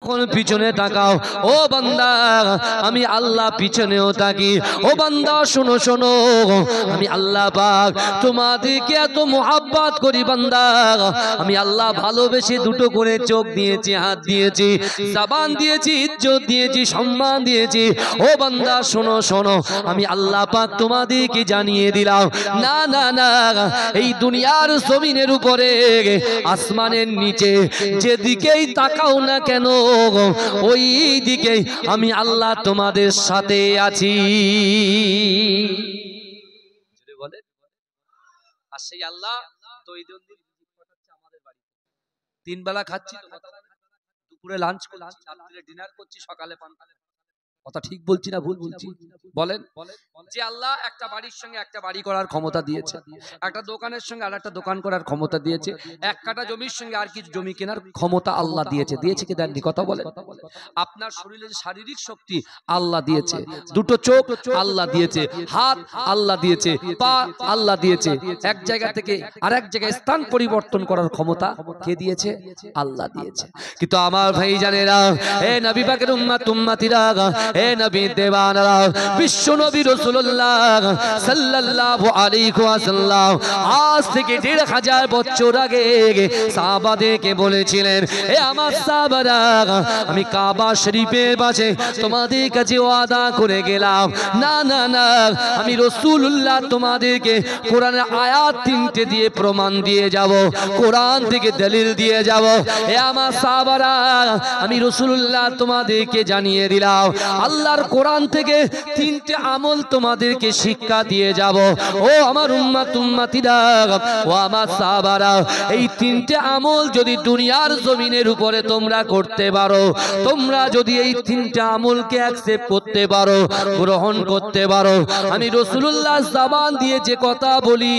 যতক্ষণ পিছনে তাকাও ও বান্দা আমি আল্লাহ পিছনেও তাকি। ও বান্দা শোনো শোনো, আমি আল্লাহ পাক তোমাদেরকে এত মোহাব্বত করি বান্দা। আমি আল্লাহ ভালোবেসে দুটো করে চোখ দিয়েছি, হাত দিয়েছি, জবান দিয়েছি, ইজ্জত দিয়েছি, সম্মান দিয়েছি। ও বান্দা শোনো শোনো, আমি আল্লাহ পাক তোমাদেরকে জানিয়ে দিলাম, না না না, এই দুনিয়ার জমিনের উপরে আসমানের নিচে যেদিকেই তাকাও না কেন ওই দিকেই আমি আল্লাহ তোমাদের সাথে আছি। আর সেই আল্লাহ দৈনন্দিন আমাদের বাড়িতে তিন বেলা খাচ্ছি, দুপুরে লাঞ্চ করছি, রাত্রে ডিনার করছি, সকালে পান। কথা ঠিক বলছি না ভুল বলছি? বলেন। যে আল্লাহ একটা বাড়ির সঙ্গে একটা বাড়ি করার ক্ষমতা দিয়েছে, একটা দোকানের সঙ্গে আর একটা দোকান করার ক্ষমতা দিয়েছে, এক কাঠা জমির সঙ্গে আর কিছু জমি কেনার ক্ষমতা আল্লাহ দিয়েছে। দিয়েছে কি দেননি? কথা বলেন। আপনার শরীরের শারীরিক শক্তি আল্লাহ দিয়েছে, দুটো চোখ আল্লাহ দিয়েছে, হাত আল্লাহ দিয়েছে, পা আল্লাহ দিয়েছে। এক জায়গা থেকে আরেক জায়গায় স্থান পরিবর্তন করার ক্ষমতা কে দিয়েছে? আল্লাহ দিয়েছে। কিন্তু আমার ভাই জানেরা, এ নবী পাকের উম্মত উম্মতিরা, এ নবী দেওয়ানারা, বিশ্ব নবী রাসূলুল্লাহ সাল্লাল্লাহু আলাইহি ওয়াসাল্লাম আজ থেকে ১৫০০ বছর আগে সাহাবাদেরকে বলেছিলেন, এ আমার সাহাবারা, আমি কাবা শরীফের পাশে তোমাদের কাছে ওয়াদা করে গেলাম, না না না, আমি রাসূলুল্লাহ তোমাদেরকে কোরআনের আয়াত ৩টে দিয়ে প্রমাণ দিয়ে যাব, কোরআন থেকে দলিল দিয়ে যাব। এ আমার সাহাবারা, আমি রাসূলুল্লাহ তোমাদেরকে জানিয়ে দিলাম, আল্লাহর কোরআন থেকে ৩টে আমল তোমাদেরকে শিক্ষা দিয়ে যাব। ও আমার উম্মত উম্মতিরা, ও আমার সাহাবারা, এই ৩টে আমল যদি দুনিয়ার জমিনের উপরে তোমরা করতে পারো, তোমরা যদি এই ৩টে আমলকে অ্যাকসেপ্ট করতে পারো, গ্রহণ করতে পারো, আমি রাসূলুল্লাহ জবান দিয়ে যে কথা বলি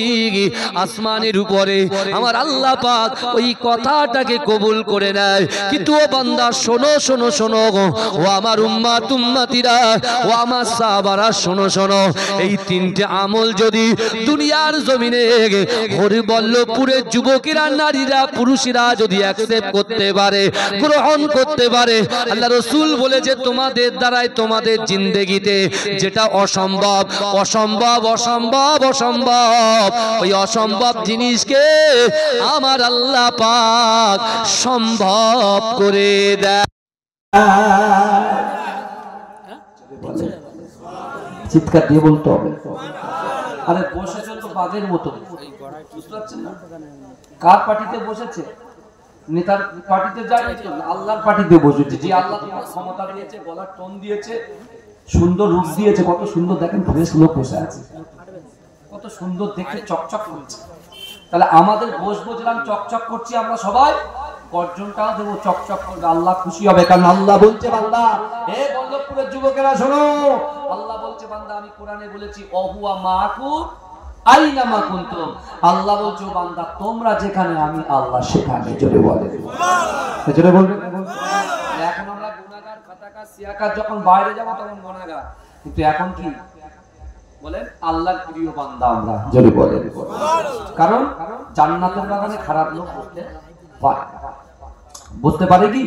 আসমানের উপরে আমার আল্লাহ পাক ওই কথাটাকে কবুল করে নেয়। কিন্তু ও বান্দা শোনো শোনো শোনো, ও আমার উম্মত উম্মতিরা, ও আমার সাহাবারা, শোনো শোনো, এই ৩টে আমল যদি দুনিয়ার জমিনে হরিবল্লভপুরের যুবকেরা, নারীরা, পুরুষেরা যদি অ্যাকসেপ্ট করতে পারে, গ্রহণ করতে পারে, আল্লাহ রাসূল বলেছে তোমাদের দ্বারাই তোমাদের জিন্দেগিতে যেটা অসম্ভব অসম্ভব অসম্ভব অসম্ভব, ওই অসম্ভব জিনিসকে আমার আল্লাহ পাক সম্ভব করে দেয়। চিৎকার দিয়ে বলতে হবে। আরে বসেছেন তো বাঘের মতো, বুঝতে পারছেন না? কার পার্টিতে বসেছে? নেতার পার্টিতে যায়নি তো, আল্লাহর পার্টিতে বসেছে। যে আল্লাহ তোমার ক্ষমতা দিয়েছে, গলার টোন দিয়েছে, সুন্দর রূপ দিয়েছে, কত সুন্দর দেখেন ফ্রেশ লোক বসে আছে, কত সুন্দর দেখতে চকচক করছে। তাহলে আমাদের বসবো যেরকম চকচক করছি আমরা সবাই, গর্জনটাও দেবো চকচক করবে, আল্লাহ খুশি হবে। কারণ আল্লাহ বলছে বান্দা, হে বল্লভপুরের যুবকেরা শোনো, আল্লাহ বলছে বান্দা, আমি কোরআনে বলেছি অহুয়া মাকুম আইনা মা কুনতুম, আল্লাহ বলছে বান্দা তোমরা যেখানে আমি আল্লাহ সেখানে। জোরে বলে, জোরে বলবে। এখন আমরা গুনাহগার, খাতাকার, সিয়াকার, যখন বাইরে যাব তখন গুনাহগার, কিন্তু এখন কি বলেন? আল্লাহর প্রিয় বান্দা আমরা। জোরে বলে। কারণ জান্নাতের বাগানে খারাপ লোক বুঝতে পারে কি?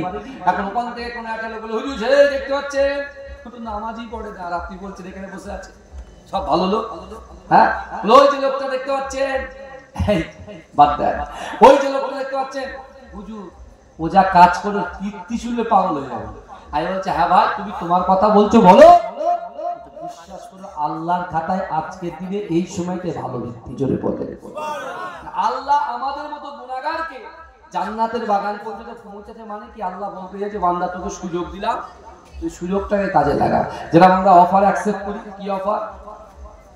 এখন ওখান থেকে কোন একটা লোক বলে, হুজুর সে দেখতে পাচ্ছেন শুধু নামাজই পড়ে না, আর আপনি বলছেন এখানে বসে আছে সব ভালো লোক। হ্যাঁ, ওই যে লোকটা দেখতে পাচ্ছেন, বাদ দেন, ওই যে লোকটা দেখতে পাচ্ছেন, হুজুর ও যা কাজ করে কীর্তি শুনলে পাগল হয়ে যাবে। আমি বলছি, হ্যাঁ ভাই তুমি তোমার কথা বলছো বলো, বিশ্বাস করো আল্লাহর খাতায় আজকের দিনে এই সময়তে ভালো ব্যক্তি। জোরে বলে। আল্লাহ আমাদের মতো গুনাহগারকে জান্নাতের বাগান পর্যন্ত পৌঁছাতে মানে কি? আল্লাহ বলতে চাইছে বান্দা তোকে সুযোগ দিলাম, তুই সুযোগটাকে কাজে লাগা। যেটা আমরা অফার অ্যাকসেপ্ট করি, কি অফার?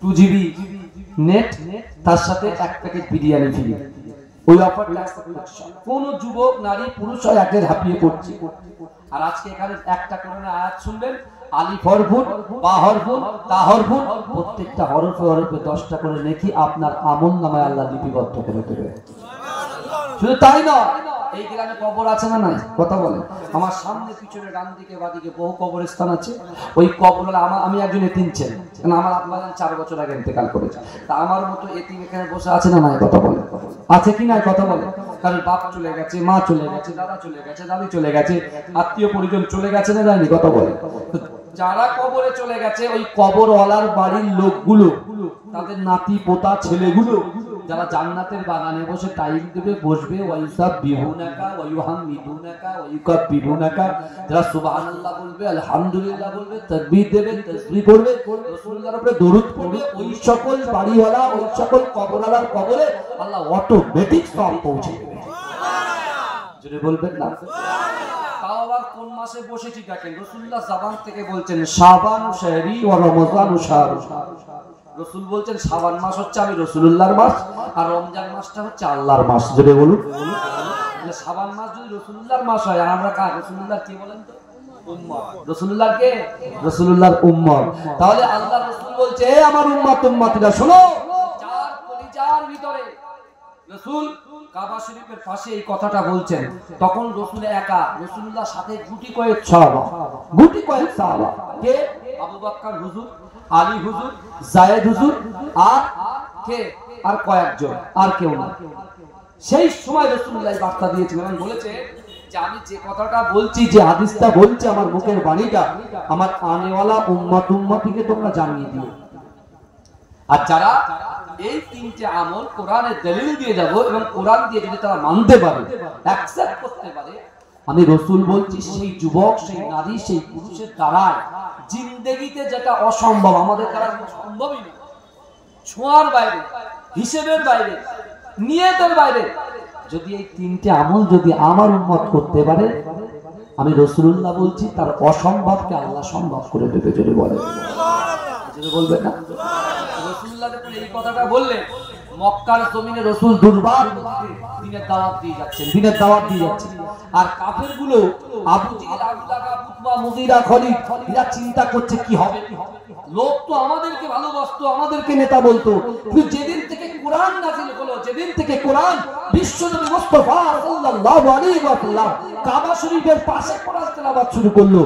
2GB নেট, তার সাথে 1 প্যাকেট বিরিয়ানি ফ্রি। ওই অফারটা কোন যুবক, নারী, পুরুষ হয় একের হাঁপিয়ে পড়ছে। আর আজকে এখানে একটা কোরআনের আয়াত শুনবেন, আলিফ হরফুন, বা হরফুন, তা হরফুন, প্রত্যেকটা হরফে হরফে 10টা করে নেকি আপনার আমলনামায় আল্লাহ লিপিবদ্ধ করে দেবে। শুধু তাই নয়, এই গ্রামে কবর আছে না নাই? কথা বলে। আমার সামনে পিছনে ডান দিকে বাদিকে বহু কবরস্থান আছে। ওই কবর আমি একজন এতিম ছিলাম, কারণ আমার আব্বা 4 বছর আগে ইন্তেকাল করেছে। তা আমার মতো এতিম এখানে বসে আছে না নাই? কথা বলে। আছে কি নাই? কথা বলে। কারণ বাপ চলে গেছে, মা চলে গেছে, দাদা চলে গেছে, দাদি চলে গেছে, আত্মীয় পরিজন চলে গেছে না যায়নি, কথা বলে। যারা কবরে চলে গেছে ওই কবরওয়ালার বাড়ির লোকগুলো, তাদের নাতি পোতা ছেলেগুলো যারা জান্নাতের বাগানে বসে টাইম দেবে, বসবে, ওয়াইসাব বিহুনাকা ওয়াইহাম মিদুনাকা ওয়াইকাব বিহুনাকা, যারা সুবহানাল্লাহ বলবে, আলহামদুলিল্লাহ বলবে, তাকবীর দেবে, তাসবিহ করবে, রাসূলুল্লাহর উপরে দরুদ পড়বে, ওই সকল বাড়িওয়ালা, ওই সকল কবরওয়ালার কবরে আল্লাহ অটোমেটিক সব পৌঁছে দেবে। সুবহানাল্লাহ, জোরে বলবেন না? তাও আবার কোন মাসে বসেছি দেখেন, রাসূলুল্লাহ জবান থেকে বলছেন শাবান শাহরি ওয়া রমজান শাহরু। রাসূল বলছেন শাবান মাস হচ্ছে আমি রাসূলুল্লাহর মাস, আর রমজান মাসটা হচ্ছে আল্লাহর মাস। জোরে বলুন। তাহলে শাবান মাস যদি রাসূলুল্লাহর মাস হয়, আর আমরা কার? রাসূলুল্লাহর কি বলেন তো? উম্মত। রাসূলুল্লাহর কে? রাসূলুল্লাহর উম্মত। তাহলে আল্লাহ রাসূল বলছে, হে আমার উম্মত উম্মতিরা শোনো, যার কলিজার ভিতরে রাসূল কাবা শরীফের পাশে এই কথাটা বলছেন, তখন রাসূল একা, রাসূলুল্লাহর সাথে গুটি কয়েক সাহাবা, গুটি কয়েক সাহাবা, কে? আবু বকর হুজুর, আলী হুজুর, যায়েদ হুজুর, আর কে? আর কয়েকজন, আর কেউ না। সেই সময় রাসূলুল্লাহ বার্তা দিয়েছেন এবং বলেছে যে আমি যে কথাটা বলছি, যে হাদিসটা বলছি, আমার মুখের বাণীটা আমার আনেওয়ালা উম্মত উম্মতিকে তোমরা জানিয়ে দিও। আর যারা এই তিনটে আমল কোরআনের দলিল দিয়ে যাব এবং কোরআন দিয়ে যদি তারা মানতে পারে, অ্যাকসেপ্ট করতে পারে, আমি রাসূল বলছি সেই যুবক, সেই নারী, সেই পুরুষের দ্বারাই জিন্দেগিতে যেটা অসম্ভব, আমাদের দ্বারা সম্ভবই না, ছোঁয়ার বাইরে, হিসেবের বাইরে, নিয়তের বাইরে, যদি এই তিনটে আমল যদি আমার উম্মত করতে পারে, আমি রাসূলুল্লাহ বলছি তার অসম্ভবকে আল্লাহ সম্ভব করে দেবে। যদি বলে, যদি বলবেন না? রাসূলুল্লাহ যখন এই কথাটা বললেন, মক্কার জমিনে রাসূল দুর্বার দিনের দাওয়াত দিয়ে যাচ্ছেন, দিনের দাওয়াত দিয়ে যাচ্ছেন, আর কাফেরগুলো আবু জেহেল, আবু লাহাব, উতবা, মুগীরা, খালিদ, এরা চিন্তা করছে কি হবে। লোক তো আমাদেরকে ভালোবাসতো, আমাদেরকে নেতা বলতো, কিন্তু যেদিন থেকে কোরআন নাযিল হলো, যেদিন থেকে কোরআন বিশ্বনবী মুস্তাফা সাল্লাল্লাহু আলাইহি ওয়াসাল্লাম কাবা শরীফের পাশে কোরআন তেলাওয়াত শুরু করলো,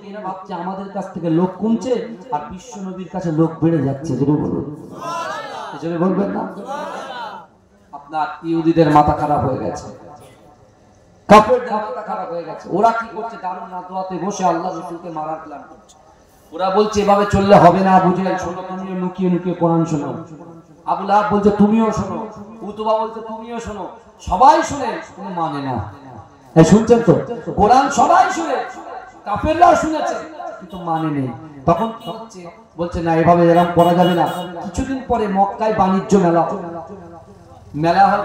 এরা ভাবছে আমাদের কাছ থেকে লোক কমছে আর বিশ্বনবীর কাছে লোক বেড়ে যাচ্ছে। যদি বলুন, যদি বলবেন না? আপনার ইহুদিদের মাথা খারাপ হয়ে গেছে, কাফেরদের মাথা খারাপ হয়ে গেছে। ওরা কি করছে? দারুন নাদওয়াতে বসে আল্লাহ রাসূলকে মারার প্ল্যান করছে। ওরা বলছে এভাবে চললে হবে না, আবু জেহেল শোনো, তুমিও লুকিয়ে লুকিয়ে কোরআন শোনো। আবু লাহাব বলছে তুমিও শোনো, উতবা বলছে তুমিও শোনো। সবাই শুনে, কোনো মানে না। এই শুনছেন তো? কোরআন সবাই শুনে, কাফেররাও শুনেছে, কিন্তু মানে নেই। তখন কি হচ্ছে? বলছে না, এভাবে এরকম করা যাবে না। কিছুদিন পরে মক্কায় বাণিজ্য মেলা, মেলা হয়,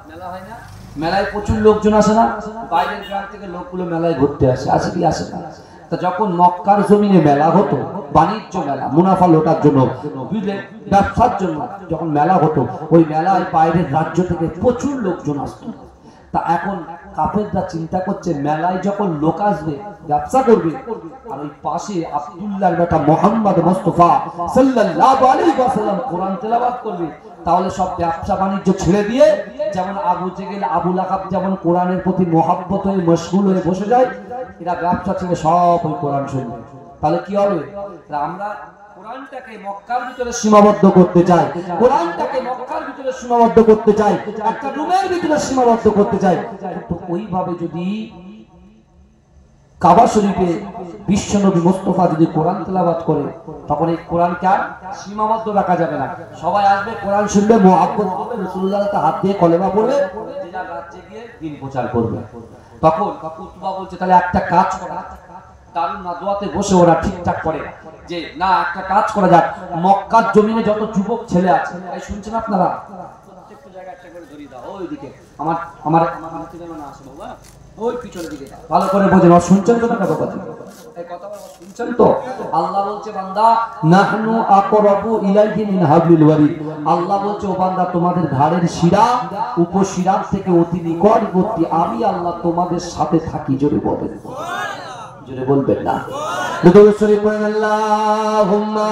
মেলা হয় না? মেলায় প্রচুর লোকজন আসে না? বাইরের গ্রাম থেকে লোকগুলো মেলায় ঘুরতে আসে, আসে কি আসে না? তা যখন মক্কার জমিনে মেলা হতো, বাণিজ্য মেলা, মুনাফা লোটার জন্য, ব্যবসার জন্য যখন মেলা হতো, ওই মেলায় বাইরের রাজ্য থেকে প্রচুর লোকজন আসতো। তা এখন কাফেররা চিন্তা করছে মেলায় যখন লোক আসবে, ব্যবসা করবে, আর ওই পাশে আব্দুল্লাহর বেটা মুহাম্মদ মুস্তাফা সাল্লাল্লাহু আলাইহি ওয়াসাল্লাম কোরআন তেলাওয়াত করবে, তাহলে সব ব্যবসা বাণিজ্য ছেড়ে দিয়ে, যেমন আবু জেহেল, আবু লাহাব যেমন কোরআনের প্রতি মহব্বত হয়ে মশগুল হয়ে বসে যায়, এরা ব্যবসা ছেড়ে সব ওই কোরআন শুনবে। তাহলে কি হবে? আমরা কোরআনটাকে মক্কার ভিতরে সীমাবদ্ধ করতে চাই, কোরআনটাকে মক্কার ভিতরে সীমাবদ্ধ করতে চাই, একটা রুমের ভিতরে সীমাবদ্ধ করতে চাই। তো ওইভাবে যদি কাবা শরীফে বিশ্বনবী মুস্তাফা যদি কোরআন তেলাওয়াত করে, তখন এই কোরআনকে আর সীমাবদ্ধ রাখা যাবে না। সবাই আসবে, কোরআন শুনবে, মুহাব্বত করবে, রাসূলুল্লাহর হাত দিয়ে কলেমা পড়বে, জেলা রাজ্যে গিয়ে দ্বীন প্রচার করবে। তখন উতবা বলছে তাহলে একটা কাজ করা, দারুন নাদওয়াতে বসে ওরা ঠিকঠাক করে যে না, একটা কাজ করা যাক, মক্কার জমিনে যত যুবক ছেলে আছে, এই শুনছেন আপনারা, প্রত্যেকটা জায়গায় একটা করে ধরিয়ে দাও, ওইদিকে আমার আমার আমার থেকে না আসে বাবা, ওই পিছনের দিকে ভালো করে বোঝেন। শুনছেন তো কথা? এই কথা শুনছেন তো? আল্লাহ বলছে বান্দা, নাহনু আকরাবু ইলাইহি মিন হাবলিল ওয়ারিদ। আল্লাহ বলছে ও বান্দা, তোমাদের ঘাড়ের শিরা উপশিরা থেকে অতি নিকটবর্তী আমি আল্লাহ তোমাদের সাথে থাকি। জোরে বলেন, জোরে বলবেন না? দুরূদ শরীফ পড়েন, আল্লাহুম্মা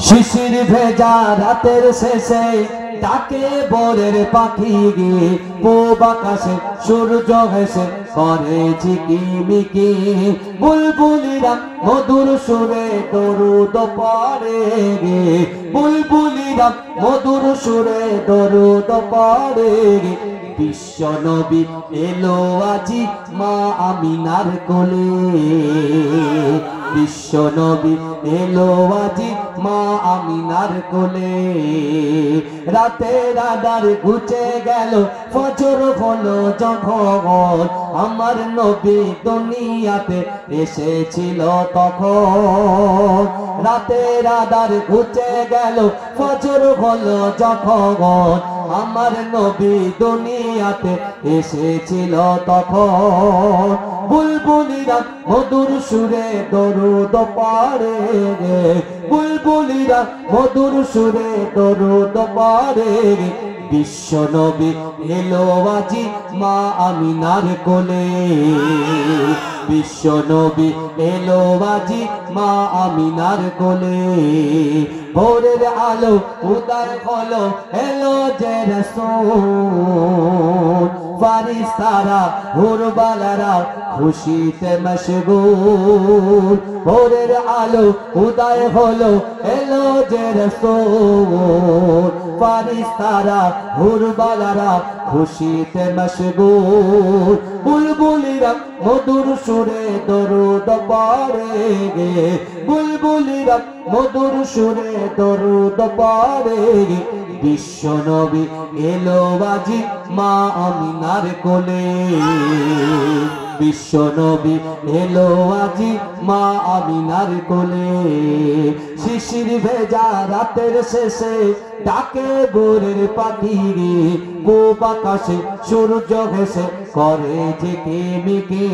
শিশির ভেজা রাতের শেষে ডাকে ভোরের পাখি গে, পূব আকাশে সূর্য হেসে করে ঝিকিমিকি, বুলবুলিরা মধুর সুরে দরুদ পড়ে গে, বুলবুলিরা মধুর সুরে দরুদ পড়ে গে। বিশ্ব নবী এলো আজি মা আমিনার কোলে, বিশ্ব নবী এলো আজি মা আমিনার কোলে। রাতের আধার ঘুচে গেল, ফজর হলো যখন, আমার নবী দুনিয়াতে এসেছিল তখন। রাতের আধার ঘুচে গেল, ফজর হলো যখন, আমার নবী দুনিয়াতে এসেছিল তখন। বুলবুলিরা মধুর সুরে দরুদ পড়ে রে, বুলবুলিরা মধুর সুরে দরুদ পড়ে রে। বিশ্ব নবী এলো আজি মা আমিনার কোলে, বিশ্ব নবী এলো আজি মা আমিনার কোলে। ভোরের আলো উদয় হলো, এলো যে রাসূল, ফারিস্তারা হুরবালারা খুশিতে মশগুল। ভোরের আলো উদয় হলো, এলো যে রাসূল, ফারিস্তারা হুরবালারা খুশিতে মশগুল। বুলবুলিরা মধুর সুরে দরুদ পড়ে গে, বুলবুলিরা মধুর সুরে দরুদ পড়ে গে। বিশ্ব নবী এলো আজি মা আমিনার কোলে, বিশ্ব নবী এলো আজি মা আমিনার কোলে। শিশির ভেজা রাতের শেষে ডাকে ভোরের পাখি রে, পূব আকাশে সূর্য হেসে করে ঝিকিমিকি,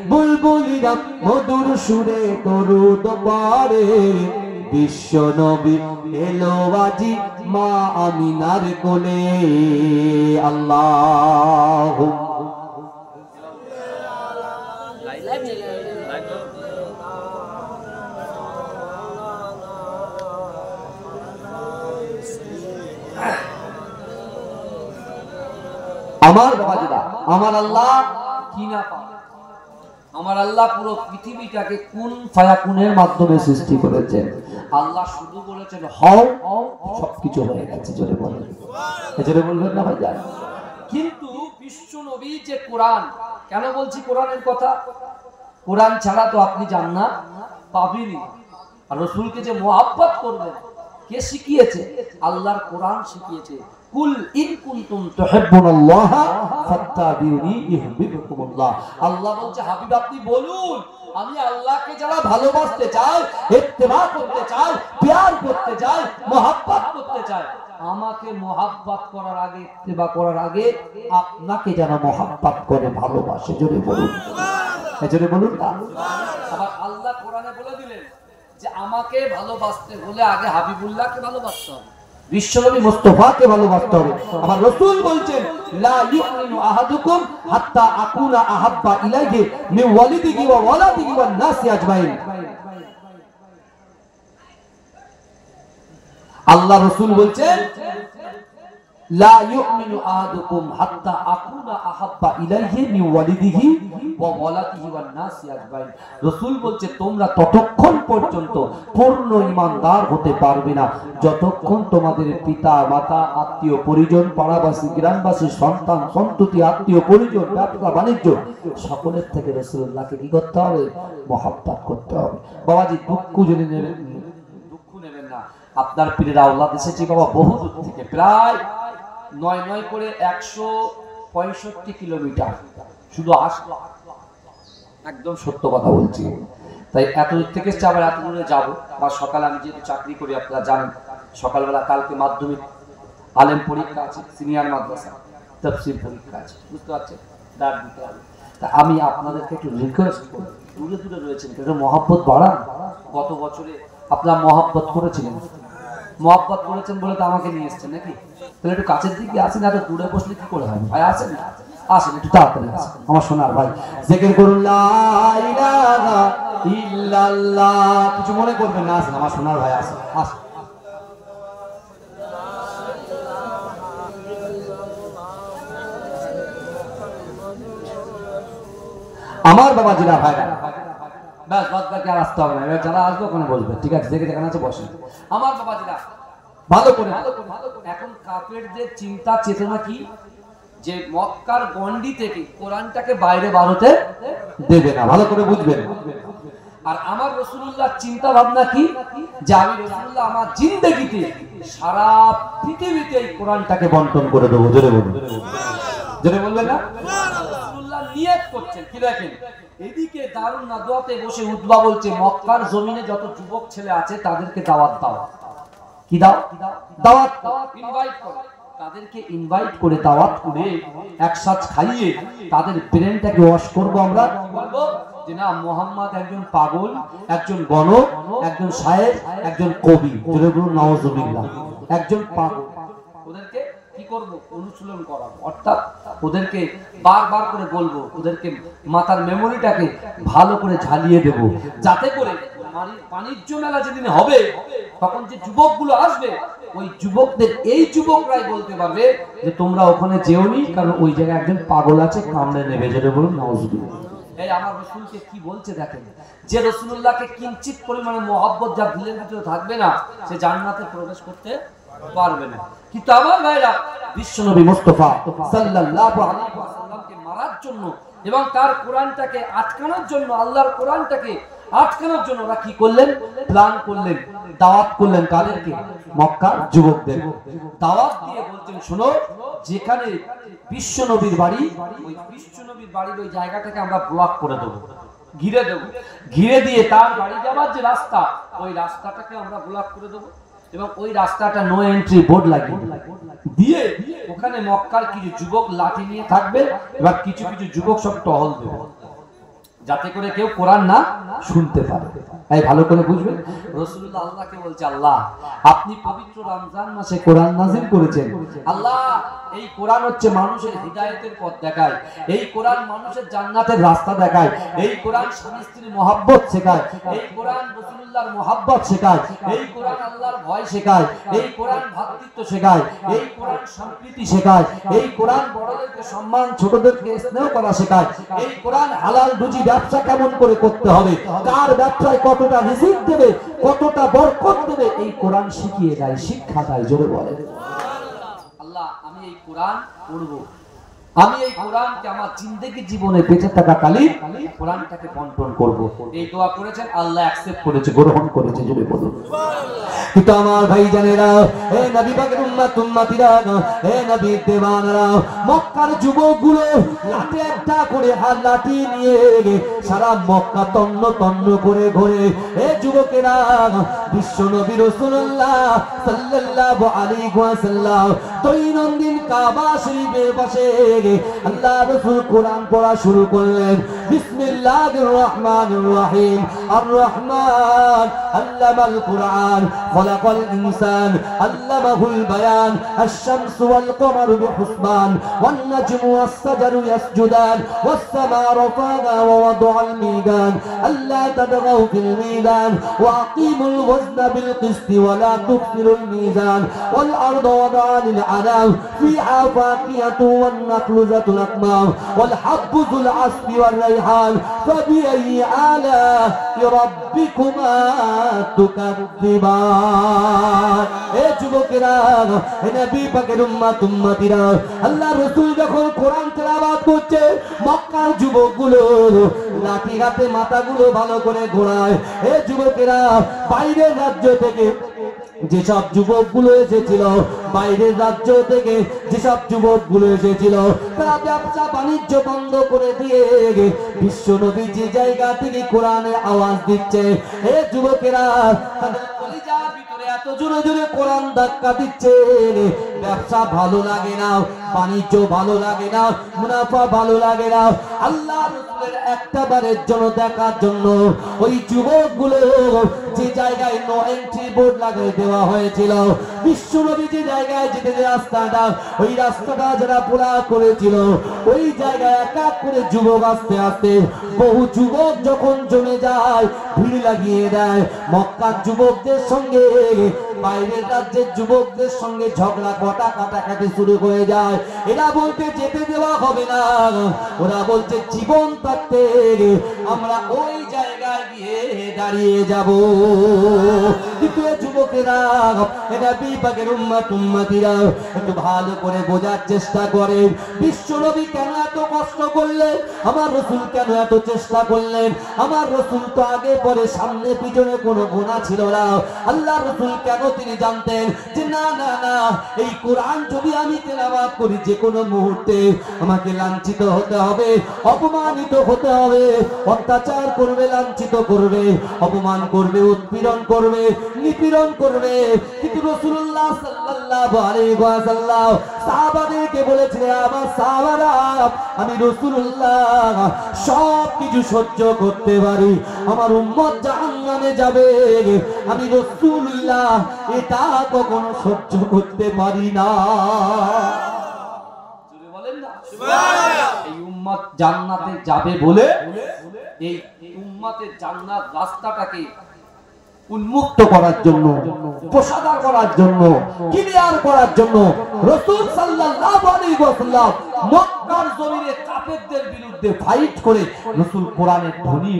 বুলবুলিরা মধুর সুরে দরুদ পড়ে। বিশ্ব নবী এলো আজি মা আমিনার কোলে। আল্লাহ আমার বাবাজিরা, আমার আল্লাহ কি না পায়, আমার আল্লাহ পুরো পৃথিবীটাকে কুন ফায়াকুনের মাধ্যমে সৃষ্টি করেছেন। আল্লাহ শুধু বলেছেন হও, সবকিছু হয়ে গেছে। জোরে বলেন, জোরে বলবেন না ভাই জান। কিন্তু বিশ্ব নবী যে কোরআন, কেন বলছি কোরআনের কথা, কোরআন ছাড়া তো আপনি জান্নাত পাবেনই। আর রাসূলকে যে মুহাব্বত করবেন কে শিখিয়েছে? আল্লাহর কোরআন শিখিয়েছে। কুল ইন কুনতুম তুহিব্বুনাল্লাহ ফাত্তাবিউনি ইউহিব্বুকুমুল্লাহ। আল্লাহ বলছে হাবিব আপনি বলুন, আমি আল্লাহকে যারা ভালোবাসতে চায়, ইত্তেবা করতে চায়, প্যার করতে চায়, মুহাব্বত করতে চায়, আমাকে মুহাব্বত করার আগে, ইত্তেবা করার আগে আপনাকে যারা মুহাব্বত করে ভালোবাসে, জোরে বলুন সুবহানাল্লাহ, জোরে বলুন না। আবার আল্লাহ কোরআনে বলে দিলেন যে আমাকে ভালোবাসতে হলে আগে হাবিবুল্লাহকে ভালোবাসতে হবে, বিশ্বনবী মুস্তাফাকে ভালোবাসতে হবে। আমার রাসূল বলছেন লা ইউমিনু আহাদুকুম হাত্তা আকুনা আহাব্বা ইলাইহি মিন ওয়ালিদিহি ওয়া ওয়ালাদিহি ওয়ান নাসি আজমাইন। আল্লাহ রাসূল বলছেন লা ইউমিনু আহাদুকুম হাত্তা আকুনা আহাব্বা ইলাইহি মিন ওয়ালিদিহি ওয়া ওয়ালাদিহি ওয়ান নাসি আজমাইন। রাসূল বলছে তোমরা ততক্ষণ পর্যন্ত পূর্ণ ঈমানদার হতে পারবে না যতক্ষণ তোমাদের পিতা মাতা, আত্মীয় পরিজন, পাড়াবাসী, গ্রামবাসী, সন্তান সন্ততি, আত্মীয় পরিজন, ব্যবসা বাণিজ্য সকলের থেকে রাসূলুল্লাহকে কি করতে হবে? মহব্বত করতে হবে। বাবাজি দুঃখ যদি নেবেন, দুঃখ নেবেন না। আপনার পীরের আওলাদ এসেছে বাবা বহু দূর থেকে, প্রায় ৯ করে ১৬৫ কিলোমিটার শুধু আসলো। একদম সত্য কথা বলছি। তাই এত দূর থেকে আবার এত দূরে যাবো। বা সকালে আমি যেহেতু চাকরি করি আপনারা জানেন, সকালবেলা কালকে মাধ্যমিক আলেম পরীক্ষা আছে, সিনিয়র মাদ্রাসা তাফসীর পরীক্ষা আছে, বুঝতে পারছেন, দাঁড় দিতে হবে। তা আমি আপনাদেরকে একটু রিকোয়েস্ট করি, দূরে দূরে রয়েছেন একটু মহব্বত বাড়ান। গত বছরে আপনারা মহব্বত করেছিলেন, মহব্বত করেছেন বলে তো আমাকে নিয়ে এসছেন নাকি? তাহলে একটু কাছের দিকে আসেন, এত দূরে বসলে কি করে হবে? ভাই আসেন, আসেন একটু তাড়াতাড়ি আসেন আমার সোনার ভাই। জিকির করুন লা ইলাহা ইল্লাল্লাহ, কিছু মনে করবেন না, আসেন আমার সোনার ভাই, আসেন আসেন। আমার বাবাজিরা ভাইরা, ব্যাস বাদ বাকি আর আসতে হবে না, এবার যারা আসবে ওখানে বসবে, ঠিক আছে, দেখে যেখানে আছে বসে। আমার বাবাজিরা ভালো করে, এখন কাফেরদের চিন্তা চেতনা কি, যে মক্কার গন্ডি থেকে কোরআনটাকে বাইরে বার হতে দেবে না, ভালো করে বুঝবেন। আর আমার রাসূলুল্লাহ চিন্তা ভাবনা কি, যে আমি রাসূলুল্লাহ আমার জিন্দেগিতে সারা পৃথিবীতে এই কোরআনটাকে বন্টন করে দেবো। জোরে বলুন, জোরে বলবেন না? রাসূলুল্লাহ নিয়ত করছেন কি, দেখেন এদিকে দারুন নাদওয়াতে বসে উতবা বলছে মক্কার জমিনে যত যুবক ছেলে আছে তাদেরকে দাওয়াত দাও। কি দাও? দাওয়াত, ইনভাইট করো। তাদেরকে ইনভাইট করে দাওয়াত করে একসাথে খাইয়ে তাদের ব্রেনটাকে ওয়াশ করবো। আমরা বলবো যে না, মুহাম্মদ একজন পাগল, একজন গণক, একজন শায়ের, একজন কবি, জোরে বলুন নাউজুবিল্লাহ, একজন পাগল। ওদেরকে কি করব? অনুশীলন করাবো, অর্থাৎ ওদেরকে বারবার করে বলবো, ওদেরকে মাথার মেমোরিটাকে ভালো করে ঝালিয়ে দেব, যাতে করে বাণিজ্য মেলা যেদিন হবে তখন যে যুবকগুলো আসবে ওই যুবকদের, এই যুবকরাই বলতে পারবে যে তোমরা ওখানে যেওনি, কারণ ওই জায়গায় একজন পাগল আছে, কামড়ে নেবে। যেটা বলুন নাউজুবিল্লাহ। এই আমার রাসূলকে কি বলছে দেখেন, যে রাসূলুল্লাহকে কিঞ্চিত পরিমাণে মহব্বত যা দিলের ভিতরে থাকবে না, সে জান্নাতে প্রবেশ করতে পারবে না। কিন্তু আমার ভাইরা, বিশ্বনবী মুস্তাফা সাল্লাল্লাহু আলাইহি ওয়াসাল্লামকে মারার জন্য এবং তার কোরআনটাকে আটকানোর জন্য, আল্লাহর কোরআনটাকে আটকানোর জন্য ওরা কি করলেন? প্ল্যান করলেন, দাওয়াত করলেন। কাদেরকে? মক্কার যুবকদের দাওয়াত দিয়ে বলতেন শোনো, যেখানে বিশ্বনবীর বাড়ি, ওই বিশ্বনবীর বাড়ির ওই জায়গাটাকে আমরা ব্লক করে দেবো, ঘিরে দেবো, ঘিরে দিয়ে তার বাড়ি যাওয়ার যে রাস্তা, ওই রাস্তাটাকে আমরা ব্লক করে দেবো এবং ওই রাস্তাটা নো এন্ট্রি বোর্ড লাগিয়ে দিয়ে ওখানে মক্কার কিছু যুবক লাঠি নিয়ে থাকবে, এবার কিছু কিছু যুবক সব টহল দেবে, যাতে করে কেউ কোরআন না শুনতে পারে। এই ভালো করে বুঝবেন, রাসূলুল্লাহ আল্লাহকে বলছে, আল্লাহ আপনি পবিত্র রমজান মাসে কোরআন নাযিল করেছেন, আল্লাহ এই কোরআন হচ্ছে মানুষের হিদায়াতের পথ দেখায়, এই কোরআন মানুষের জান্নাতের রাস্তা দেখায়, এই কোরআন স্বামী স্ত্রীর মহব্বত শেখায়, এই কোরআন রাসূলুল্লাহর মহব্বত শেখায়, এই কোরআন আল্লাহর ভয় শেখায়, এই কোরআন ভ্রাতৃত্ব শেখায়, এই কোরআন সম্প্রীতি শেখায়, এই কোরআন বড়দেরকে সম্মান, ছোটদেরকে স্নেহ করা শেখায়, এই কোরআন হালাল রুজি ব্যবসা কেমন করে করতে হবে, কার ব্যবসায় কতটা রিজিক দেবে, কতটা বরকত দেবে, এই কোরআন শিখিয়ে দেয়, শিক্ষা দেয়। জোরে বলে আল্লাহ, আমি এই কোরআন পড়বো, আমি এই কোরআনকে আমার জিন্দেগি জীবনে বেঁচে থাকাকালীন কোরআনটাকে বন্টন করব। এই দোয়া করেছেন, আল্লাহ অ্যাকসেপ্ট করেছে, গ্রহণ করেছে। জোরে বলুন। কিন্তু আমার ভাইজানেরা, হে নবী পাকের উম্মতিরা, হে নবীর দেওয়ানরা, মক্কার যুবকগুলো লাঠি একটা করে হাত লাঠি নিয়ে সারা মক্কা তন্ন তন্ন করে ঘোরে। হে যুবকেরা, বিশ্ব নবী রাসূলুল্লাহ সাল্লাল্লাহু আলাইহি ওয়াসাল্লাম দৈনন্দিন কাবা শরীফের পাশে আল্লাহ রাসূল কোরআন পড়া শুরু করলেন। বিসমিল্লাহির রহমানির রহিম। আর রহমান আল্লামাল কোরআন, খলাকাল ইনসান, আল্লামাহুল বায়ান, আশ-শামসু ওয়াল কমারু বিহুসবান, ওয়ান নাজমু ওয়াস-শাজারু ইয়াসজুদান, ওয়াস-সামা রাফা'হা ওয়া ওয়াদা'আল মিজান, আল্লা তাদগাউ ফিল মিজান, ওয়া আকিমুল ওয়াজনা বিল কিসতি ওয়া লা তুকসিরুল মিজান, ওয়াল আরদা ওয়াদা'a লিল আনাম ফিহা ফাকিহাতু ওয়ান নাখলু যাতুল আকমাম, ওয়াল হাব্বু যুল আসফি ওয়ার রাইহান, ফাবিআইয়ি আলা'i রাব্বিকুমা তুকাযযিবান। হে যুবকেরা, হে নবী পাকের উম্মতিরা, আল্লাহ রাসূল যখন কোরআন তেলাওয়াত করছে, মক্কার যুবকগুলো লাঠি হাতে মাথাগুলো ভালো করে ঘোরায়। হে যুবকেরা, বাইরের রাজ্য থেকে যেসব যুবকগুলো এসেছিল, বাইরের রাজ্য থেকে যেসব যুবকগুলো এসেছিল, তারা ব্যবসা বাণিজ্য বন্ধ করে দিয়ে বিশ্ব নবী যে জায়গা থেকে কোরআনের আওয়াজ দিচ্ছে, হে যুবকেরা, তাদের কলিজার ভিতরে এত জোরে জোরে কোরআন ধাক্কা দিচ্ছে, ব্যবসা ভালো লাগে না, বাণিজ্য ভালো লাগে না, মুনাফা ভালো লাগে না। আল্লাহ রাসূলের একটা বারের জন্য দেখার জন্য ওই যুবকগুলো যে জায়গায় নো এন্ট্রি বোর্ড লাগিয়ে দেওয়া হয়েছিল, বিশ্বনবী যে জায়গায় যেতে যে রাস্তাটা, ওই রাস্তাটা যারা পুরা করেছিল, ওই জায়গায় এক এক করে যুবক আস্তে আস্তে বহু যুবক যখন জমে যায়, ভিড় লাগিয়ে দেয়। মক্কার যুবকদের সঙ্গে বাইরের রাজ্যের যুবকদের সঙ্গে ঝগড়া কাটাকাটি শুরু হয়ে যায়। এরা বলতে যেতে দেওয়া হবে না, ওরা বলছে জীবন থাকতে আমরা ওই জায়গায় গিয়ে দাঁড়িয়ে যাব। কিন্তু যুবকেরা, এটা বিপাকের উম্মতিরা একটু ভালো করে বোঝার চেষ্টা করেন, বিশ্বনবী কেন এত কষ্ট করলেন, আমার রাসূল কেন এত চেষ্টা করলেন। আমার রাসূল তো আগে পরে সামনে পিছনে কোনো গুনাহ ছিল না। আল্লাহ রাসূল কেন তিনি জানতেন যে না না না, এই কোরআন যদি আমি তেলাওয়াত করি যে কোনো মুহূর্তে আমাকে লাঞ্ছিত হতে হবে, অপমানিত হতে হবে, অত্যাচার করবে, লাঞ্ছিত করবে, অপমান করবে, উৎপীড়ন করবে, নিপীড়ন করবে। কিন্তু রাসূলুল্লাহ সাল্লাল্লাহু আলাইহি ওয়াসাল্লাম সাহাবাদেরকে বলেছিলেন, আমার সাহাবারা, আমি রাসূলুল্লাহ সব কিছু সহ্য করতে পারি, আমার উম্মত জাহান্নামে যাবে, আমি রাসূলুল্লাহ এটা কখনো সহ্য করতে পারি না। জোরে বলেন না সুবহানাল্লাহ। এই উম্মত জান্নাতে যাবে বলে এই উম্মতের জান্নাত রাস্তাটাকে উন্মুক্ত করার জন্য, প্রসাদা করার জন্য, ক্লিয়ার করার জন্য রাসূল সাল্লাল্লাহু আলাইহি ওয়াসাল্লাম মক্কার জমিনে কাফেরদের বিরুদ্ধে ফাইট করে রাসূল কোরআনের ধ্বনি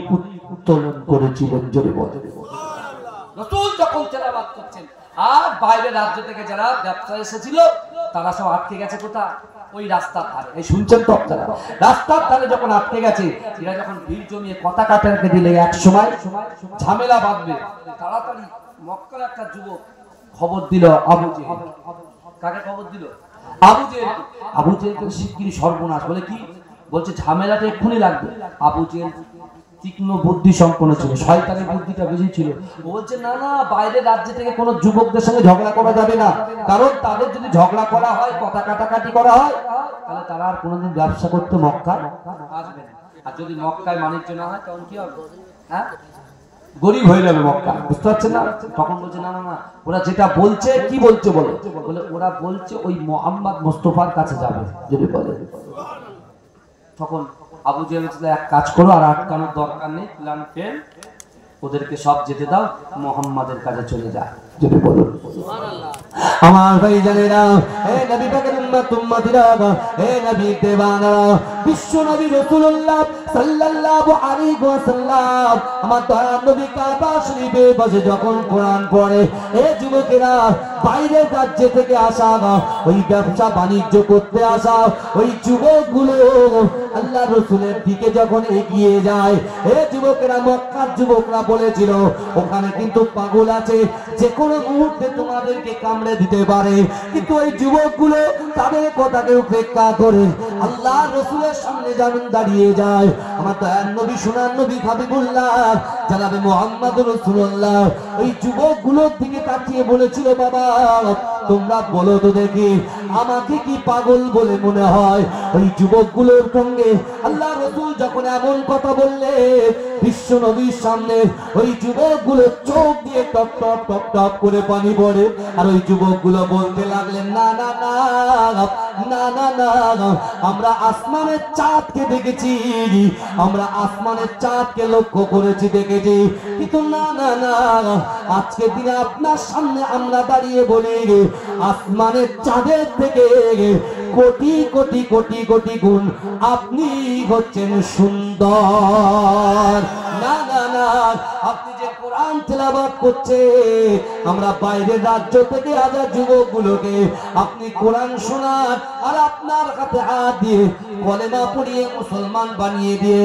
উত্তোলন করেছিলেন। জোরে বলেন সুবহানাল্লাহ। রাসূল যখন তেলাওয়াত করছেন আর বাইরের রাজ্য থেকে যারা ব্যবসা এসেছিল তারা সব আটকে গেছে কোথায়? ওই রাস্তার ধারে। এই শুনছেন তো আপনারা? রাস্তার ধারে যখন আটকে গেছে, এরা যখন ভিড় জমিয়ে কথা কাটাতে দিলে এক সময় ঝামেলা বাঁধবে, তাড়াতাড়ি মক্কার একটা যুবক খবর দিল আবু জেহেল। কাকে খবর দিল? আবু জেহেল। আবু জেহেলকে শিগগিরই সর্বনাশ। বলে কি? বলছে ঝামেলাটা এক্ষুনি লাগবে। আবু জেহেল তীক্ষ্ণ বুদ্ধি সম্পন্ন ছিল, শয়তানের বুদ্ধিটা বেশি ছিল। ও বলছে না না, বাইরের রাজ্য থেকে কোনো যুবকদের সঙ্গে ঝগড়া করা যাবে না, কারণ তাদের যদি ঝগড়া করা হয়, কথা কাটাকাটি করা হয়, তাহলে তারা আর কোনোদিন ব্যবসা করতে মক্কায় আসবে না। আর যদি মক্কায় বাণিজ্য না হয় তখন কি হবে? হ্যাঁ, গরিব হয়ে যাবে মক্কা। বুঝতে পারছেন না? তখন বলছে না না না, ওরা যেটা বলছে, কি বলছে বলে, ওরা বলছে ওই মুহাম্মদ মুস্তাফার কাছে যাবে। যদি বলে তখন আবু জেহেল এক কাজ করো, আর আটকানোর দরকার নেই, প্ল্যান ফেল, ওদেরকে সব যেতে দাও, মুহাম্মাদের কাছে চলে যায়। যদি বলুন সুবহানাল্লাহ। আমার ভাই জানেরা, হে নবী পাকের উম্মতিরা, হে নবী দেওয়ানা, বিশ্ব নবী রাসূলুল্লাহ সাল্লাল্লাহু আলাইহি ওয়াসাল্লাম আমার দয়ার নবী কাবা শরীফে বসে যখন কোরআন পড়ে, হে যুবকেরা, বাইরের রাজ্য থেকে আসা, ওই ব্যবসা বাণিজ্য করতে আসা ওই যুবকগুলো আল্লাহ রাসূলের দিকে যখন এগিয়ে যায়, হে যুবকেরা, মক্কার যুবকরা বলেছিল ওখানে কিন্তু পাগল আছে, যে কোনো মুহূর্তে তোমাদেরকে কামড়ে দিতে পারে। কিন্তু ওই যুবকগুলো তাদের কথাকে উপেক্ষা করে আল্লাহ রাসূলের সামনে যেমন দাঁড়িয়ে যায়, আমার দয়ার নবী সোনার নবী হাবিবুল্লাহ জানাবে মুহাম্মদুর রাসূলুল্লাহ ওই যুবকগুলোর দিকে তাকিয়ে বলেছিল, বাবা তোমরা বলো তো দেখি, আমাকে কি পাগল বলে মনে হয়? ওই যুবকগুলোর সঙ্গে আল্লাহ রাসূল যখন এমন কথা বললেন, বিশ্ব নবীর সামনে ওই যুবকগুলো চোখ দিয়ে টপ টপ টপ টপ করে পানি পড়ে। আর ওই যুবকগুলো বলতে লাগলেন, না না না না না না, আমরা আসমানের চাঁদকে দেখেছি, আমরা আসমানের চাঁদকে লক্ষ্য করেছি, দেখেছি, কিন্তু না না না, আজকে দিনে আপনার সামনে আমরা দাঁড়িয়ে বলি আসমানের চাঁদের থেকে কোটি কোটি কোটি কোটি গুণ আপনি হচ্ছেন সুন্দর। না না না, আপনি যে কোরআন তেলাওয়াত করছে, আমরা বাইরের রাজ্য থেকে হাজার যুবকগুলোকে আপনি কোরআন শোনান, আর আপনার হাতে হাত দিয়ে কলেমা পড়িয়ে মুসলমান বানিয়ে দিয়ে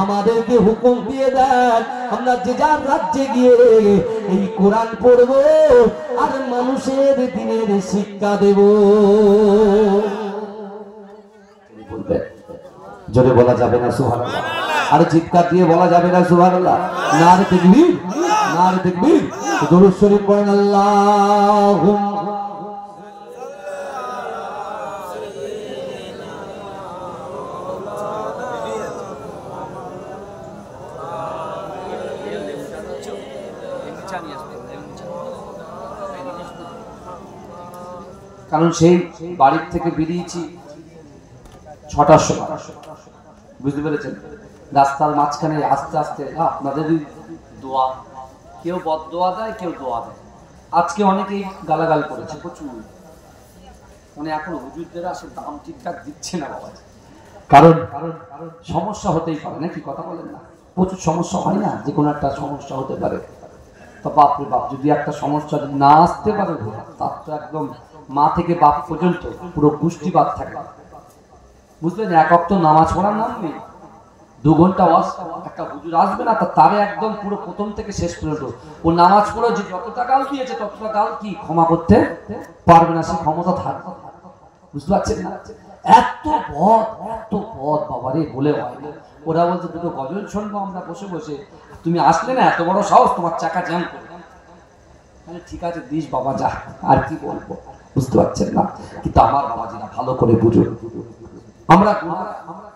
আমাদেরকে হুকুম দিয়ে দেন, আমরা যে যার রাজ্যে গিয়ে এই কোরআন পড়বো আর মানুষের দিনের শিক্ষা দেব। জোরে বলা যাবে না সুবহানাল্লাহ? আর চিৎকার দিয়ে বলা যাবে না সুবহানাল্লাহ? নারে তাকবীর, নারে তাকবীর। দরুদ শরীফ পড়েন, আল্লাহুম্মা কারণ সেই বাড়ির থেকে বেরিয়েছি 6টার সময়, বুঝতে পেরেছেন? রাস্তার মাঝখানে আস্তে আস্তে আপনাদের দোয়া, কেউ বদদোয়া দেয়, কেউ দোয়া দেয়, আজকে অনেকেই গালাগাল করেছে প্রচুর, মানে এখন হুজুরদের আসলে দাম ঠিকঠাক দিচ্ছে না বাবা। কারণ সমস্যা হতেই পারে নাকি, কথা বলেন না, প্রচুর সমস্যা হয় না, যে কোনো একটা সমস্যা হতে পারে। তো বাপরে বাপ, যদি একটা সমস্যা যদি না আসতে পারে তার তো একদম মা থেকে বাপ পর্যন্ত পুরো গোষ্ঠী বাদ থাকে, বুঝলেন? এক অক্ত নামাজ পড়ার নাম নেই, 2 ঘন্টা ওয়াজ একটা হুজুর আসবে না তারে একদম পুরো প্রথম থেকে শেষ পর্যন্ত ও নামাজ পড়ে যে যতটা গাল দিয়েছে ততটা গাল কি ক্ষমা করতে পারবে না, সে ক্ষমতা থাকবে, বুঝতে পারছেন না? এত পথ বাবারে বলে হয় না। ওরা বলছে দুটো গজল শুনবো আমরা বসে বসে, তুমি আসলে না, এত বড় সাহস, তোমার চাকা জ্যাম করে। মানে ঠিক আছে দিস বাবা, যা, আর কি বলবো, বুঝতে পারছেন না? কিন্তু আমার বাবাজিরা ভালো করে বুঝুন,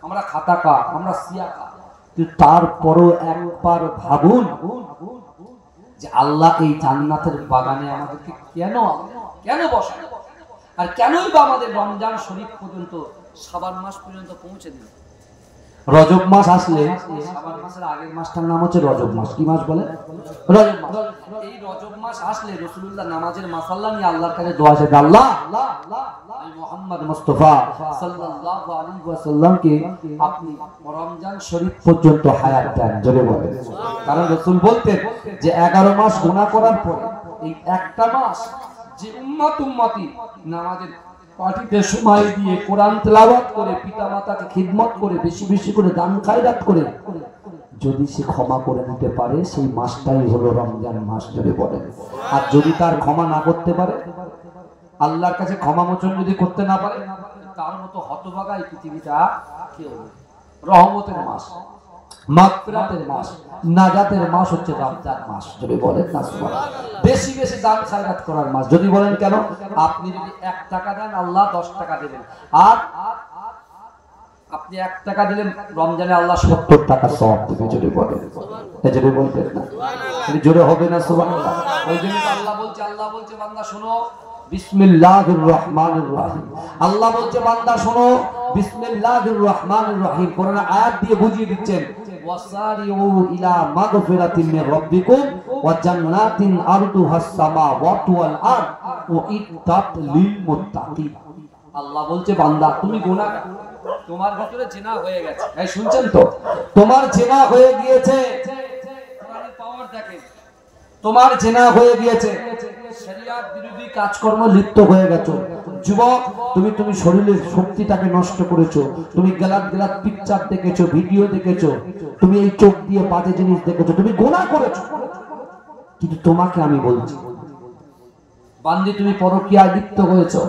আমরা খাতাকা, আমরা সিয়াকা, কিন্তু তারপরও একবার ভাবুন যে আল্লাহ এই জান্নাতের বাগানে আমাদেরকে কেন বসায়, আর কেনই বা আমাদের রমজান শরীফ পর্যন্ত শাবান মাস পর্যন্ত পৌঁছে দিল। রজব মাস আসলে, শাবান মাসের আগের মাসটার নাম হচ্ছে রজব মাস। কি মাস বলে? রজব মাস। এই রজব মাস আসলে রাসূলুল্লাহ নামাজের মাসাল্লা নিয়ে আল্লাহর কাছে দোয়া করে, আল্লাহ আমি মুহাম্মদ মুস্তাফা সাল্লাল্লাহু আলাইহি ওয়াসাল্লামকে আপনি রমজান শরীফ পর্যন্ত হায়াত দেন, জোরে বলেন। কারণ রাসূল বলতেন যে 11 মাস গুনাহ করার পরে এই একটা মাস যে উম্মতি নামাজের পাটিতে সময় দিয়ে কোরআন তেলাওয়াত করে পিতামাতাকে খিদমত করে বেশি বেশি করে দান খায়রাত করে যদি সে ক্ষমা করে নিতে পারে, সেই মাসটাই হলো রমজান মাস, জোরে বলেন। আর যদি তার ক্ষমা না করতে পারে, আল্লাহর কাছে ক্ষমা মোচন যদি করতে না পারে, তার মতো হতভাগা এই পৃথিবীটা কেউ নেই। রহমতের মাস, মাগফিরাতের মাস, নাজাতের মাস হচ্ছে রমজান মাস, যদি বলেন না সুবহানাল্লাহ। বেশি বেশি দান খায়রাত করার মাস। যদি বলেন কেন? আপনি যদি 1 টাকা দেন আল্লাহ 10 টাকা দেবেন, আর আপনি 1 টাকা দিলেন রমজানে আল্লাহ 70 টাকা সওয়াব দেবে, যদি বলেন। এই যদি বলবেন না, এটা জোরে হবে না সুবহানাল্লাহ। ওই জন্য আল্লাহ বলছে বান্দা শোনো বিসমিল্লাহির রহমানির রহিম। আল্লাহ বলছে বান্দা শোনো বিসমিল্লাহির রহমানির রহিম। কোরআন আয়াত দিয়ে বুঝিয়ে দিচ্ছেন, ওয়াসারিউ ইলা মাগফিরাতিন মির রাব্বিকুম ওয়া জান্নাতিন আরদুহাস সামাওয়াতু ওয়াল আরদ উইদ্দাত লিল মুত্তাকিন। আল্লাহ বলছে বান্দা তুমি গুনাহগার, তোমার ভিতরে জিনা হয়ে গেছে। এই শুনছেন তো? তোমার জিনা হয়ে গিয়েছে, কোরআনের পাওয়ার দেখেন, তোমার জিনা হয়ে গিয়েছে, শরিয়াত বিরোধী কাজকর্ম লিপ্ত হয়ে গেছো। যুবক, তুমি শরীরের শক্তিটাকে নষ্ট করেছো, তুমি গলাত পিকচার দেখেছো, ভিডিও দেখেছো, তুমি এই চোখ দিয়ে বাজে জিনিস দেখেছো, তুমি গুনাহ করেছো। কিন্তু তোমাকে আমি বলছি বান্দি, তুমি পরকীয়ায় লিপ্ত হয়েছো,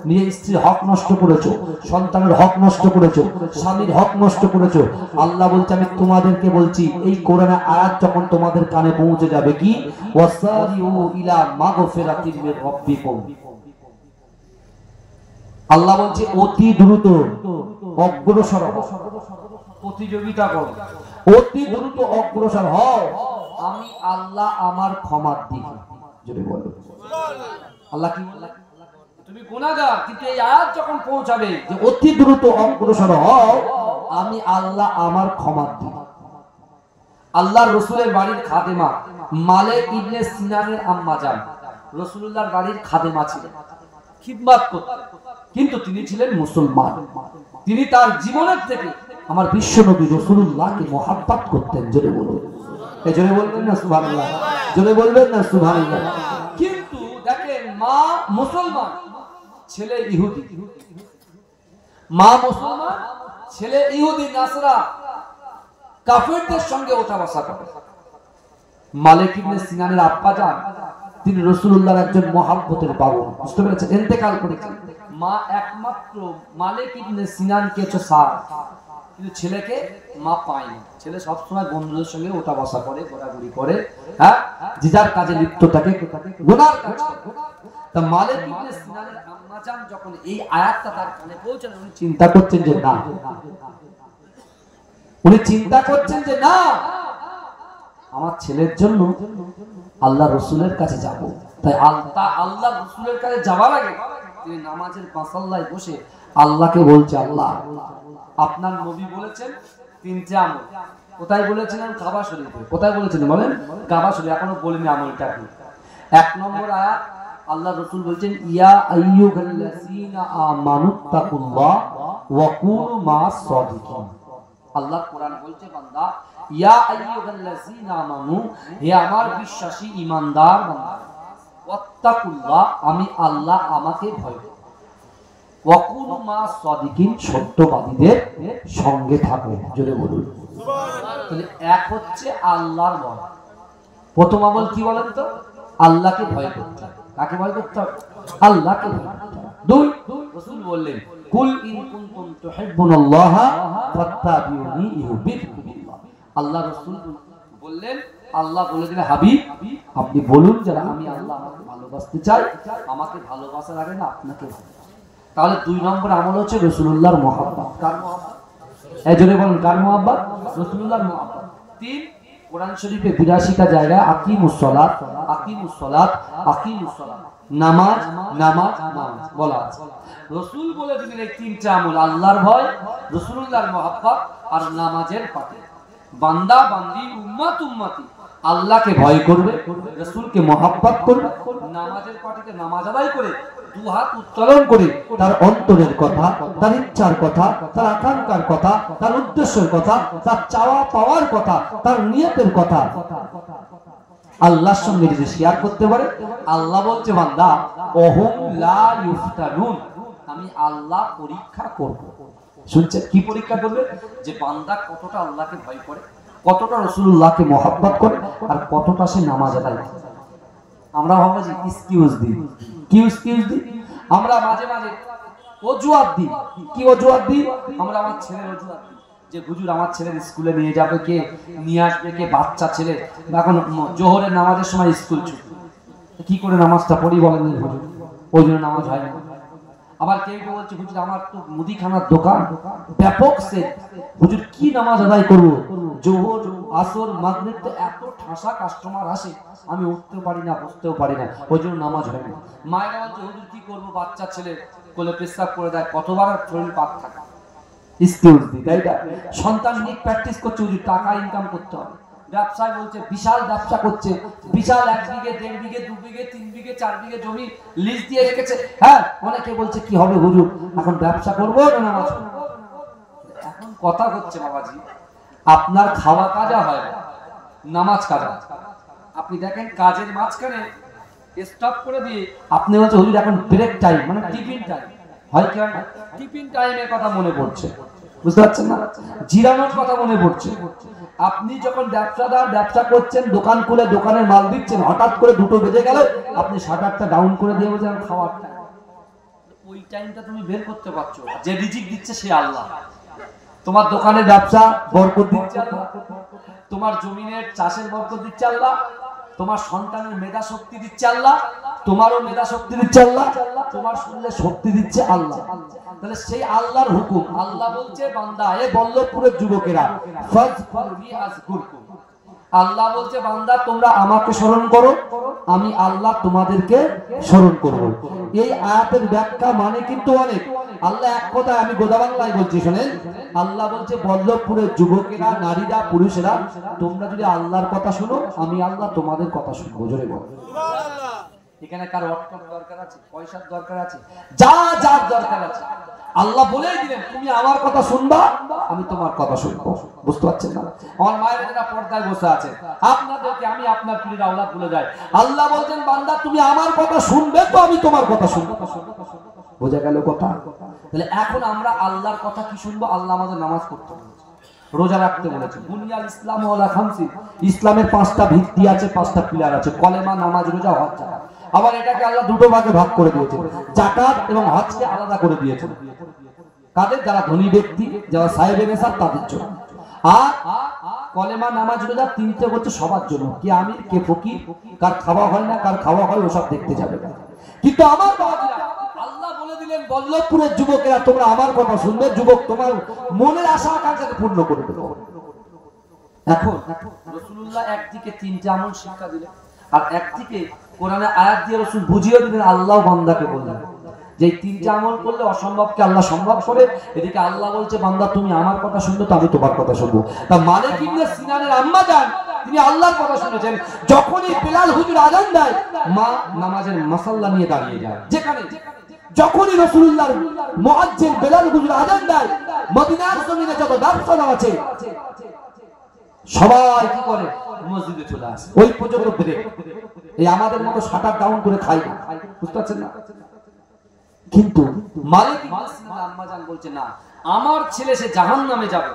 নিজের স্ত্রীর হক নষ্ট করেছো, সন্তানের হক নষ্ট করেছো, স্বামীর হক নষ্ট করেছো। আল্লাহ বলছে আমি তোমাদেরকে বলছি, এই কোরআনের আয়াত যখন তোমাদের কানে পৌঁছে যাবে, কি ওয়াসারিউ ইলা মাগফিরাতিন মির রাব্বিকুম, আল্লাহ বলছে অতি দ্রুত অগ্রসর হও, প্রতিযোগিতা করো, অতি দ্রুত অগ্রসর হও, আমি আল্লাহ আমার ক্ষমার দিকে। যদি বলো আল্লাহ কি বলে? তুমি গুনাহগার, কিন্তু এই আয়াত যখন পৌঁছাবে যে অতি দ্রুত অগ্রসর হও, আমি আল্লাহ আমার ক্ষমা দিই। আল্লাহর রাসূলের বাড়ির খাদেমা মালিক ইবনে সিনানের আম্মা জান রাসূলুল্লাহর বাড়ির খাদেমা ছিলেন, খিদমত করতেন, কিন্তু তিনি ছিলেন মুসলমান। তিনি তার জীবনের থেকে আমার বিশ্বনবী রাসূলুল্লাহকে মহব্বত করতেন, জোরে বলুন। এই জোরে বলবেন না সুবহানাল্লাহ, জোরে বলবেন না সুবহানাল্লাহ। কিন্তু দেখেন, মা মুসলমান, ছেলে ইহুদি, মা মুসলমান, ছেলে ইহুদি নাসরা, কাফেরদের সঙ্গে ওঠা বসা করে। মালিক ইবনে সিনানের আব্বা জান তিনি রাসূলুল্লাহর একজন মহব্বতের বাবু, বুঝতে পেরেছেন, ইন্তেকাল করেছেন। মা একমাত্র মালিক ইবনে সিনানকে সার, কিন্তু ছেলেকে মা পায়নি। ছেলে সবসময় বন্ধুদের সঙ্গে ওঠা বসা করে, ঘোরাঘুরি করে, হ্যাঁ, যে যার কাজে লিপ্ত থাকে, গুনার কাজ করে। তা মালিক ইবনে সিনানের আম্মা জান যখন এই আয়াতটা তার কানে পৌঁছালো, উনি চিন্তা করছেন যে না, আমার ছেলের জন্য আল্লাহ রাসূলের কাছে যাব। তাই আল্লাহ রাসূলের কাছে যাওয়ার আগে তিনি নামাজের মাসাল্লায় বসে আল্লাহকে বলছে, আল্লাহ আপনার নবী বলেছেন 3টে আমল, কোথায় বলেছিলেন? কাবা শরীফে। কোথায় বলেছিলেন বলেন? কাবা শরীফ। এখনো বলিনি আমলটা কি। এক নম্বর আয়াত আল্লাহ রাসূল বলছেন ইয়া আইয়ুহাল্লাযীনা আমানুত্তাকুল্লাহ ওয়া কুনু মা'আস সাদিকিন। আল্লাহ কোরআন বলছে বান্দা ইয়া আইয়ুহাল্লাযীনা আমানু, হে আমার বিশ্বাসী ঈমানদার বান্দা, ওয়াত্তাকুল্লাহ আমি আল্লাহ আমাকে ভয় করো, ওয়া কুনু মা'আস সাদিকিন সত্যবাদীদের সঙ্গে থাকো। জোরে বলুন সুবহানাল্লাহ। তাহলে এক হচ্ছে আল্লাহর ভয়। প্রথম আমল কি বলেন তো? আল্লাহকে ভয় করতে হবে। কাকে ভয় করতে হবে? আল্লাহকে ভয় করতে হবে। দুই, রাসূল বললেন কুল ইন কুনতুম তুহিব্বুনাল্লাহা ফাত্তাবিউনি ইউহিব্বুকুমুল্লাহ। আল্লাহ রাসূল বললেন, আল্লাহ বলে দিলেন হাবিব আপনি বলুন যারা আমি আল্লাহ আমাকে ভালোবাসতে চাই, আমাকে ভালোবাসার আগে না আপনাকে। তাহলে দুই নম্বর আমল হচ্ছে রাসূলুল্লাহর মহব্বত। কার মহব্বত? এই জোরে বলুন কার মহব্বত? রাসূলুল্লাহর মহব্বত। তিন, কোরআন শরীফে ৮২টা জায়গায় আকিমুস সালাত আকিমুস সালাত আকিমুস সালাত, নামাজ নামাজ নামাজ বলা আছে। রাসূল বলে দিলেন এই তিনটা আমল আল্লাহর ভয়, রাসূলুল্লাহর মহব্বত আর নামাজের পাটে। বান্দা বান্দি উম্মত উম্মতি আল্লাহকে ভয় করবে, রাসূলকে মহব্বত করবে, নামাজের পাটিতে নামাজ আদায় করে দু হাত উত্তোলন করে তার অন্তরের কথা, তার ইচ্ছার কথা, তার আকাঙ্ক্ষার কথা, তার উদ্দেশ্যের কথা, তার চাওয়া পাওয়ার কথা, তার নিয়তের কথা আল্লাহর সঙ্গে যদি শেয়ার করতে পারে, আল্লাহ বলছে বান্দা ওহুম লা ইফতানুন, আমি আল্লাহ পরীক্ষা করব। শুনছেন কি পরীক্ষা করবে? যে বান্দা কতটা আল্লাহকে ভয় করে, কতটা রাসূলুল্লাহকে মহব্বত করে, আর কতটা সে নামাজ আদায় করে। আমরা ভাবি যে এক্সকিউজ দিই, কি এক্সকিউজ দিই? আমরা মাঝে মাঝে অজুহাত দিই। কি অজুহাত দিই? আমরা আমার ছেলের অজুহাত দিই যে হুজুর আমার ছেলের স্কুলে নিয়ে যাবে কে, নিয়ে আসবে কে, বাচ্চা ছেলে, এখন জোহরের নামাজের সময় স্কুল ছুটি, কি করে নামাজটা পড়ি বলেন হুজুর, ওই জন্য নামাজ হয় না। আবার কেউ কেউ বলছে হুজুর আমার তো মুদিখানার দোকান, ব্যাপক সে, হুজুর কি নামাজ আদায় করব, জোহর আসর মাগরিব তো এত ঠাসা কাস্টমার আসে, আমি উঠতেও পারি না বসতেও পারি না, ওই জন্য নামাজ হয় না। মায়েরা বলছে হুজুর কি করব, বাচ্চা ছেলে কোলে পেশাব করে দেয়, কতবার শরীর পাক থাকে, এক্সকিউজ দিই, তাই না? সন্তান নিয়ে প্র্যাকটিস করছে হুজুর টাকা ইনকাম করতে হবে, ব্যবসায় বলছে বিশাল ব্যবসা করছে, বিশাল 1 বিঘে 1.5 বিঘে 2 বিঘে 3 বিঘে 4 বিঘে জমি লিজ দিয়ে রেখেছে। হ্যাঁ, অনেকে বলছে কি হবে হুজুর এখন ব্যবসা করবো না নামাজ পড়বো? এখন কথা হচ্ছে বাবাজি আপনার খাওয়া কাজা হয় না, নামাজ কাজা। আপনি দেখেন কাজের মাঝখানে স্টপ করে দিয়ে আপনি বলছে হুজুর এখন ব্রেক টাইম, মানে টিফিন টাইম হয় কি হয় না, টিফিন টাইমের কথা মনে পড়ছে, বুঝতে পারছেন না? জিরানোর কথা মনে পড়ছে। আপনি যখন ব্যবসাদার ব্যবসা করছেন, দোকান খুলে দোকানের মাল দিচ্ছেন, হঠাৎ করে 2টো বেজে গেল, আপনি শাটারটা ডাউন করে দিয়ে বলছেন খাওয়ার টাইম, ওই টাইমটা তুমি বের করতে পারছো। যে রিজিক দিচ্ছে সে আল্লাহ, তোমার দোকানের ব্যবসা বরকত দিচ্ছে আল্লাহ, তোমার জমিনের চাষের বরকত দিচ্ছে আল্লাহ, তোমার সন্তানের মেধা শক্তি দিচ্ছে আল্লাহ, তোমারও মেধা শক্তি দিচ্ছে আল্লাহ, তোমার শরীরে শক্তি দিচ্ছে আল্লাহ। তাহলে সেই আল্লাহর হুকুম, আল্লাহ বলছে বান্দা এ বল্লভপুরের যুবকেরা ফাযকুরনি আযকুরকুম, আল্লাহ বলছে বান্দা তোমরা আমাকে স্মরণ করো, আমি আল্লাহ তোমাদেরকে স্মরণ করব। এই আয়াতের ব্যাখ্যা মানে কিন্তু অনেক। আল্লাহ এক কথা আমি গোদা বাংলায় বলছি শুনেন, আল্লাহ বলছে বল্লভপুরের যুবকেরা, নারীরা, পুরুষেরা তোমরা যদি আল্লাহর কথা শুনো, আমি আল্লাহ তোমাদের কথা শুনবো। জোরে বলো সুবহানাল্লাহ। এখানে কার অর্থের দরকার আছে, পয়সার দরকার আছে, যা যার দরকার আছে, আল্লাহ বলেই দিলেন তুমি আমার কথা শুনবা, আমি তোমার কথা শুনবো। বুঝতে পারছেন না? আমার মায়েরা যারা পর্দায় বসে আছে, আপনাদেরকে আমি আপনার পীরের আওলাদ বলে যাই, আল্লাহ বলছেন বান্দা তুমি আমার কথা শুনবে তো আমি তোমার কথা শুনবো। বোঝা গেল কথা? তাহলে এখন আমরা আল্লাহর কথা কি শুনবো? আল্লাহ আমাদের নামাজ পড়তে বলেছে, রোজা রাখতে বলেছে। বুনিয়াল ইসলাম ওয়ালা খামসিন, ইসলামের 5টা ভিত্তি আছে, 5টা পিলার আছে, কলেমা, নামাজ, রোজা, হজ, যাকাত। আবার এটাকে আল্লাহ 2টো ভাগে ভাগ করে দিয়েছে, যাকাত এবং হজকে আলাদা করে দিয়েছে। কাদের? যারা ধনী ব্যক্তি, যারা সাহেবে নেশার, তাদের জন্য। আর কলেমা, নামাজ, রোজা 3টে হচ্ছে সবার জন্য, কে আমির কে ফকির, কার খাওয়া হয় না কার খাওয়া হয় ওসব দেখতে যাবে। কিন্তু আমার বাবাজিরা আল্লাহ বলে দিলেন বল্লভপুরের যুবকেরা তোমরা আমার কথা শুনবে, যুবক তোমার মনের আশা আকাঙ্ক্ষাকে পূর্ণ করে দেবে। এখন রাসূলুল্লাহ একদিকে 3টে আমল শিক্ষা দিলেন, আর একদিকে কোরআনে আয়াত দিয়ে রাসূল বুঝিয়ে দিলেন, আল্লাহ বান্দাকে বললেন যে 3টে আমল করলে অসম্ভবকে আল্লাহ সম্ভব করে। এদিকে আল্লাহ বলছে বান্দা তুমি আমার কথা শুনবে তো আমি তোমার কথা শুনবো। তা মালিক ইবনে সিনানের আম্মা জান তিনি আল্লাহর কথা শুনেছেন। যখনই বেলাল হুজুর আজান দেয় মা নামাজের মাসাল্লা নিয়ে দাঁড়িয়ে যায়। যেখানে যখনই রাসূলুল্লাহর মুয়াজ্জিন বেলাল হুজুর আজান দেয় মদিনার জমিনে যত ব্যবসাদার আছে সবাই কি করে মসজিদে চলে আসে, ওই পর্যন্ত ব্রেক। এই আমাদের মতো শাটার ডাউন করে খাই না, বুঝতে পারছেন না? কিন্তু মালিক ইবনে সিনা আম্মাজান বলছে না, আমার ছেলে সে জাহান্নামে যাবে।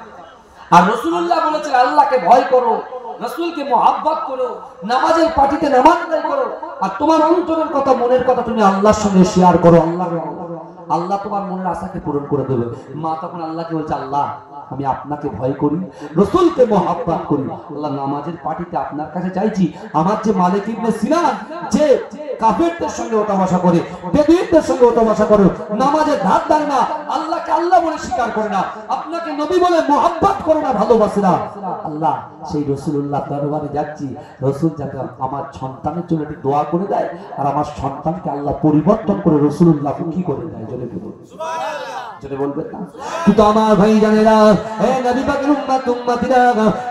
আর রাসূলুল্লাহ বলেছেন আল্লাহকে ভয় করো, রাসূলকে মুহাব্বত করো, নামাজের পাটিতে নামাজ আদায় করো, আর তোমার অন্তরের কথা মনের কথা তুমি আল্লাহর সঙ্গে শেয়ার করো। আল্লাহ তোমার মনের আশাকে পূরণ করে দেবে। মা তখন আল্লাহকে বলছে আল্লাহ আমি আপনাকে ভয় করি, রাসূলকে মুহাব্বত করি, আল্লাহ নামাজের পাটিতে আপনার কাছে চাইছি। আমার যে মালিক ইবনে সিনান যে কাফেরদের সঙ্গে ওঠা বসা করে, বেদুইনদের সঙ্গে ওঠা বসা করে, নামাজে ধার দেয় না, আল্লাহকে আল্লাহ বলে স্বীকার করে না, আপনাকে নবী বলে মুহাব্বত করে না, ভালোবাসে না, আল্লাহ সেই রাসূলুল্লাহ দরবারে যাচ্ছি, রাসূল যাতে আমার সন্তানের জন্য একটু দোয়া করে দেয়, আর আমার সন্তানকে আল্লাহ পরিবর্তন করে রাসূলুল্লাহ কি করে দেয়। জোরে বলুন সুবহানাল্লাহ, জোরে বলবেন না? কিন্তু আমার ভাই জানেরা, হে নবী পাকের উম্মত উম্মতিরা,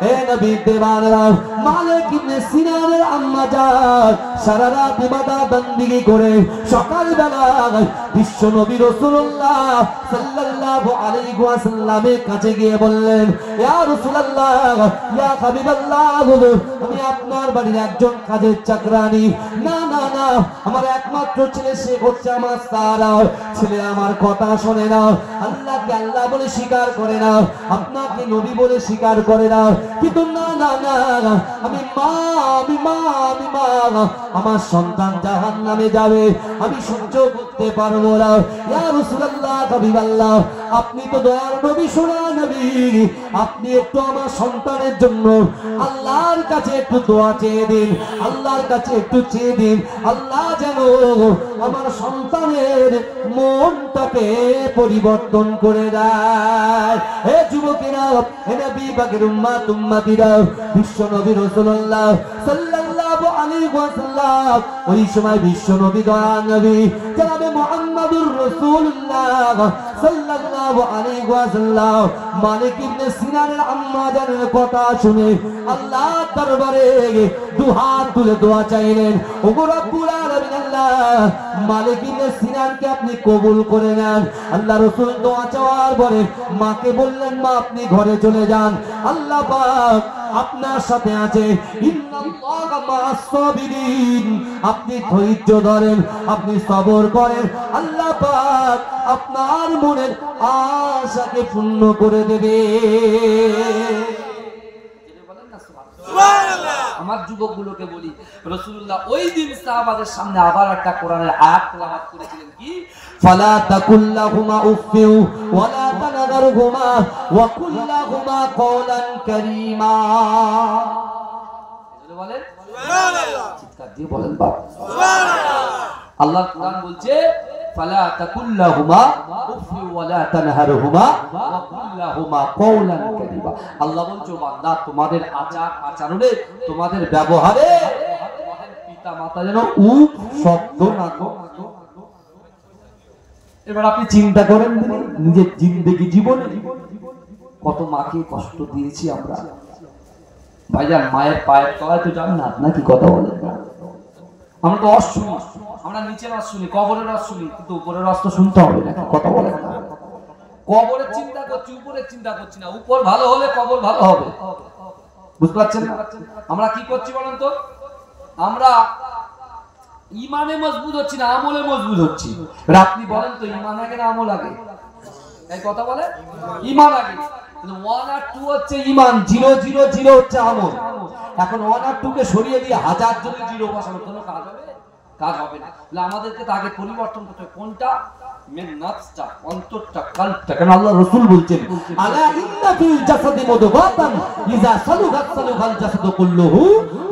হে নবী দেওয়ানরা, মালিক ইবনে সিনানের আম্মা জান সারা রাত ইবাদত বندگی করে সকাল বেলা বিশ্ব নবী রাসূলুল্লাহ সাল্লাল্লাহু আলাইহি ওয়াসাল্লামের কাছে গিয়ে বললেন, ইয়া রাসূলুল্লাহ, ইয়া হাবিবাল্লাহ, আমি আপনার বাড়ির একজন কাজের চাকরানী। না না না, আমার একমাত্র ছেলে, সে হচ্ছে আমার সারা ছেলে, আমার কথা শোনে না, আল্লাহকে আল্লাহ বলে স্বীকার করে না, আপনাকে নবী বলে স্বীকার করে না। কিন্তু না না না, আমি মা আমার সন্তান জাহান্নামে যাবে, আমি সহ্য করতে পারবো না। ইয়া রাসূলুল্লাহ, হাবিবাল্লাহ, আপনি তো দয়ার নবী, সোনা নবী, আপনি একটু আমার সন্তানের জন্য আল্লাহর কাছে একটু দোয়া চেয়ে দিন, আল্লাহর কাছে একটু চেয়ে দিন, আল্লাহ যেন আমার সন্তানের মনটাকে পরিবর্তন করে দেয়। হে যুবকেরা, হে নবী পাকের উম্মত উম্মতিরা, বিশ্ব নবী রাসূলুল্লাহ সাল্লাল্লাহু আলাইহি ওয়াসাল্লাম ওই সময় বিশ্ব নবী দয়ার নবী জনাবে মুহাম্মদুর রাসূলুল্লাহ সাল্লাল্লাহু আলাইহি ওয়াসাল্লাম মালিক ইবনে সিনানের আম্মা জানের কথা শুনে আল্লাহর দরবারে দুহাত তুলে দোয়া চাইলেন, ওগো রব্বুল আলামিন, আল্লাহ মালিক ইবনে সিনানকে আপনি কবুল করে নেন। আল্লাহ রাসূল দোয়া চাওয়ার পরে মাকে বললেন, মা আপনি ঘরে চলে যান, আল্লাহ পাক আপনার সাথে আছে, ইন্নাল্লাহা মা'আস সাবিরিন, আপনি ধৈর্য ধরেন, আপনি সবর করেন, আল্লাহ পাক আপনার মনের আশাকে পূর্ণ করে দেবে। আমার যুবকগুলোকে বলি, রাসূলুল্লাহ ওই দিন সাহাবাদের সামনে আবার একটা কোরআনের আয়াত তেলাওয়াত করেছিলেন, কি ফালা তাকুল্লাহুমা উফিউ ওয়ালা তানাদারহুমা ওয়া কুল্লাহুমা কওলান কারীমা। বলেন সুবহানাল্লাহ, চিৎকার দিয়ে বলেন বাবা সুবহানাল্লাহ। আল্লাহ কোরআন বলছে, ফালা তাকুল্লাহুমা উফি ওয়ালা তানহারহুমা ওয়া কুল্লাহুমা কওলান কারীমা। আল্লাহ বলছে, বান্দা তোমাদের আচার আচরণে, তোমাদের ব্যবহারে তোমাদের পিতা মাতা যেন উফ শব্দ না করে। এবার আপনি চিন্তা করেন নিজের জিন্দেগি জীবনে কত মাকে কষ্ট দিয়েছি আমরা। ভাইজান, মায়ের পায়ের তলায় তো জান্নাত, নাকি কথা বলেন না? আমরা তো রস শুনি, আমরা নিচের রস শুনি, কবরের রস শুনি, কিন্তু উপরের রস তো শুনতে হবে, নাকি কথা বলেন না? কবরের চিন্তা করছি, উপরের চিন্তা করছি না। উপর ভালো হলে কবর ভালো হবে, বুঝতে পারছেন না? আমরা কি করছি বলেন তো? আমরা ইমানে মজবুত হচ্ছি না, আমলে মজবুত হচ্ছি। আপনি বলেন তো, ইমান আগে না আমল আগে? এই কথা বলে, ইমান আগে। 1 আর 2 হচ্ছে ইমান, 0 0 0 হচ্ছে আমল। এখন 1 আর 2 কে সরিয়ে দিয়ে 1000 যদি 0 বসানো, কোনো কাজ হবে? কাজ হবে না। তাহলে আমাদেরকে তাকে পরিবর্তন করতে হবে। কোনটা? মেন নফসটা, অন্তরটা, কালবটা। কারণ আল্লাহ রাসূল বলছেন, আলা ইন্না ফিল জাসাদি মুদগাতান ইযা সালুহাত সালুহাল জাসাদু কুল্লুহু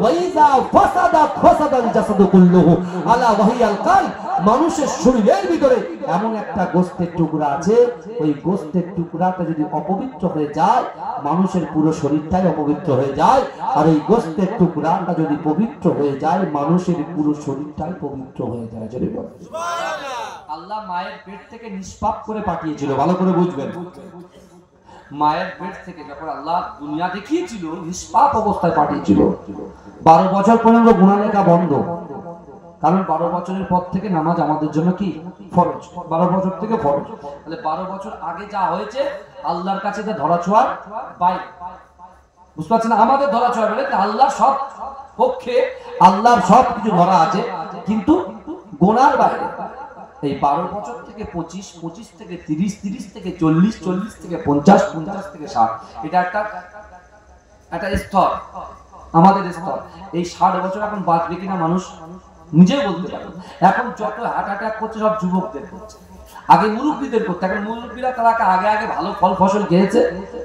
ওয়া ইযা ফাসাদাত ফাসাদাল জাসাদু কুল্লুহু আলা ওয়াহিয়াল কালব। মানুষের শরীরের ভিতরে এমন একটা গোশতের টুকরা আছে, ওই গোশতের টুকরাটা যদি অপবিত্র হয়ে যায়, মানুষের পুরো শরীরটাই অপবিত্র হয়ে যায়। আর এই গোশতের টুকরাটা যদি পবিত্র হয়ে যায়, মানুষের পুরো শরীরটাই পবিত্র হয়ে যায়। জোরে বলেন সুবহানাল্লাহ। আল্লাহ মায়ের পেট থেকে নিষ্পাপ করে পাঠিয়েছিল, ভালো করে বুঝবেন। মায়ের পেট থেকে যখন আল্লাহ দুনিয়া দেখিয়েছিল নিষ্পাপ অবস্থায় পাঠিয়েছিল, 12 বছর পর্যন্ত গুনাহ লেখা বন্ধ। কারণ 12 বছরের পর থেকে নামাজ আমাদের জন্য কি ফরজ, 12 বছর থেকে ফরজ। তাহলে 12 বছর আগে যা হয়েছে আল্লাহর কাছে তা ধরাছোঁয়ার বাইরে। বুঝতে পারছেন? আমাদের ধরাছোঁয়ার বাইরে, আল্লাহর সব পক্ষে আল্লাহর সব কিছু ধরা আছে, কিন্তু গোনার বাইরে। এই 12 বছর থেকে 25, 25 থেকে 30, 30 থেকে 40, 40 থেকে 50, 50 থেকে 60, এটা একটা স্তর, আমাদের স্তর। এই 60 বছর এখন বাঁচবে কিনা মানুষ নিজেও বলতে পারে। এখন যত হার্ট অ্যাটাক করছে সব যুবকদের করছে, আগে মুরব্বীদের করতে। এখন মুরব্বীরা তারা আগে আগে ভালো ফল ফসল খেয়েছে,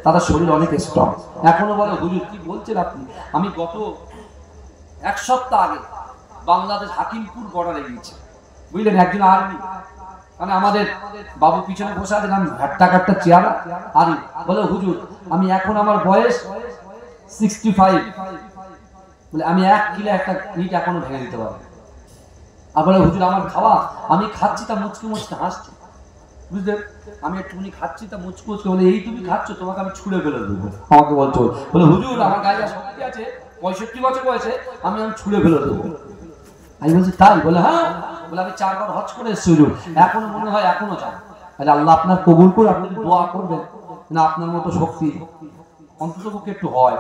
তাদের শরীর অনেক স্ট্রং। এখনো বলে হুজুর কি বলছেন আপনি? আমি গত 1 সপ্তাহ আগে বাংলাদেশ হাকিমপুর বর্ডারে গিয়েছি, বুঝলেন? একজন আর্মি, মানে আমাদের বাবু পিছনে বসে আছেন, আমি হাট্টা কাট্টা চেহারা আর্মি, বলে হুজুর আমি এখন আমার বয়স 65, বলে আমি 1 কিলো একটা ইট এখনো ভেঙে দিতে পারবো। আর বলে হুজুর আমার খাওয়া, আমি খাচ্ছি তা মুচকে মুচকে হাসছি, বুঝলেন? আমি একটুখানি খাচ্ছি তা মুচকে মুচকে, বলে এই তুমি খাচ্ছ, তোমাকে আমি ছুঁড়ে ফেলে দেবো। আমাকে বলছো, বলে হুজুর আমার গায়ে শক্তি আছে, 65 বছর বয়সে আমি ছুঁড়ে ফেলে দেবো। আমি বলছি তাই? বলে হ্যাঁ। বলে আমি 4 বার হজ করে এসেছি হুজুর, এখনো মনে হয় এখনো চাই। তাহলে আল্লাহ আপনার কবুল করে, আপনি দোয়া করবেন না আপনার মতো শক্তি অন্তত পক্ষে একটু হয়।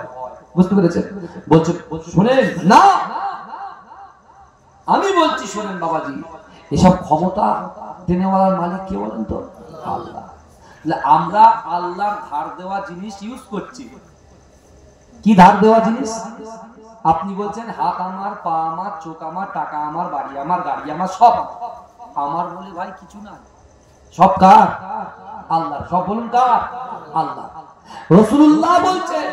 বুঝতে পেরেছেন? বলছে শুনেন না, আমি বলছি শোনেন বাবাজি, এসব ক্ষমতা দেনেওয়ালার মালিক কে বলেন তো? আল্লাহ। আমরা আল্লাহর ধার দেওয়া জিনিস ইউজ করছি। কি ধার দেওয়া জিনিস? আপনি বলছেন হাত আমার, পা আমার, চোখ আমার, টাকা আমার, বাড়ি আমার, গাড়ি আমার, সব আমার বলে ভাই কিছু না। সব কার? আল্লাহ। সব বলুন কার? আল্লাহ। রাসূলুল্লাহ বলছেন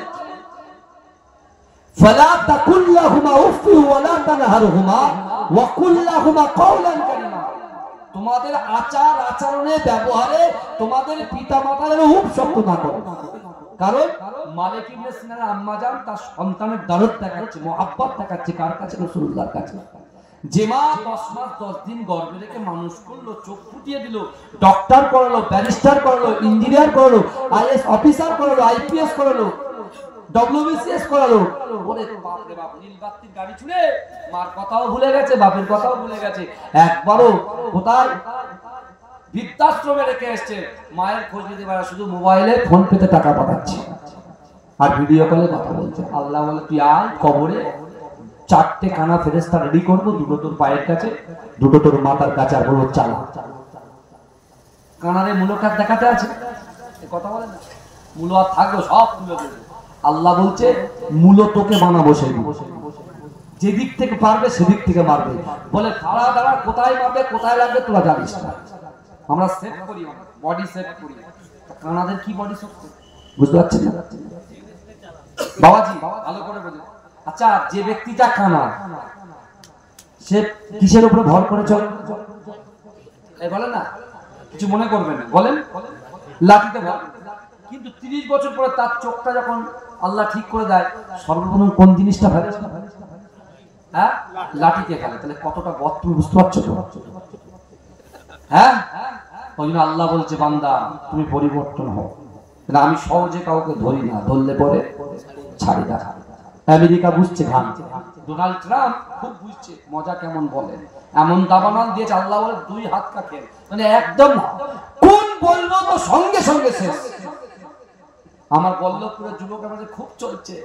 ফালা তাকুল লাহুমা উফ ওয়া লা তানহারহুমা ওয়া কুল লাহুমা কাওলান কারীমা। তোমাদের আচার আচরণে ব্যবহারে তোমাদের পিতামাতাদের উফ শব্দ না করো। কারণ মালিক ইবনে সিনার আম্মা জান তার সন্তানের দরদ দেখাচ্ছে, মহব্বত দেখাচ্ছে কার কাছে? রাসূলুল্লাহর কাছে। যে মা 10 মাস 10 দিন গর্ভে রেখে মানুষ করলো, চোখ ফুটিয়ে দিল, ডক্টর করালো, ব্যারিস্টার করালো, ইঞ্জিনিয়ার করালো, আইএস অফিসার করালো, আইপিএস করালো, ডব্লিউবিসিএস করালো, ওরে বাপ রে বাপ, নীলবাতির গাড়ি ছুড়ে মার কথাও ভুলে গেছে, বাপের কথাও ভুলে গেছে। একবারও কোথায় বৃদ্ধাশ্রমে রেখে এসছে, মায়ের খোঁজ নিতে পারে, শুধু মোবাইলে ফোন পেতে টাকা পাঠাচ্ছে আর ভিডিও কলে কথা বলছে। আল্লাহ বলে তুই আয় কবরে, 4টে কানা ফেরেশতা রেডি করবো, 2টো তোর পায়ের কাছে, 2টো তোর মাথার কাছে, আর বলবো চালা। কানারে মূলকার দেখাতে আছে, কথা বলে না, মূল আর থাকলো সব তুলে দেবে। আল্লাহ বলছে মূল তোকে বানাবো, সেই যেদিক থেকে পারবে সেদিক থেকে মারবে। বলে দাঁড়া দাঁড়া, কোথায় মারবে কোথায় লাগবে তোরা জানিস না, আমরা সেট করি, বডি সেট করি। কানাদের কি বডি সেট করি বুঝতে পারছেন না বাবাজি? ভালো করে বোঝেন। আচ্ছা, যে ব্যক্তিটা কানা সে কিসের উপরে ভর করে চলে? এই বলেন না, কিছু মনে করবেন না, বলেন লাঠিতে ভর। কিন্তু 30 বছর পরে তার চোখটা যখন আল্লাহ ঠিক করে দেয়, সর্বপ্রথম কোন জিনিসটা ফেলে? হ্যাঁ, লাঠিতে ফেলে। তাহলে কতটা বদ তুমি বুঝতে পারছো তো? হ্যাঁ, ওই জন্য আল্লাহ বলছে বান্দা তুমি পরিবর্তন হও। আমি সহজে কাউকে ধরি না, ধরলে পরে ছাড়ি না। আমেরিকা বুঝছে, ঘামছে, ডোনাল্ড ট্রাম্প খুব বুঝছে মজা কেমন, বলেন এমন দাবানল দিয়েছে, আল্লাহ বলে 2 হাত কাটে, মানে একদম কোন বলবো তো সঙ্গে সঙ্গে শেষ। আমার বল্লভপুরের যুবকের মধ্যে খুব চলছে,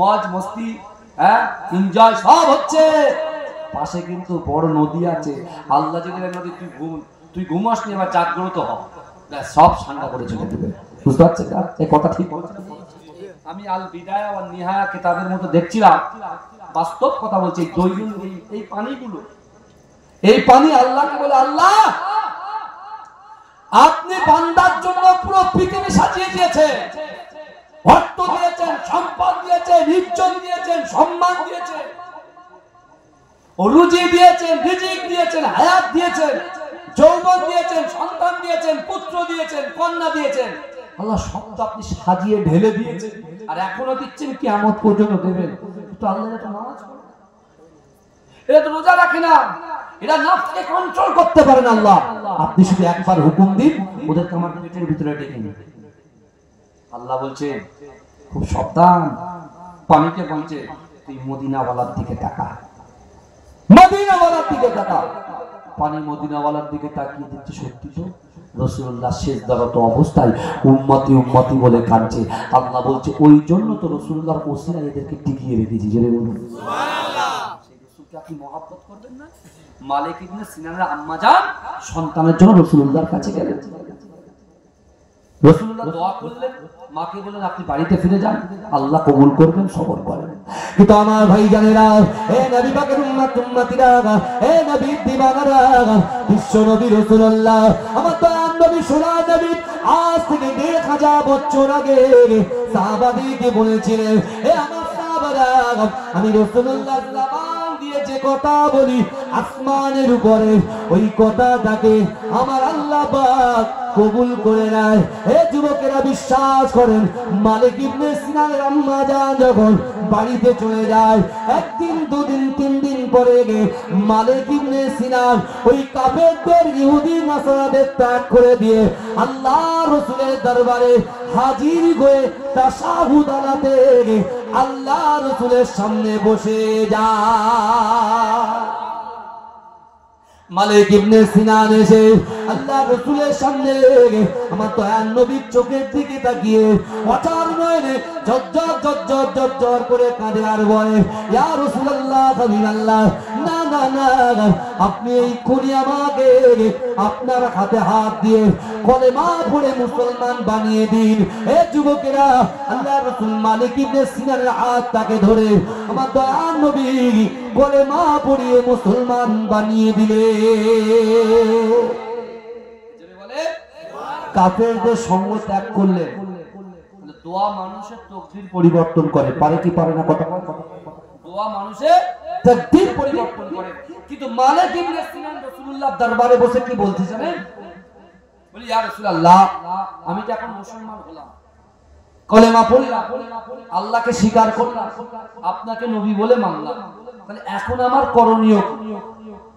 মজ মস্তি, হ্যাঁ এনজয় সব হচ্ছে, পাশে কিন্তু বড় নদী আছে। আল্লাহ যদি নদী তুই ঘুমাস নি, এবার জাগ্রত হ, সব ঠান্ডা করে চলে দেবে। বুঝতে পারছেন? এই কথা ঠিক বলছেন। আমি আল বিদায়া ওয়ান নিহায়া কিতাবের মতো দেখছিলাম, বাস্তব কথা বলছি। এই পানিগুলো, এই পানি আল্লাহকে বলে আল্লাহ আপনি বান্দার জন্য পুরো পৃথিবী সাজিয়ে দিয়েছেন, অর্থ দিয়েছেন, সম্পদ দিয়েছেন, ইজ্জত দিয়েছেন, সম্মান দিয়েছেন, রুজি দিয়েছেন, রিজিক দিয়েছেন, হায়াত দিয়েছেন, যৌবন দিয়েছেন, সন্তান দিয়েছেন, পুত্র দিয়েছেন, কন্যা দিয়েছেন। আল্লাহ সব তো আপনি সাজিয়ে ঢেলে দিয়েছেন, আর এখনো দিচ্ছেন, কিয়ামত পর্যন্ত দেবেন। তো আল্লাহ এটা নামাজ পড়ে, এরা তো রোজা রাখে না, এরা নাফসকে কন্ট্রোল করতে পারে না। আল্লাহ আপনি শুধু একবার হুকুম দিন, ওদেরকে আমার পেটের ভিতরে ডেকে নিন। আল্লাহ বলছে খুব সাবধান, পানিকে বলছে তুই মদিনাওয়ালার দিকে তাকা, মদিনাওয়ালার দিকে তাকা। পানি মদিনাওয়ালার দিকে তাকিয়ে দেখছে সত্যি তো রাসূলুল্লাহ সিজদারত অবস্থায় উম্মতি উম্মতি বলে কাঁদছে। আল্লাহ বলছে ওই জন্য তো রাসূলুল্লাহর ওসিলায় এদেরকে টিকিয়ে রেখেছি। জেনে বলুন সুবহানাল্লাহ। সেই রাসূলকে আপনি মহব্বত করবেন না? মালিক ইবনে সিনানের আম্মা জান সন্তানের জন্য রাসূলুল্লাহর কাছে গেলেন। রাসূলুল্লাহ দোয়া করলেন, মাকে বললেন আপনি বাড়িতে ফিরে যান, আল্লাহ কবুল করবেন, সবর করেন। কিন্তু আমার ভাই জানেরা, হে নবী পাকের উম্মত উম্মতিরা, হে নবীর দিবানারা, বিশ্ব নবী রাসূলুল্লাহ আমার দয়ার নবী সোনার নবী আজ থেকে 1000 বছর আগে সাহাবাদেরকে বলেছিলেন, হে আমার সাহাবারা, আমি রাসূলুল্লাহ জবান দিয়ে যে কথা বলি আসমানের উপরে ওই কথাটাকে আমার আল্লাহ পাক কবুল করে নেয়। হে যুবকেরা বিশ্বাস করেন, মালিক ইবনে সিনানের আম্মা জান যখন বাড়িতে চলে যায়, একদিন দুদিন তিন দিন পরে মালিক ইবনে সিনান ওই কাফেরদের ইহুদি নাসারাদের ত্যাগ করে দিয়ে আল্লাহ রাসূলের দরবারে হাজির হয়ে তাশাহুদ আলাতে আল্লাহ রাসূলের সামনে বসে যায়। মালিক ইবনে সিনান এসে আল্লাহ রাসূলের সামনে আমার দয়ার নবীর চোখের দিকে তাকিয়ে অচার নয়নে ঝরঝর ঝরঝর ঝরঝর করে কাঁদে আর বলে, ইয়া রাসূলুল্লাহ হাবিবাল্লাহ, না না না, আপনি এই খুনি আমাকে আপনার হাতে হাত দিয়ে কলেমা পড়ে মুসলমান বানিয়ে দিন। হে যুবকেরা, আল্লাহ রাসূল মালিক ইবনে সিনানের হাতটাকে ধরে আমার দয়ার নবী কলেমা পড়িয়ে মুসলমান বানিয়ে দিলে। কাফেরদের সঙ্গ ত্যাগ করলে দোয়া মানুষের তকদীর পরিবর্তন করে, পারে কি পারে না? কথা দোয়া মানুষের তকদীর পরিবর্তন করে। কিন্তু মালিক ইবনে সিনান রাসূলুল্লাহর দরবারে বসে কি বলতে জানেন? বলি, ইয়া রাসূলুল্লাহ, আমি তো এখন মুসলমান হলাম, কলেমা পড়লাম, আল্লাহকে স্বীকার করলাম, আপনাকে নবী বলে মানলাম, তাহলে এখন আমার করণীয়?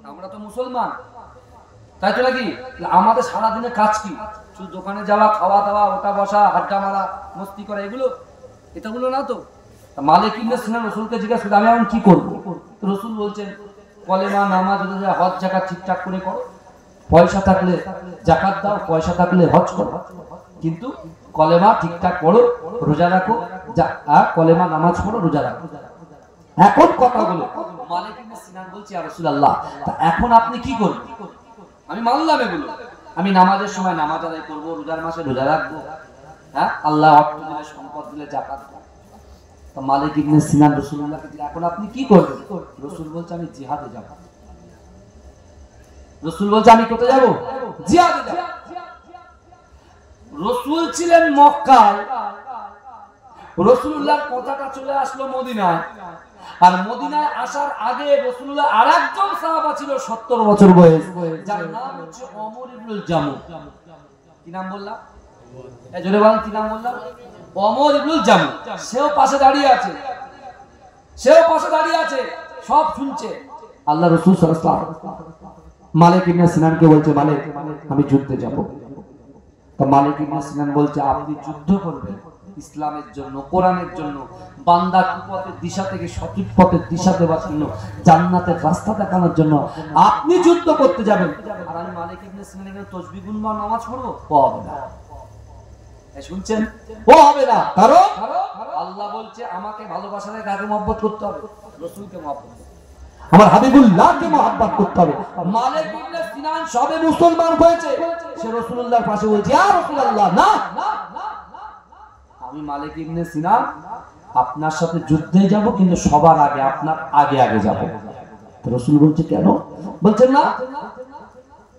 আমরা তো মুসলমান, তাই তো নাকি? আমাদের সারাদিনে কাজ কি? শুধু দোকানে যাওয়া, খাওয়া দাওয়া, ওটা বসা, আড্ডা মারা, মস্তি করা, এটাগুলো না তো? মালিক ইবনে সিনান রাসূলকে জিজ্ঞাসা করলেন, আমি এখন কি করব? রাসূল বলছেন, কলেমা, নামাজ, হজ, যাকাত ঠিকঠাক করে করো, পয়সা থাকলে যাকাত দাও, পয়সা থাকলে হজ করো, কিন্তু কলেমা ঠিকঠাক পড়ো, রোজা রাখো, আর কলেমা নামাজ পড়ো, রোজা রাখো। এখন কথাগুলো মালিক ইবনে সিনান বলছে, ইয়া রাসূলুল্লাহ, তা এখন আপনি কি করবেন? আমি মানলাম এগুলো, আমি নামাজের সময় নামাজ আদায় করবো, রোজার মাসে রোজা রাখবো, হ্যাঁ, আল্লাহ অর্থ দিলে, সম্পদ দিলে যাকাত দেব। তো মালিক ইবনে সিনান রাসূলুল্লাহকে বললেন, এখন আপনি কি করবেন? রাসূল বলছে, আমি জিহাদে যাব। রাসূল বলছে, আমি কোথায় যাব? জিহাদে যাব। রাসূল ছিলেন মক্কায়, রাসূলুল্লাহর কথাটা চলে আসলো মদিনায়, আর মদিনায় আসার আগে রাসূলুল্লাহ আরেকজন সাহাবা ছিল 70 বছর বয়স, যার নাম হচ্ছে ওমর ইবনুল জামু। কি নাম বললাম? এই জোরে বলেন, কি নাম বললাম? ওমর ইবনুল জামু। সেও পাশে দাঁড়িয়ে আছে, সব শুনছে। আল্লাহ রাসূল সাল্লাল্লাহু আলাইহি ওয়াসাল্লাম মালিক ইবনে সিনানকে বলছে, মালিক, আমি যুদ্ধে যাব। তো মালিক ইবনে সিনান বলছে, আপনি যুদ্ধ করবেন ইসলামের জন্য, কোরআনের জন্য, বান্দা কুপথের দিশা থেকে সঠিক পথের দিশা দেওয়ার জন্য, জান্নাতের রাস্তা দেখানোর জন্য আপনি যুদ্ধ করতে যাবেন, আর আমি মালিক ইবনে সিনানের তাসবিহ গুনবো, নামাজ পড়বো? হবে না। শুনছেন? ও হবে না। কারণ আল্লাহ বলছে, আমাকে ভালোবাসার কাকে মহব্বত করতে হবে? রাসূলকে মহব্বত, আমার হাবিবুল্লাহকে মহব্বত করতে হবে। মালিক ইবনে সিনান সবে মুসলমান হয়েছে, সে রাসূলুল্লাহর পাশে বলছে, ইয়া রাসূলুল্লাহ, না, আমি মালিক ইবনে সিনান আপনার সাথে যুদ্ধে যাব, কিন্তু সবার আগে আপনার আগে যাব। তো রাসূল বলছে, কেন? বলছেন না,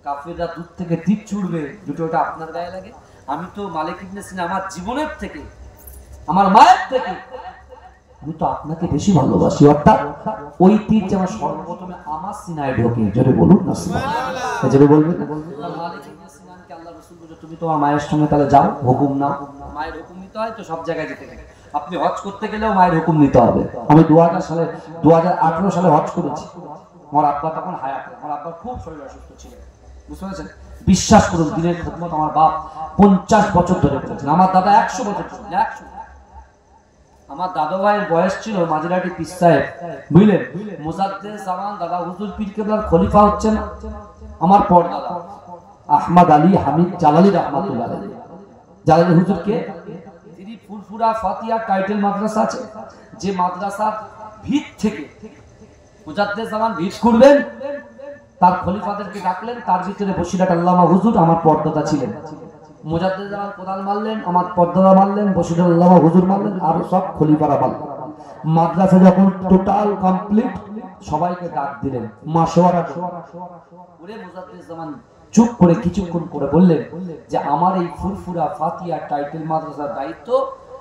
কাফেররা দূর থেকে তীর ছুড়বে, দুটো ওটা আপনার গায়ে লাগে। আমি তো মালিক ইবনে সিনান আমার জীবনের থেকে, আমার মায়ের থেকে আমি তো আপনাকে বেশি ভালোবাসি, অর্থাৎ ওই তীর যেন সর্বপ্রথমে আমার সিনায় ঢোকে। জোরে বলুন না, সুবহানাল্লাহ। জোরে বলবেন। মালিক ইবনে সিনানকে আল্লাহ রাসূল বলেছে, তুমি তোমার মায়ের সঙ্গে তাহলে যাও, হুকুম নাও। মায়ের হুকুম নিতে হয় তো সব জায়গায় যেতে গেলে, আপনি হজ করতে গেলেও মায়ের হুকুম নিতে হবে। আমি 2018 সালে হজ করেছি। আমার আব্বা তখন হায়াতে, আমার আব্বার খুব শরীর অসুস্থ ছিল, বুঝতে পেরেছেন? বিশ্বাস করুন, দিনের খেদমত আমার বাপ 50 বছর ধরে করেছেন, আমার দাদা 100 বছর করেছেন, 100। আমার দাদা ভাইয়ের বয়স ছিল মাঝরাটি পীর সাহেব, বুঝলেন? মুজাদ্দেদ জামান দাদা হুজুর পীর কেবলার খলিফা হচ্ছেন আমার পর দাদা আহমদ আলী হামিদ জালালি রহমাতুল্লাহ আলাইহি। জালালি হুজুরকে তিনি ফুরফুরা ফাতিয়া টাইটেল মাদ্রাসা আছে, যে মাদ্রাসার ভিত থেকে মুজাদ্দেদ জামান ভিত করবেন, তার খলিফাদেরকে ডাকলেন, তার ভিতরে বসিরহাট আল্লামা হুজুর আমার পর্দাদা ছিলেন। মুজাদ্দেদ জামান কোদাল মারলেন, আমার পর্দাদা মারলেন, বসিরহাট আল্লামা হুজুর মারলেন, আর সব খলিফারা মারলেন। মাদ্রাসা যখন টোটাল কমপ্লিট, সবাইকে ডাক দিলেন মাশওয়ারা করে। মুজাদ্দেদ জামান চুপ করে কিছুক্ষণ করে বললেন যে আমার এই ফুরফুরা ফাতিয়া টাইটেল মাদ্রাসার দায়িত্ব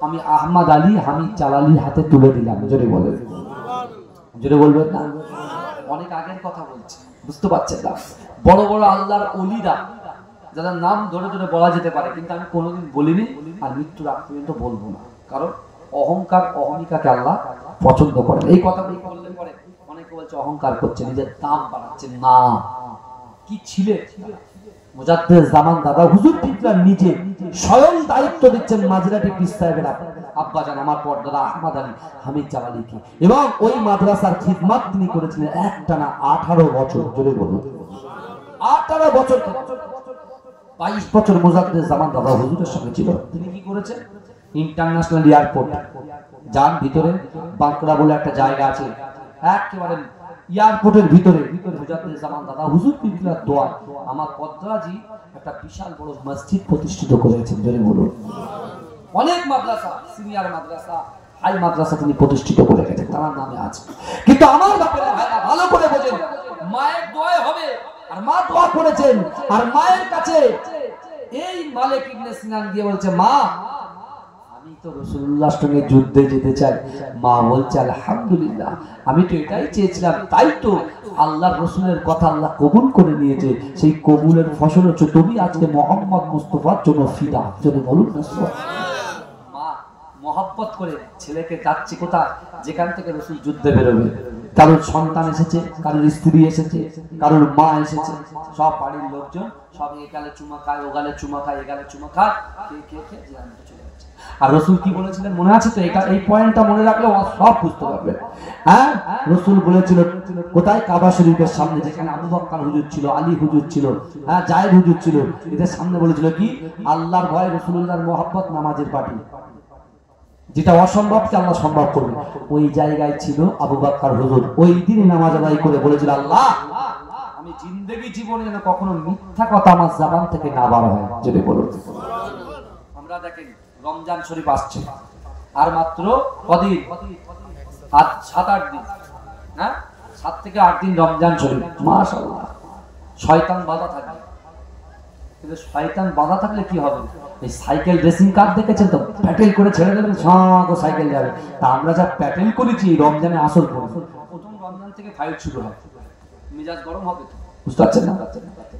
আমি আহমদ আলী হামিদ জালালির হাতে তুলে দিলাম। জোরে বলবেন, জোরে বলবেন না? অনেক আগের কথা বলছি, বুঝতে পারছেন না? বড় বড় আল্লাহর ওলিরা যাদের নাম ধরে ধরে বলা যেতে পারে, কিন্তু আমি কোনোদিন বলিনি আর মৃত্যুর আগ পর্যন্ত বলবো না, কারণ অহংকার অহমিকাকে আল্লাহ পছন্দ করেন। এই কথা বললে পরে অনেকে বলছে অহংকার করছে, নিজের দাম বাড়াচ্ছে না। কি ছিলেন মুজাদ্দেদ জামান দাদা হুজুর পীর নিজে স্বয়ং দায়িত্ব দিচ্ছেন মাঝরাটি পীর সাহেবের আব্বাজান আমার পর্দাদা আহমদ আলী হামিদ জালালিকে, এবং ওই মাদ্রাসার খিদমত তিনি করেছিলেন একটানা 18 বছর। জোরে বলুন, 18 বছর। 22 বছর মুজাদ্দেদ জামান দাদা হুজুরের সঙ্গে ছিল। তিনি কি করেছেন? ইন্টারন্যাশনাল এয়ারপোর্ট যান ভিতরে বাঁকুড়া বলে একটা জায়গা আছে, একেবারে এয়ারপোর্টের ভিতরে মুজাদ্দেদ জামান দাদা হুজুর পীরের দোয়া আমার পদ্মাজি একটা বিশাল বড় মসজিদ প্রতিষ্ঠিত করেছেন। জোরে বলুন। অনেক মাদ্রাসা, সিনিয়র মাদ্রাসা, হাই মাদ্রাসা তিনি প্রতিষ্ঠিত করে গেছেন, তার নামে আছে। কিন্তু আমার বাপেরা ভাইরা ভালো করে বোঝেন, মায়ের দোয়া হবে, আর মা দোয়া করেছেন, আর মায়ের কাছে এই মালিক ইবনে সিনান দিয়ে বলছে, মা আমি তো রাসূলুল্লাহর সঙ্গে যুদ্ধে যেতে চাই। মা বলছে আলহামদুলিল্লাহ, আমি তো এটাই চেয়েছিলাম, তাই তো আল্লাহর রাসূলের কথা আল্লাহ কবুল করে নিয়েছে। সেই কবুলের ফসল হচ্ছে তুমি আজকে মুহাম্মদ মুস্তাফার জন্য ফিদা। যদি বলুন না, মা মহব্বত করে ছেলেকে যাচ্ছে কোথায়, যেখান থেকে রাসূল যুদ্ধে বেরোবে। কারোর সন্তান এসেছে, কারোর স্ত্রী এসেছে, কারোর মা এসেছে, সব বাড়ির লোকজন সব এগালে চুমা খায়, ওগালে চুমা খায়, এগালে চুমা খায়, খেয়ে খেয়ে জিহাদে চলে যাচ্ছে। আর রাসূল কি বলেছিলেন মনে আছে তো? এটা এই পয়েন্টটা মনে রাখলে সব বুঝতে পারবেন। হ্যাঁ, রাসূল বলেছিল কোথায়? কাবা শরীফের সামনে, যেখানে আবু বকর হুজুর ছিল, আলী হুজুর ছিল, হ্যাঁ জায়েদ হুজুর ছিল, এদের সামনে বলেছিল কি? আল্লাহর ভয়, রাসূলুল্লাহর মহব্বত, নামাজের পার্টি। যেটা অসম্ভবকে আল্লাহ সম্ভব করবে, ওই জায়গায় ছিল আবু বকর হুজুর। ওই দিন নামাজ আদায় করে বলেছিল, আল্লাহ আমি জিন্দেগি জীবনে যেন কখনো মিথ্যা কথা আমার জবান থেকে না বার হয়। যদি বলুন। আমরা দেখেন রমজান শরীফ আসছে, আর মাত্র কদিন? 7-8 দিন। হ্যাঁ, 7 থেকে 8 দিন রমজান শরীফ। মাশাআল্লাহ, শয়তান বাধা থাকবে, কিন্তু শয়তান বাধা থাকলে কি হবে? এই সাইকেল রেসিং কার দেখেছেন তো? প্যাটেল করে ছেড়ে দেবেন, সঙ্গে সাইকেল যাবে। তা আমরা যা প্যাটেল করেছি রমজানে আসল করব, প্রথম রমজান থেকে ফাইট শুরু হয়, মেজাজ গরম হবে তো, বুঝতে পারছেন না?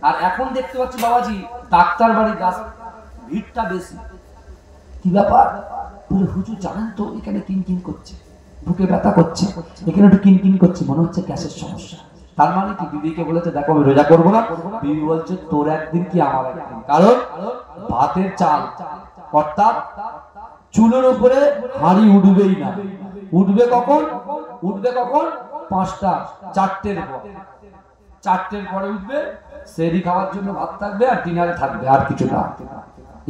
আর এখন দেখতে পাচ্ছি বাবাজি ডাক্তার বাড়ি গাছ ভিড়টা বেশি। কি ব্যাপার? বলে হুজুর জানেন তো এখানে কিনকিন করছে, বুকে ব্যথা করছে, এখানে একটু কিনকিন করছে, মনে হচ্ছে গ্যাসের সমস্যা। তার মানে কি? বিবিকে বলেছে দেখো আমি রোজা করবো না। বিবি বলছে তোর একদিন কি আমার একদিন, কারণ ভাতের চাল অর্থাৎ চুলের উপরে হাঁড়ি উঠবেই না। উঠবে কখন? উঠবে কখন? 5টা 4টের পর, 4টের পরে উঠবে। সেহরি খাওয়ার জন্য ভাত থাকবে আর ডিনারে থাকবে, আর কিছু না।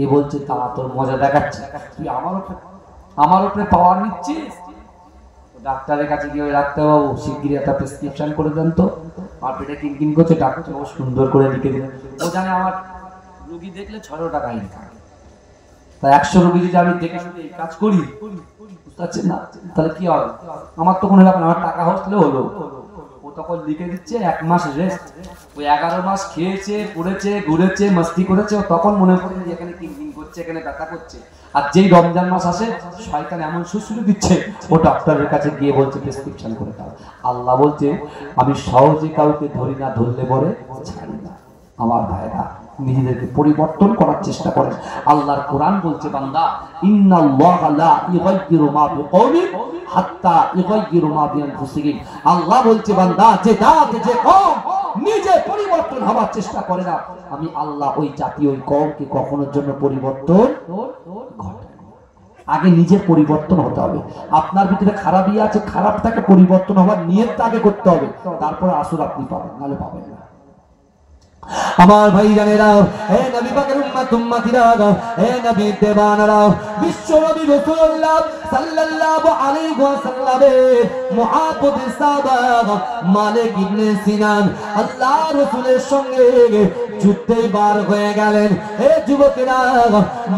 এ বলছে তা তোর মজা দেখাচ্ছে, তুই আমার উপরে পাওয়ার নিচ্ছিস। ডাক্তারের কাছে গিয়ে ডাক্তারবাবু শিগগিরই একটা প্রেসক্রিপশন করে দেন তো, আর পেটে কিনকিন করছে। ডাক্তার সুন্দর করে লিখে দিলেন। ও জানে আমার রোগী দেখলে 600 টাকা ইনকাম, তাই 100 রোগী যদি আমি দেখে শুনে এই কাজ করি, বুঝতে পারছেন না? তাহলে কি হবে? আমার তো কোনো ব্যাপার না, আমার টাকা হলে হলো। ও তখন লিখে দিচ্ছে 1 মাস রেস্ট। ওই 11 মাস খেয়েছে, পড়েছে, ঘুরেছে, মস্তি করেছে, ও তখন মনে পড়ে যে এখানে কিনকিন করছে, এখানে ব্যথা করছে। আর যেই রমজান মাস আসে শয়তান এমন সুসুরি দিচ্ছে, ও ডক্টরের কাছে গিয়ে বলছে প্রেসক্রিপশন করে দাও। আল্লাহ বলছে আমি সহজে কাউকে ধরি না, ধরলে পরে ছাড়ি না। আমার ভাইরা নিজেদেরকে পরিবর্তন করার চেষ্টা করেন। আল্লাহর কোরআন বলছে বান্দা ইন্নাল্লাহা লা ইউগাইয়িরু মা বিকওমিন হাত্তা ইউগাইয়িরু মা বিআনফুসিহিম। আল্লাহ বলছে বান্দা যে জাত যে কওম নিজে পরিবর্তন হওয়ার চেষ্টা করে না, আমি আল্লাহ ওই জাতি ওই কওমকে কখনোর জন্য পরিবর্তন ঘটাই। আগে নিজের পরিবর্তন হতে হবে। আপনার ভিতরে খারাপই আছে, খারাপটাকে পরিবর্তন হওয়ার নিয়তটা আগে করতে হবে, তারপরে আসল আপনি পাবেন, নাহলে পাবেন না। আমার ভাই জানেরা, হে নবী পাকের উম্মত উম্মতিরা, হে নবী দেবানারা, বিশ্ব নবী রাসূলুল্লাহ সাল্লাল্লাহু আলাইহি ওয়াসাল্লামের মুহাব্বতের সাহাবা মালিক ইবনে সিনান আল্লাহ রাসূলের সঙ্গে যুদ্ধে বার হয়ে গেলেন। হে যুবকেরা,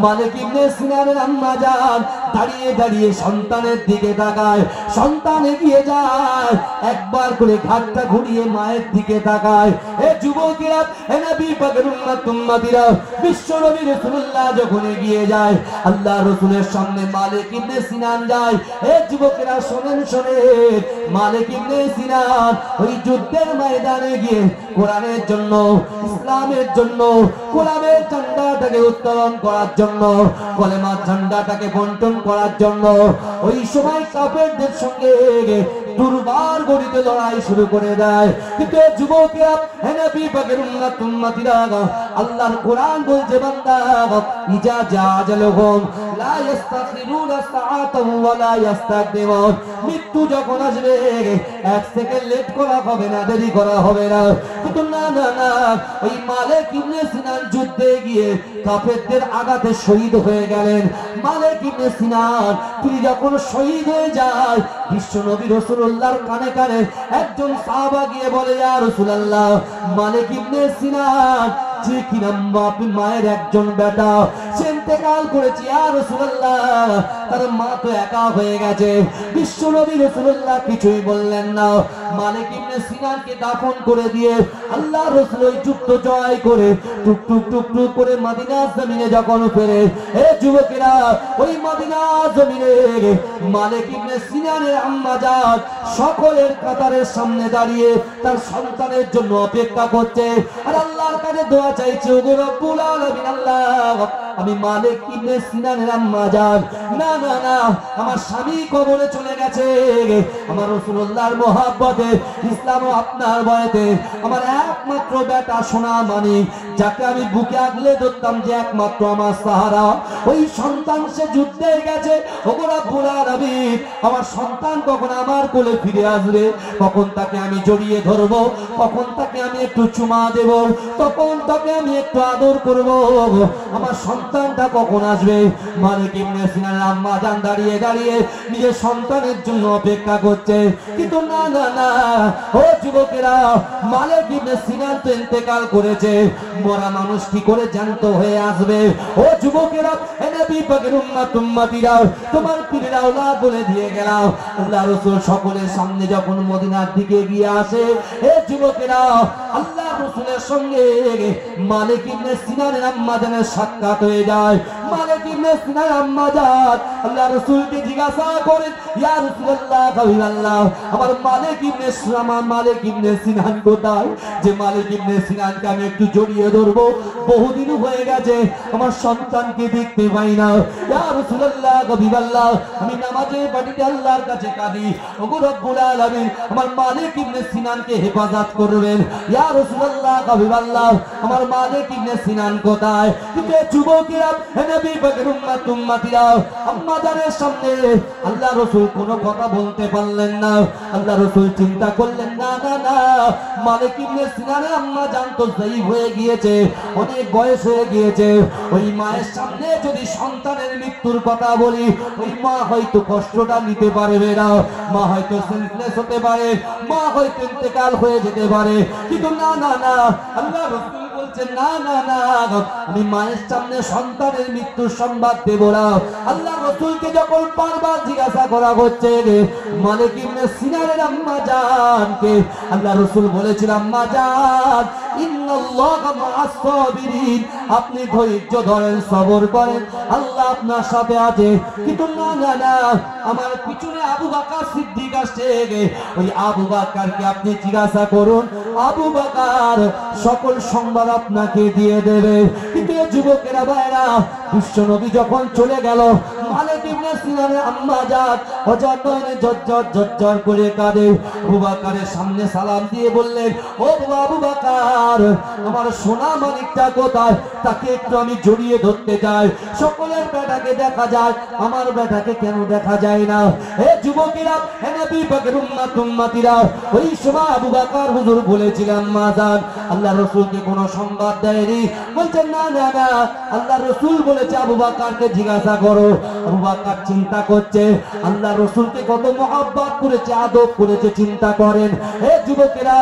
মালিক ইবনে সিনানের আম্মা জান দাঁড়িয়ে দাঁড়িয়ে সন্তানের দিকে তাকায়, সন্তান এগিয়ে যায়, একবার করে ঘাটটা ঘুরিয়ে মায়ের দিকে তাকায়। হে যুবকেরা, হে নবী পাকের উম্মত উম্মতিরা, বিশ্ব নবী রাসূলুল্লাহ যখন এগিয়ে যায়, আল্লাহ রাসূলের সামনে মালিক ইবনে সিনান যায়। হে যুবকেরা শোনেন, শোনেন, মালিক ইবনে সিনান ওই যুদ্ধের ময়দানে গিয়ে কোরআনের জন্য, ইসলামের জন্য, কোরআনের ঝান্ডাটাকে উত্তোলন করার জন্য, কলেমার ঝান্ডাটাকে বন্টন করার জন্য ওই সময় কাফেরদের সঙ্গে দুর্বার গড়িতে লড়াই শুরু করে দেয়। কিন্তু যুবকেরা, হে নবী পাকের উম্মত উম্মতিরা, আল্লাহর কোরআন বলছে বান্দা ইজা জাআজালুহুম লা ইস্তাখিরুনা সাআতান ওয়া লা ইস্তাকদিমুন, মৃত্যু যখন আসবে এক সেকেন্ড লেট করা হবে না, দেরি করা হবে না। কিন্তু না না না, ওই মালিক ইবনে সিনান যুদ্ধে গিয়ে কাফেরদের আঘাতে শহীদ হয়ে গেলেন। মালিক ইবনে সিনান তিনি যখন শহীদ হয়ে যায়, বিশ্ব নবী রাসূলুল্লাহর কানে কানে একজন সাহাবা গিয়ে বলে, ইয়া রাসূলুল্লাহ, মালিক ইবনে সিনান যে কিনা আপনি মায়ের একজন বেটা, সে ইন্তেকাল করেছে, ইয়া রাসূলুল্লাহ, তার মা তো একা হয়ে গেছে। বিশ্ব নবী রাসূলুল্লাহ কিছুই বললেন না। মালিক ইবনে সিনানকে দাফন করে দিয়ে আল্লাহ রাসূল ওই যুদ্ধ জয় করে টুক টুক টুক টুক করে মদিনার জমিনে যখন ফেরে, হে যুবকেরা, ওই মদিনার জমিনে মালিক ইবনে সিনানের আম্মা জান সকলের কাতারের সামনে দাঁড়িয়ে তার সন্তানের জন্য অপেক্ষা করছে আর আল্লাহর কাছে দোয়া চাইছে, ওগো রব্বুল আলামিন, আল্লাহ, আমি মালিক ইবনে সিনানের আম্মা জান, না না না, আমার স্বামী কবরে চলে গেছে, আমার রাসূলুল্লাহর মহব্বতে, ইসলাম ও আপনার ভয়েতে আমার একমাত্র বেটা সোনা মানিক, যাকে আমি বুকে আগলে ধরতাম, যে একমাত্র আমার সাহারা, ওই সন্তান সে যুদ্ধে গেছে। ওগো রব্বুল আলামিন, আমার সন্তান কখন আমার কোলে ফিরে আসবে, কখন তাকে আমি জড়িয়ে ধরবো, কখন তাকে আমি একটু চুমা দেব, তখন তাকে আমি একটু আদর করব, আমার সন্তানটা কখন আসবে। মালিক ইবনে সিনানের আম্মা জান দাঁড়িয়ে দাঁড়িয়ে নিজের সন্তানের জন্য অপেক্ষা করছে। কিন্তু না না না, ও যুবকেরা, মালিক ইবনে সিনান তো ইন্তেকাল করেছে, মরা মানুষ কি করে জ্যান্ত হয়ে আসবে? ও যুবকেরা, হে নবী পাকের উম্মত উম্মতিরা, তোমার পীরের আওলাদ বলে দিয়ে গেলাম। আল্লাহ রাসূল সকলের সামনে যখন মদিনার দিকে গিয়ে আসে, হে যুবকেরা, আল্লাহ রাসূলের সঙ্গে মালিক ইবনে সিনানের আম্মা জানের সাক্ষাৎ হয়ে যায়। মালিক ইবনে সিনানের আম্মা জান আল্লাহ রাসূলকে জিজ্ঞাসা করেন, ইয়া রাসূলুল্লাহ, হাবিবাল্লাহ, আমার মালিক ইবনে সিনান কোথায়? যে মালিক ইবনে সিনানকে আমি একটু জড়িয়ে ধরবো, বহুদিন হয়ে গেছে, আমার সন্তানকে দেখতে পাই না। ইয়া রাসূলুল্লাহ, হাবিবাল্লাহ, আমি নামাজে বাড়িতে আল্লাহর কাছে কাঁদি, ওগো রব্বুল আলামিন, আমার মালিক ইবনে সিনানকে হেফাজত করবেন। ইয়া রাসূলুল্লাহ, হাবিবাল্লাহ, আমার মালিক ইবনে সিনান কোথায়? কিন্তু যুবকেরা, হে নবী পাকের উম্মত উম্মতিরা, আম্মা জানের সামনে আল্লাহ রাসূল কোনো কথা বলতে পারলেন না। আল্লাহ রাসূল চিন্তা করলেন, না না না, মালিক ইবনে সিনানের আম্মা জান তো জয়ী হয়ে গিয়েছে, অনেক বয়স হয়ে গিয়েছে, ওই মায়ের সামনে যদি সন্তানের মৃত্যুর কথা বলি, ওই মা হয়তো কষ্টটা নিতে পারবে না, মা হয়তো সেন্সলেস হতে পারে, মা হয়তো ইন্তেকাল হয়ে যেতে পারে। কিন্তু না না না, আল্লাহ রাসূল বলছেন, না না না, আমি মায়ের সামনে সন্তানের মৃত্যুর সংবাদ দেব না। আল্লাহ রাসূলকে যখন বারবার জিজ্ঞাসা করা হচ্ছে মালিক ইবনে সিনানের আম্মা জানকে, আল্লাহ রাসূল বলেছিলেন, আম্মা জান, ইন্নাল্লাহা মা'আস সাবিরিন, আপনি ধৈর্য ধরেন, সবর করেন, আল্লাহ আপনার সাথে আছে। কিন্তু না না না, আমার পিছনে আবু বকর সিদ্দিক আসছে, ওই আবু বকরকে আপনি জিজ্ঞাসা করুন, আবু বকর সকল সংবাদ আপনাকে দিয়ে দেবে। কিন্তু যুবকেরা ভাইরা, বিশ্ব নবী যখন চলে গেল, মালিক ইবনে সিনে সিনারে আম্মা জান হযরত নয়নে জজ্জর করে কাঁদে। আবু বকরের সামনে সালাম দিয়ে বললেন, ও বাবা আবু বকর, আমার সোনা মানিকটা কোথায়? তাকে একটু আমি জড়িয়ে ধরতে চাই। সকলের বেটাকে দেখা যায়, আমার বেটাকে কেন দেখা যায় না? হে যুবকেরা, হে নবী পাকের উম্মতিরা, ওই সময় আবু বকর হুজুর বলেছিলেন আম্মা জান আল্লাহ রাসূলকে কোনো সংবাদ দেয়নি। বলছেন না না না, আল্লাহ রাসূল বলেছে আবু বকরকে জিজ্ঞাসা করো। আবু বকর চিন্তা করছে আল্লাহ রাসূলকে কত মহব্বত করেছে, আদব করেছে, চিন্তা করেন। হে যুবকেরা,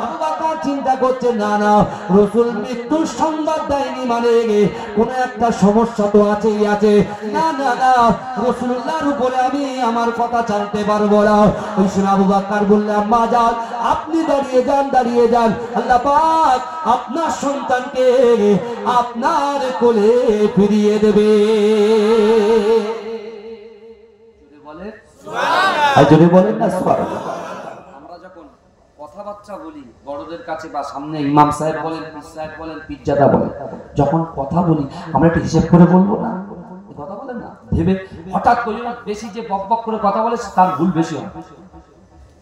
আবু বকর চিন্তা করছে না না, রাসূল মৃত্যুর সংবাদ দেয়নি মানে কোনো একটা সমস্যা তো আছেই আছে। না না না, রাসূলুল্লাহর উপরে আমি আমার কথা জানতে পারবো না। ওই সময় আবু বকর বললেন আম্মা জান আপনি দাঁড়িয়ে যান, দাঁড়িয়ে যান, আল্লাহ পাক আপনার সন্তানকে আপনার কোলে ফিরিয়ে দেবে। জোরে বলেন না সুবহানাল্লাহ। আমরা যখন কথাবার্তা বলি বড়দের কাছে বা সামনে ইমাম সাহেব বলেন, পীর সাহেব বলেন, পীরজাদা বলেন, যখন কথা বলি আমরা একটু হিসাব করে বলবো না? কথা বলেন না ভেবে, হঠাৎ করে বেশি যে বকবক করে কথা বলে তার ভুল বেশি হয়।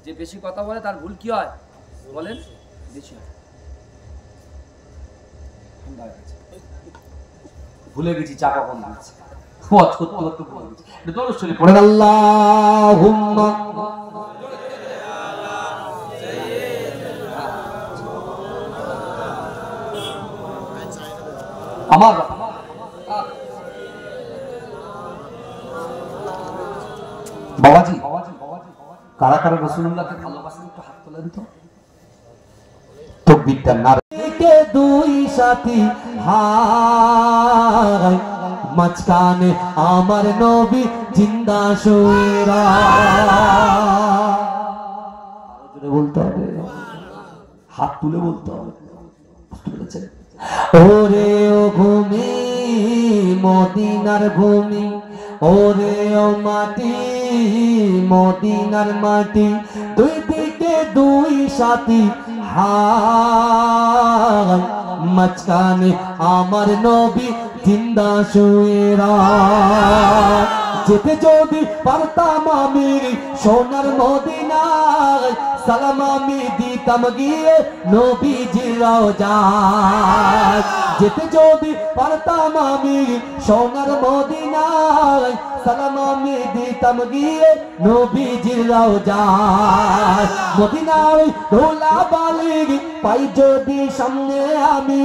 যে বেশি কথা বলে তার ভুল কি হয় বলেন? বেশি হয়। ভুলে গেছি চা কখন দিচ্ছে, পড়েন আল্লাহুম্মা আমার বাবাজি কারা কারা রাসূলুল্লাহকে ভালোবাসেন একটু হাত তোলেন তো। তাকবীরটা নারে কে দুই সাথী হায় মাঝখানে আমার নবী জিন্দা শুয়ে জোরে বলতে হবে, হাত তুলে বলতে হবে, বুঝতে পেরেছেন? ওরে ও ভূমি মদিনার ভূমি, ওরে ও মাটি মদিনার মাটি, দুই দিকে দুই সাথী হায় মাঝখানে আমার নবী জিন্দা শুয়ে যেতে যদি পারতাম আমি সোনার মদিনায়, সালাম আমি দিতাম গিয়ে নবীজির রওজায়। যেতে যদি পারতাম আমি সোনার মদিনায়, সালাম আমি দিতাম গিয়ে নবীজির রওজায়। মদিনার দোলা বালি পাই যদি সামনে আমি,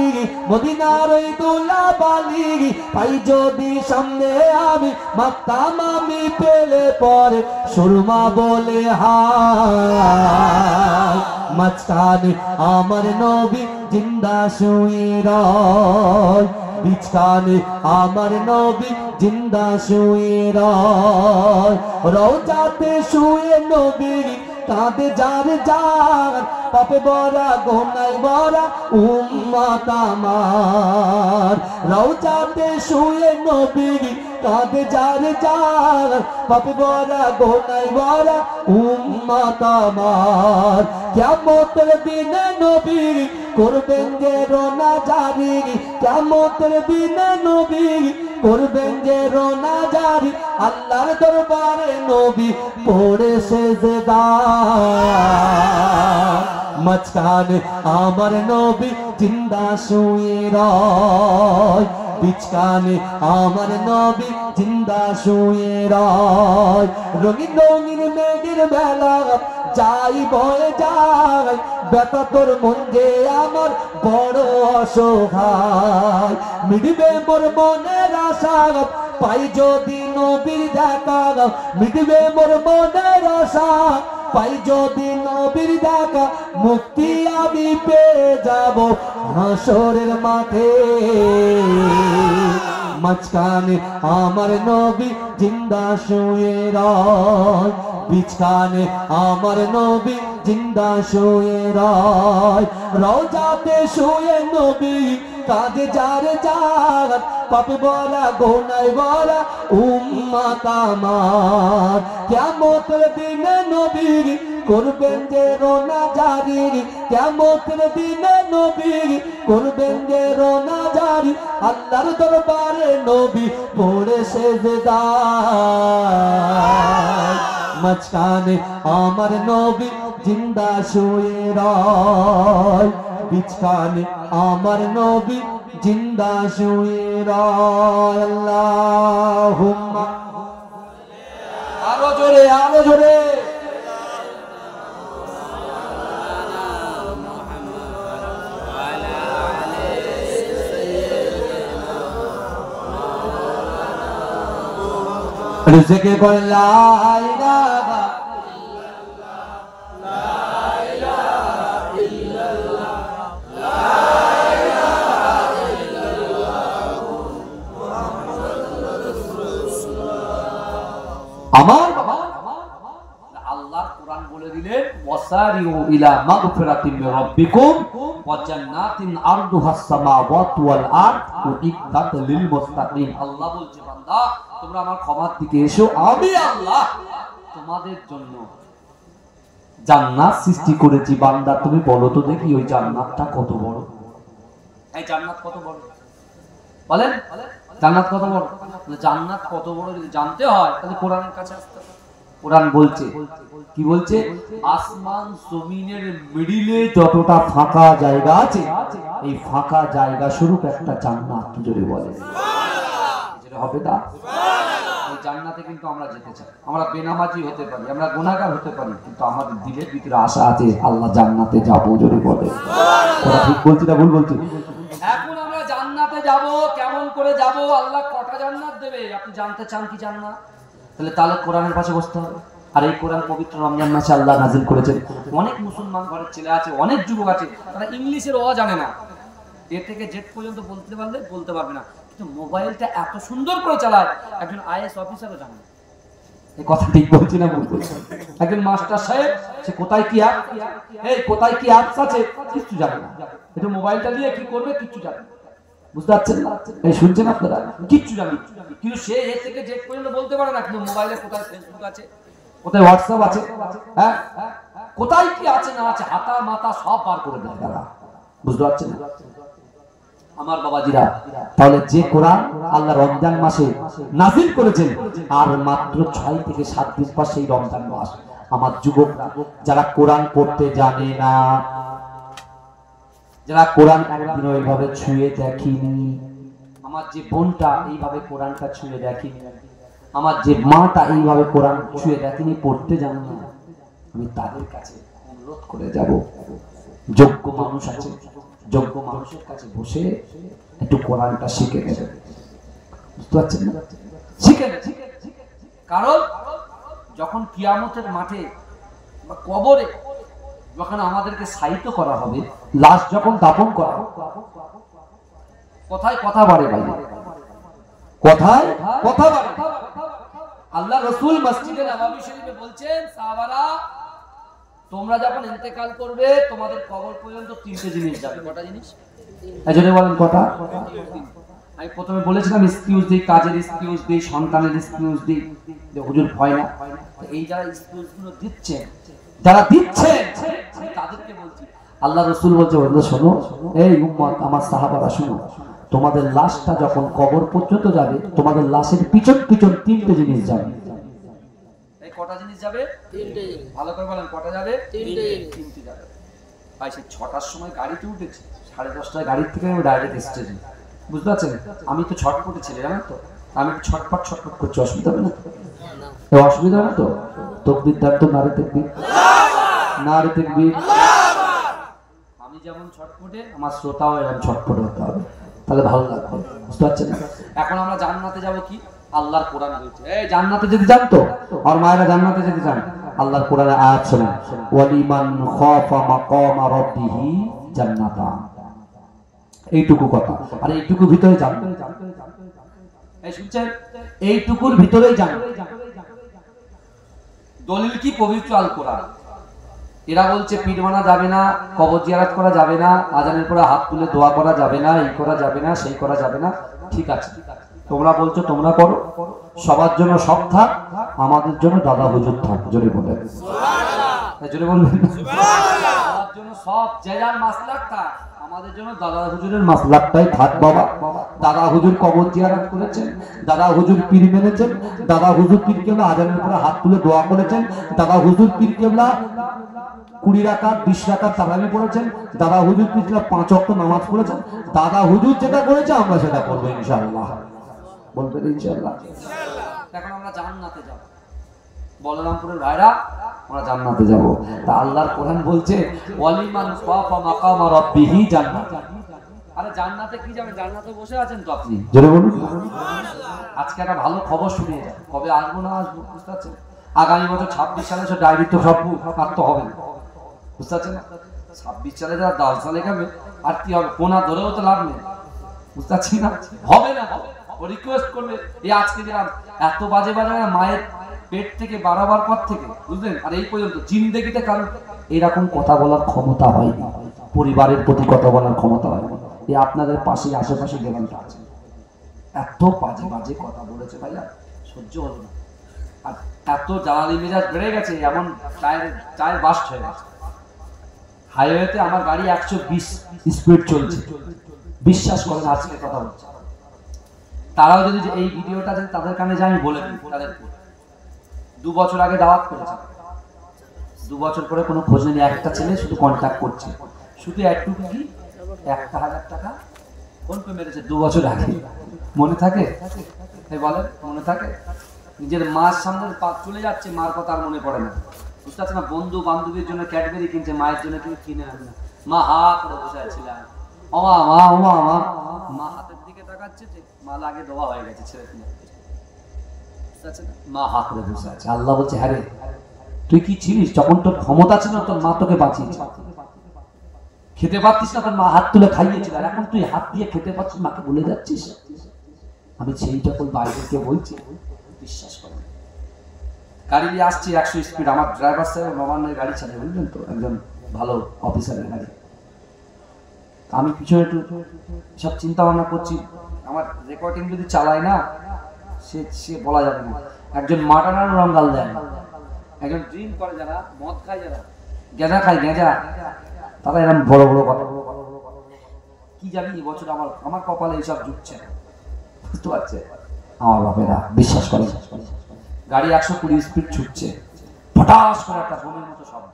মদিনার দোলা বালি পাই যদি সামনে আমি, মাতাম আমি পেলে পরে সুরমা বলে হায় মাঝখানে আমার নবী জিন্দা শুয়ে রয়, বিছখানে আমার নবী জিন্দা শুয়ে রয়। রওজাতে শুয়ে নবী কাঁদে যার যার, পাপে বরা গোনায় বরা উম্মত আমার। রওজাতে শুয়ে নবী কাঁদে যার যার, পাপে বরা গোনায় বরা উম্মত আমার। কিয়ামতের দিনে নবী করবেন যে রোনা জারি, কিয়ামতের দিনে নবী করবেন যে রোনা জারি, আল্লাহর দরবারে নবী পড়ে সেজদায়। মাঝখানে আমার নবী জিন্দা শুয়ে রয়, বিছখানে আমার নবী জিন্দা শুয়ে রয়। রঙিন রঙিন মেঘের বেলা যাই বয়ে যায়, ব্যথা তোর মন যে আমার বড় অসহায়। মিটবে মোর মনের আশা পাই যদি নবীর দেখা, মিটবে মোর মনের আশা পাই যদি নবীর দেখা, মুক্তি আমি পেয়ে যাব হাসরের মাঠে। মাঝখানে আমার নবী জিন্দা শুয়ে রয়, বিছখানে আমার নবী জিন্দা শুয়ে রয়। রওজাতে শুয়ে নবী কাঁদে যার যার, পাপে বলা গোনায় বলা উম্মত আমার। কিয়ামতের দিনে নবী করবেন যে রোনা জারি কিয়ামতের দিনে নবী করবেন যে রোনা জারি আল্লাহর দরবারে নবী পড়ে সেজদায় মাঝখানে আমার নবী জিন্দা শুয়ে রয় বিছখানে আমার নবী জিন্দা শুয়ে রয় আল্লাহুম্মা আরো জোরে রিজকে করে লা ইলাহা আমার বাবা আল্লাহর কোরআন বলে দিলেন ওয়াসারিউ ইলা মাগফিরাতিন মির রাব্বিকুম ওয়া জান্নাতিন আরদুহাস সামাওয়াতু ওয়াল আরদ উইদ্দাত লিল মুত্তাকিন। আল্লাহ বলছে বান্দা তোমরা আমার ক্ষমার দিকে এসো, আমি আল্লাহ তোমাদের জন্য জান্নাত সৃষ্টি করেছি। বান্দা তুমি বলো তো দেখি ওই জান্নাতটা কত বড়? এই জান্নাত কত বড় বলেন? জান্নাত কত বড়? জান্নাত কত বড় যদি জানতে হয় তাহলে কোরআনের কাছে আসতে হবে। কোরআন বলছে কি বলছে? আসমান জমিনের মিডিলে যতটা ফাঁকা জায়গা আছে এই ফাঁকা জায়গা স্বরূপ একটা জান্নাত। জোরে বলে যেটা হবে না এই জান্নাতে কিন্তু আমরা যেতে চাই। আমরা বেনামাজি হতে পারি, আমরা গুনাহগার হতে পারি, কিন্তু আমাদের দিলের ভিতরে আশা আছে আল্লাহ জান্নাতে যাবো। জোরে বলে কথা ঠিক বলছি না ভুল বলছি? এখন আমরা জান্নাতে যাব, কেমন করে যাব? আল্লাহ কটা জান্নাত দেবে আপনি জানতে চান কি চান না? তাহলে কোরআনের পাশে বসতে হবে। আর এই কোরআন পবিত্র রমজান মাসে আল্লাহ নাজিল করেছেন। অনেক মুসলমান ঘরের ছেলে আছে, অনেক যুবক আছে, তারা ইংলিশের অ জানে না, এ থেকে জেড পর্যন্ত বলতে পারলে বলতে পারবে না, কিন্তু মোবাইলটা এত সুন্দর করে চালায় একজন আইএস অফিসারও জানে না। এই কথা ঠিক বলছি না ভুল বলছি? একজন মাস্টার সাহেব সে কোথায় কি অ্যাপ, এই কোথায় কি অ্যাপস আছে কিছু জানে না, এটা মোবাইলটা দিয়ে কি করবে কিছু জানে না। বুঝতে পারছেন না? এই শুনছেন আপনারা? কিচ্ছু জানি, কিন্তু সে এ থেকে জেড পর্যন্ত বলতে পারে না, কিন্তু মোবাইলে কোথায় ফেসবুক আছে, কোথায় হোয়াটসঅ্যাপ আছে, হ্যাঁ কোথায় কি আছে না আছে হাতা মাথা সব পার করে দেয় তারা। বুঝতে পারছেন না আমার বাবাজিরা? তাহলে যে কোরআন আল্লাহ রমজান মাসে নাজিল করেছেন আর মাত্র 6 থেকে 7 দিন পর সেই রমজান মাস, আমার যুবকরা যারা কোরআন পড়তে জানে না, যারা কোরআন একদিন ওইভাবে ছুঁয়ে দেখিনি, আমার যে বোনটা এইভাবে কোরআনটা ছুঁয়ে দেখিনি, আমার যে মাটা এইভাবে কোরআন ছুঁয়ে দেখেনি, পড়তে জানে না, আমি তাদের কাছে অনুরোধ করে যাব, যোগ্য মানুষ আছে, যোগ্য মানুষের কাছে বসে একটু কোরআনটা শিখে নেবে। বুঝতে পারছেন না? শিখে নেবে, কারণ যখন কিয়ামতের মাঠে বা কবরে যখন আমাদেরকে সাহিত্য করা হবে, লাশ যখন দাফন করা হবে, কোথায় কথা বাড়ে ভাই, কোথায় কথা বাড়ে। আল্লাহ রাসূল মসজিদে নববী শরীফে বলছেন, সাহাবারা তোমরা যখন ইন্তেকাল করবে তোমাদের কবর পর্যন্ত 3টে জিনিস যাবে। কটা জিনিস? এজন্য বলেন কটা? আমি প্রথমে বলেছিলাম এক্সকিউজ দিই, কাজের এক্সকিউজ দিই, সন্তানের এক্সকিউজ দিই, হুজুর ভয় না। এই যারা এক্সকিউজ গুলো দিচ্ছে, যারা দিচ্ছে তাদেরকে বলছি, আল্লাহ রাসূল বলছে বন্ধু শোনো, এই উম্মত আমার সাহাবারা শোনো, তোমাদের লাশটা যখন কবর পর্যন্ত যাবে তোমাদের লাশের পিছন পিছন 3টে জিনিস যাবে। এই কটা জিনিস যাবে? 3টে। ভালো করে বলেন কটা যাবে? 3টে যাবে। ভাই সে 6টার সময় গাড়িতে উঠেছি, 10:30টায় গাড়ি থেকে আমি ডাইরেক্ট স্টেজে। বুঝতে পারছেন? আমি তো ছটপটে ছেলে, জানেন তো, আমি ছটপট করছি, অসুবিধা হবে না তো? অসুবিধা হবে না তো? তাকবীর দাও তো, নারে তাকবীর, নারে তাকবীর। আমি যেমন ছটপটে আমার শ্রোতাও এরকম ছটপটে হতে হবে, তাহলে ভালো লাগবে। বুঝতে পারছেন? এখন আমরা জান্নাতে যাব কি? আল্লাহর কোরআন বলছে এই জান্নাতে যেতে চান তো, আর মায়েরা জান্নাতে যেতে চান, আল্লাহর কোরআনের আয়াত শুনুন, ওয়ালিমান খাফা মাকাম রাব্বিহি জান্নাতান। এইটুকু কথা, আর এইটুকু ভিতরে জানবেন, এই শুনছেন, এইটুকুর ভিতরেই জানবেন। দলিল কি? পবিত্র আল কোরআন। এরা বলছে পীর মানা যাবে না, কবর জিয়ারত করা যাবে না, আজানের পরে হাত তুলে দোয়া করা যাবে না, এই করা যাবে না, সেই করা যাবে না। ঠিক আছে, তোমরা বলছো তোমরা করো, সবার জন্য সব থাক, আমাদের জন্য দাদা হুজুর থাক। জোরে বলে তাই জন্য বলবেন আল্লাহর জন্য সব যে যার মাসলাক তার, আমাদের জন্য দাদা হুজুরের মাসলাকটাই থাক বাবা। দাদা হুজুর কবর জিয়ারত করেছেন, দাদা হুজুর পীর মেনেছেন, দাদা হুজুর পীর কেবলা আজানের পরে হাত তুলে দোয়া করেছেন, দাদা হুজুর পীর কেবলা 20 রাকাত 20 রাকাত তারাবি পড়েছেন, দাদা হুজুর পীর কেবলা 5 ওয়াক্ত নামাজ পড়েছেন। দাদা হুজুর যেটা করেছে আমরা সেটা করবো ইনশাআল্লাহ। বলবেন ইনশাআল্লাহ। এখন আমরা জান্নাতে যাব, বলরামপুরের ভাইরা আমরা জান্নাতে যাব। তা আল্লাহর কোরআন বলছে ওয়ালিমান খাফা মাকামা রাব্বিহি জান্নাত। আরে জান্নাতে কি যাবেন? জান্নাতে বসে আছেন তো আপনি। জোরে বলুন। আজকে একটা ভালো খবর শুনিয়ে যান, কবে আসবো না আসবো বুঝতে পারছেন? আগামী বছর 26 সালে সব ডায়েরি তো সব কাটতে হবে না, বুঝতে পারছেন? 26 সালে যারা 10 সালে খাবে আর কি হবে? কোনা ধরেও তো লাভ নেই, বুঝতে পারছি না, হবে না। ও রিকোয়েস্ট করবে এই আজকে দিলাম এত বাজে বাজে মায়ের পেট থেকে বাড়াবার পর থেকে, বুঝলেন? আর এই পর্যন্ত জিন্দেগিতে কারণ এরকম কথা বলার ক্ষমতা হয়নি, পরিবারের প্রতি কথা বলার ক্ষমতা হয়নি। এই আপনাদের পাশে আশেপাশে গ্রামটা আছে, এত বাজে বাজে কথা বলেছে ভাইয়া, সহ্য হলো না। আর এত জ্বালানি মেজাজ বেড়ে গেছে, এমন টায়ার বাস্ট হয়ে গেছে। হাইওয়েতে আমার গাড়ি 120 স্পিড চলছে, বিশ্বাস করেন আজকে কথা হচ্ছে। তারাও যদি এই ভিডিওটা যদি তাদের কানে যায়, আমি বলে দিই তাদেরকে 2 বছর আগে দাওয়াত করেছে, 2 বছর পরে কোনো খোঁজ নেই। একটা ছেলে শুধু কন্ট্যাক্ট করছে, শুধু একটু কি 1000 টাকা ফোন পে মেরেছে 2 বছর আগে। মনে থাকে? বলে মনে থাকে? নিজের মার সামনে চলে যাচ্ছে, মার কথা আর মনে পড়ে না, বুঝতে পারছে না? বন্ধু বান্ধবীর জন্য ক্যাডবেরি কিনছে, মায়ের জন্য কিন্তু কিনে আনে না। মা হা করে বসে আছিলাম, ওমা মা ওমা মা, মা হাতের দিকে তাকাচ্ছে যে মাল আগে দেওয়া হয়ে গেছে ছেলে কিনে, মা হা করে বসে আছে। আল্লাহ বলছে হ্যাঁ রে, তুই কি ছিলিস যখন তোর ক্ষমতা ছিল তোর মা তোকে বাঁচিয়েছে, খেতে পারতিস না তোর মা হাত তুলে খাইয়েছিল, আর এখন তুই হাত দিয়ে খেতে পারছিস, মাকে ভুলে যাচ্ছিস। আমি সেইটা তোর বাইরেকে বলছি, বিশ্বাস করে। গাড়ি নিয়ে আসছি 100 স্পিড, আমার ড্রাইভার সাহেব নবান্নের গাড়ি চালায়, বুঝলেন তো, একজন ভালো অফিসারের গাড়ি। আমি পিছনে একটু সব চিন্তা ভাবনা করছি, আমার রেকর্ডিং যদি চালাই না সে বলা যাবে না। একজন মাটানার রঙ্গাল দেয়, একজন ড্রিঙ্ক করে, যারা মদ খায়, যারা গেঁজা খায়, গেঁজা, তারা এরকম বড় বড় কথা কি জানি। এবছর আমার কপালে এইসব জুটছে না, বুঝতে পারছে আমার বাপেরা বিশ্বাস করে। গাড়ি 120 স্পিড ছুটছে, হঠাৎ করে একটা বোমের মতো শব্দ।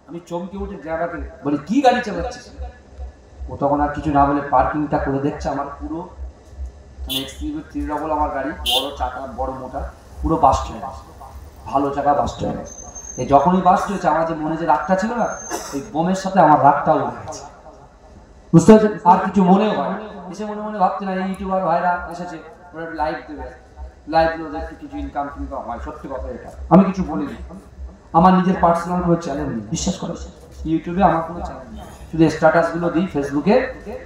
আমি চমকে উঠে ড্রাইভারকে বলি কি গাড়ি চালাচ্ছিস? ও তখন আর কিছু না বলে পার্কিংটা করে দেখছে, আমার পুরো মানে এক্সপিরিয়েন্স 3 ডবল আমার গাড়ি, বড় চাকা, বড় মোটা, পুরো বাস্ট হয়ে গেছে, ভালো চাকা বাস্ট হয়ে গেছে। এই যখনই বাস্ট হয়েছে, আমার যে মনে যে রাগটা ছিল না, ওই বোমের সাথে আমার রাগটাও উঠে গেছে, বুঝতে পারছেন? আর কিছু মনেও হয় এসে মনে মনে ভাবছে না এই ইউটিউবার ভাইরা এসেছে, ওরা একটু লাইভ দেবে, লাইভ দিলে একটু কিছু ইনকাম হয়। সত্যি কথা এটা, আমি কিছু বলিনি, আমার নিজের পার্সোনাল কোনো চ্যানেল নেই, বিশ্বাস করে। ইউটিউবে আমার কোনো চ্যানেল নেই, শুধু স্ট্যাটাস গুলো দিই ফেসবুকে